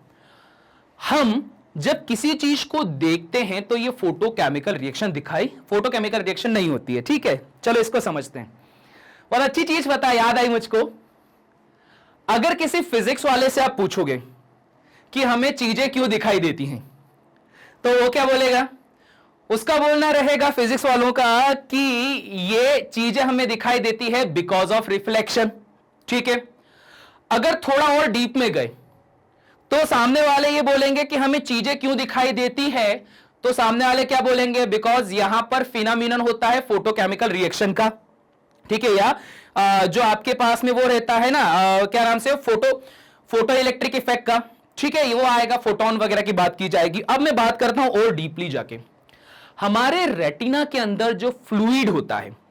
[SPEAKER 1] हम जब किसी चीज को देखते हैं तो ये फोटोकेमिकल रिएक्शन दिखाई, फोटोकेमिकल रिएक्शन नहीं होती है। ठीक है, चलो इसको समझते हैं। और अच्छी चीज पता याद आई मुझको, अगर किसी फिजिक्स वाले से आप पूछोगे कि हमें चीजें क्यों दिखाई देती हैं, तो वो क्या बोलेगा, उसका बोलना रहेगा फिजिक्स वालों का कि ये चीजें हमें दिखाई देती है बिकॉज ऑफ रिफ्लेक्शन। ठीक है, अगर थोड़ा और डीप में गए तो सामने वाले ये बोलेंगे कि हमें चीजें क्यों दिखाई देती है, तो सामने वाले क्या बोलेंगे, बिकॉज यहां पर फिनोमिनन होता है फोटोकेमिकल रिएक्शन का। ठीक है, या जो आपके पास में वो रहता है ना, क्या नाम से, फोटो इलेक्ट्रिक इफेक्ट का। ठीक है, वो आएगा, फोटोन वगैरह की बात की जाएगी। अब मैं बात करता हूं और डीपली जाके, हमारे रेटिना के अंदर जो फ्लूइड होता है,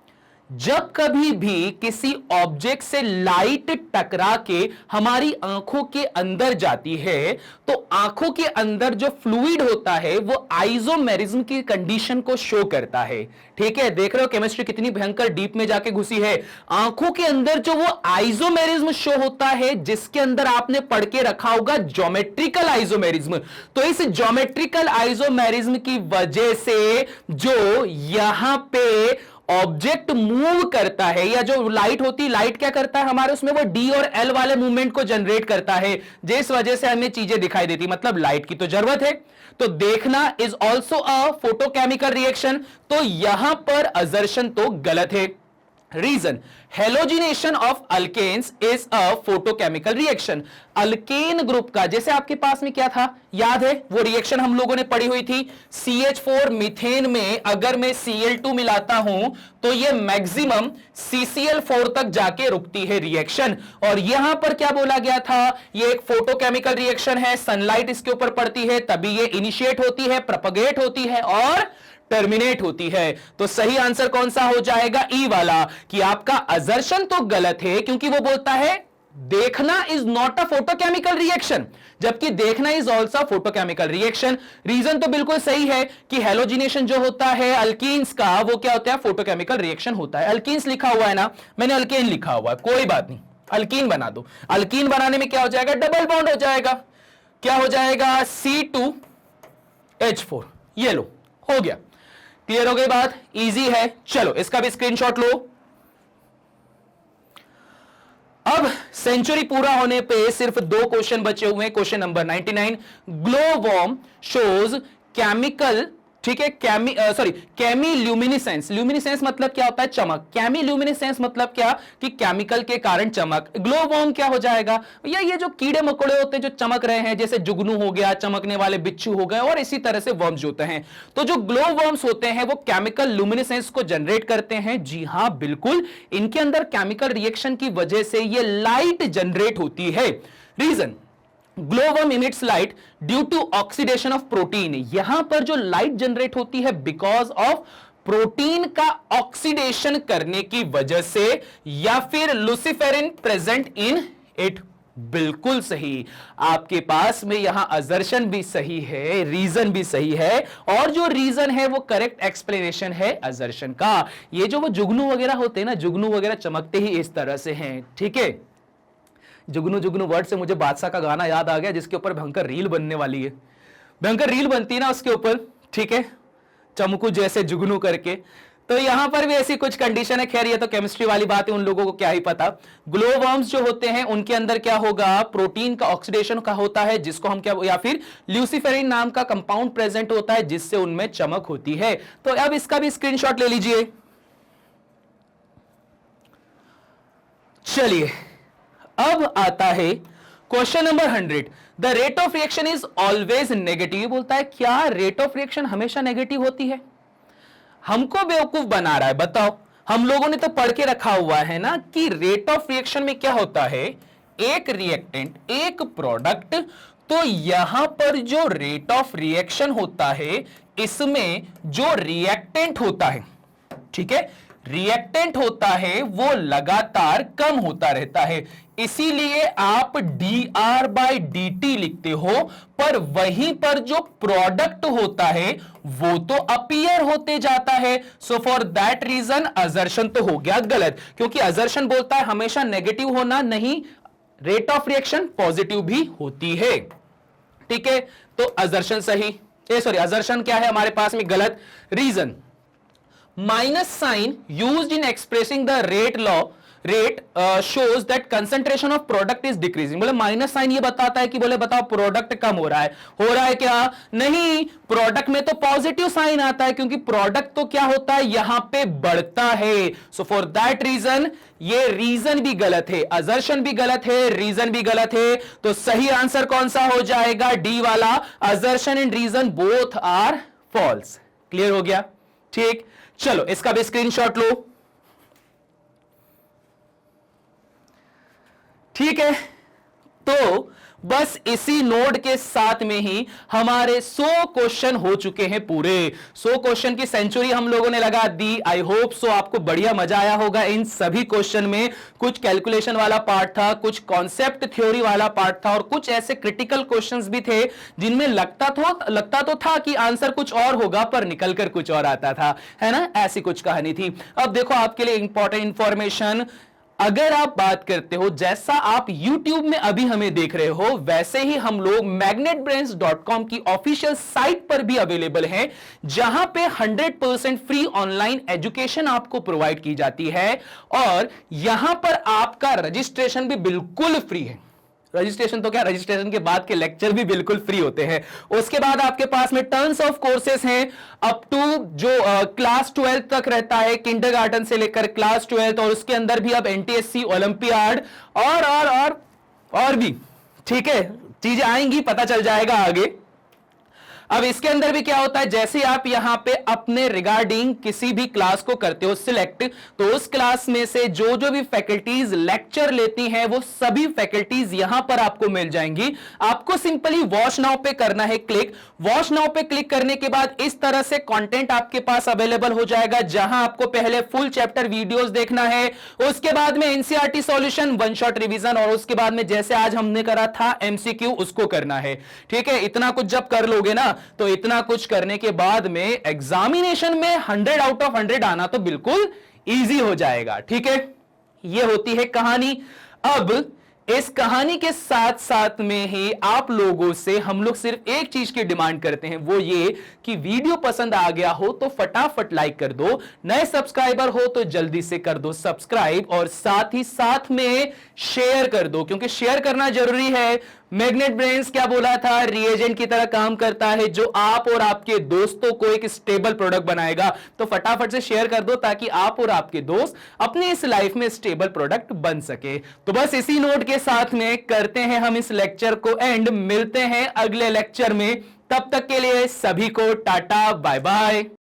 [SPEAKER 1] जब कभी भी किसी ऑब्जेक्ट से लाइट टकरा के हमारी आंखों के अंदर जाती है तो आंखों के अंदर जो फ्लूइड होता है वो आइसोमेरिज्म की कंडीशन को शो करता है। ठीक है, देख रहे हो केमिस्ट्री कितनी भयंकर डीप में जाके घुसी है। आंखों के अंदर जो वो आइसोमेरिज्म शो होता है, जिसके अंदर आपने पढ़ के रखा होगा ज्योमेट्रिकल आइसोमेरिज्म। तो इस ज्योमेट्रिकल आइसोमेरिज्म की वजह से जो यहां पे ऑब्जेक्ट मूव करता है, या जो लाइट होती है, लाइट क्या करता है हमारे उसमें, वो डी और एल वाले मूवमेंट को जनरेट करता है, जिस वजह से हमें चीजें दिखाई देती, मतलब लाइट की तो जरूरत है। तो देखना is also a photochemical reaction, तो यहां पर असर्शन तो गलत है। Reason, halogenation of alkanes is a photochemical reaction. Alkane group का, जैसे आपके पास में क्या था याद है, वो रिएक्शन हम लोगों ने पढ़ी हुई थी, CH4 मीथेन में अगर मैं Cl2 मिलाता हूं तो ये मैक्सिमम CCl4 तक जाके रुकती है रिएक्शन। और यहां पर क्या बोला गया था, ये एक फोटोकेमिकल रिएक्शन है, सनलाइट इसके ऊपर पड़ती है तभी ये इनिशिएट होती है, प्रोपगेट होती है और टर्मिनेट होती है। तो सही आंसर कौन सा हो जाएगा, ई वाला, कि आपका असर्शन तो गलत है क्योंकि वो बोलता है देखना is not a photochemical reaction, जबकि देखना is also photochemical reaction. Reason तो बिल्कुल सही है कि हेलोजिनेशन जो होता है अल्कीन्स का, वो क्या होता है, फोटोकेमिकल रिएक्शन होता है। अल्कीन्स लिखा हुआ है ना, मैंने अल्केन लिखा हुआ है, कोई बात नहीं, अल्कीन बना दो। अल्कीन बनाने में क्या हो जाएगा, डबल बॉन्ड हो जाएगा, क्या हो जाएगा, C2H4। ये लो, हो गया, क्लियर हो गई बात, इजी है। चलो इसका भी स्क्रीनशॉट लो। अब सेंचुरी पूरा होने पे सिर्फ 2 क्वेश्चन बचे हुए हैं। Question number 99, glow worm shows chemical ठीक है। केमिल्यूमिनेसेंस, ल्यूमिनेसेंस मतलब क्या होता है? चमक। केमिल्यूमिनेसेंस मतलब क्या? कि केमिकल के कारण चमक। ग्लो वर्म क्या हो जाएगा? या ये जो कीड़े मकोड़े होते हैं जो चमक रहे हैं, जैसे जुगनू हो गया, चमकने वाले बिच्छू हो गए, और इसी तरह से वर्म्स होते हैं। तो जो ग्लो वर्म्स होते हैं वो केमिकल ल्यूमिनेसेंस को जनरेट करते हैं। जी हां, बिल्कुल, इनके अंदर केमिकल रिएक्शन की वजह से ये लाइट जनरेट होती है। Reason, glowworm emits light due to oxidation of protein. यहां पर जो लाइट जनरेट होती है बिकॉज ऑफ प्रोटीन का ऑक्सीडेशन करने की वजह से, या फिर लुसिफेरिन प्रेजेंट इन इट। बिल्कुल सही, आपके पास में यहां असर्शन भी सही है, रीजन भी सही है, और जो रीजन है वो करेक्ट एक्सप्लेनेशन है असर्शन का। ये जो वो जुगनू वगैरह होते हैं ना, जुगनू वगैरह चमकते ही इस तरह से हैं। ठीक है, जुगनू जुगनू वर्ड से मुझे बादशाह का गाना याद आ गया, जिसके ऊपर भयंकर रील बनने वाली है। भयंकर रील बनती है ना उसके ऊपर, ठीक है, चमकू जैसे जुगनू करके। तो यहां पर भी ऐसी कुछ कंडीशन है। खैर ये तो केमिस्ट्री वाली बात है, उन लोगों को क्या ही पता। ग्लोवर्म्स जो होते हैं उनके अंदर क्या होगा? प्रोटीन का ऑक्सीडेशन का होता है, जिसको हम क्या, या फिर ल्यूसिफेरिन नाम का कंपाउंड प्रेजेंट होता है, जिससे उनमें चमक होती है। तो अब इसका भी स्क्रीनशॉट ले लीजिए। चलिए, अब आता है question number 100। The rate of reaction is always negative. बोलता है क्या रेट ऑफ रिएक्शन हमेशा नेगेटिव होती है? हमको बेवकूफ बना रहा है, बताओ। हम लोगों ने तो पढ़ के रखा हुआ है ना कि रेट ऑफ रिएक्शन में क्या होता है? एक रिएक्टेंट, एक प्रोडक्ट। तो यहां पर जो रेट ऑफ रिएक्शन होता है, इसमें जो रिएक्टेंट होता है, ठीक है, रिएक्टेंट होता है वो लगातार कम होता रहता है। इसीलिए आप dR/dt लिखते हो, पर वहीं पर जो प्रोडक्ट होता है वो तो अपीयर होते जाता है। So for that reason assertion तो हो गया गलत, क्योंकि असर्शन बोलता है हमेशा नेगेटिव होना नहीं, रेट ऑफ रिएक्शन पॉजिटिव भी होती है। ठीक है, तो असर्शन सही, असर्शन क्या है हमारे पास में? गलत। Reason, minus sign used in expressing the rate shows that concentration of product is decreasing। बोले माइनस साइन ये बताता है कि बोले बताओ प्रोडक्ट कम हो रहा है क्या? नहीं, प्रोडक्ट में तो पॉजिटिव साइन आता है, क्योंकि प्रोडक्ट तो क्या होता है, यहां पे बढ़ता है। सो फॉर दैट रीजन ये रीजन भी गलत है, असर्शन भी गलत है, रीजन भी गलत है। तो सही आंसर कौन सा हो जाएगा? डी वाला, assertion and reason both are false. Clear हो गया? ठीक, चलो इसका भी स्क्रीनशॉट लो। ठीक है, तो बस इसी नोड के साथ में ही हमारे 100 क्वेश्चन हो चुके हैं पूरे। 100 क्वेश्चन की सेंचुरी हम लोगों ने लगा दी। आई होप सो आपको बढ़िया मजा आया होगा इन सभी क्वेश्चन में। कुछ कैलकुलेशन वाला पार्ट था, कुछ कॉन्सेप्ट थ्योरी वाला पार्ट था, और कुछ ऐसे क्रिटिकल क्वेश्चंस भी थे जिनमें लगता तो था कि आंसर कुछ और होगा, पर निकल कर कुछ और आता था, है ना? ऐसी कुछ कहानी थी। अब देखो आपके लिए इंपॉर्टेंट इंफॉर्मेशन, अगर आप बात करते हो, जैसा आप YouTube में अभी हमें देख रहे हो, वैसे ही हम लोग magnetbrains.com की ऑफिशियल साइट पर भी अवेलेबल हैं, जहां पे 100% फ्री ऑनलाइन एजुकेशन आपको प्रोवाइड की जाती है, और यहां पर आपका रजिस्ट्रेशन भी बिल्कुल फ्री है। रजिस्ट्रेशन तो क्या, रजिस्ट्रेशन के बाद के लेक्चर भी बिल्कुल फ्री होते हैं। उसके बाद आपके पास में टन्स ऑफ कोर्सेस हैं, अप टू जो क्लास 12 तक रहता है, किंडरगार्टन से लेकर क्लास 12, और उसके अंदर भी अब एनटीएससी, ओलंपियाड और भी, ठीक है, चीजें आएंगी, पता चल जाएगा आगे। अब इसके अंदर भी क्या होता है, जैसे आप यहां पे अपने रिगार्डिंग किसी भी क्लास को करते हो सिलेक्ट, तो उस क्लास में से जो जो भी फैकल्टीज लेक्चर लेती हैं वो सभी फैकल्टीज यहां पर आपको मिल जाएंगी। आपको सिंपली वॉच नाउ पे करना है क्लिक। वॉच नाउ पे क्लिक करने के बाद इस तरह से कंटेंट आपके पास अवेलेबल हो जाएगा, जहां आपको पहले फुल चैप्टर वीडियोस देखना है, उसके बाद में NCERT solution, one shot revision, और उसके बाद में जैसे आज हमने करा था एमसीक्यू, उसको करना है। ठीक है, इतना कुछ जब कर लोगे ना, तो इतना कुछ करने के बाद में एग्जामिनेशन में 100 आउट ऑफ 100 आना तो बिल्कुल इजी हो जाएगा। ठीक है, यह होती है कहानी। अब इस कहानी के साथ साथ में ही आप लोगों से हम लोग सिर्फ एक चीज की डिमांड करते हैं, वो ये कि वीडियो पसंद आ गया हो तो फटाफट लाइक कर दो, नए सब्सक्राइबर हो तो जल्दी से कर दो सब्सक्राइब, और साथ ही साथ में शेयर कर दो, क्योंकि शेयर करना जरूरी है। मैग्नेट ब्रेन्स क्या बोला था, रिएजेंट की तरह काम करता है जो आप और आपके दोस्तों को एक स्टेबल प्रोडक्ट बनाएगा। तो फटाफट से शेयर कर दो ताकि आप और आपके दोस्त अपनी इस लाइफ में स्टेबल प्रोडक्ट बन सके। तो बस इसी नोट के साथ में करते हैं हम इस लेक्चर को एंड, मिलते हैं अगले लेक्चर में। तब तक के लिए सभी को टाटा बाय बाय।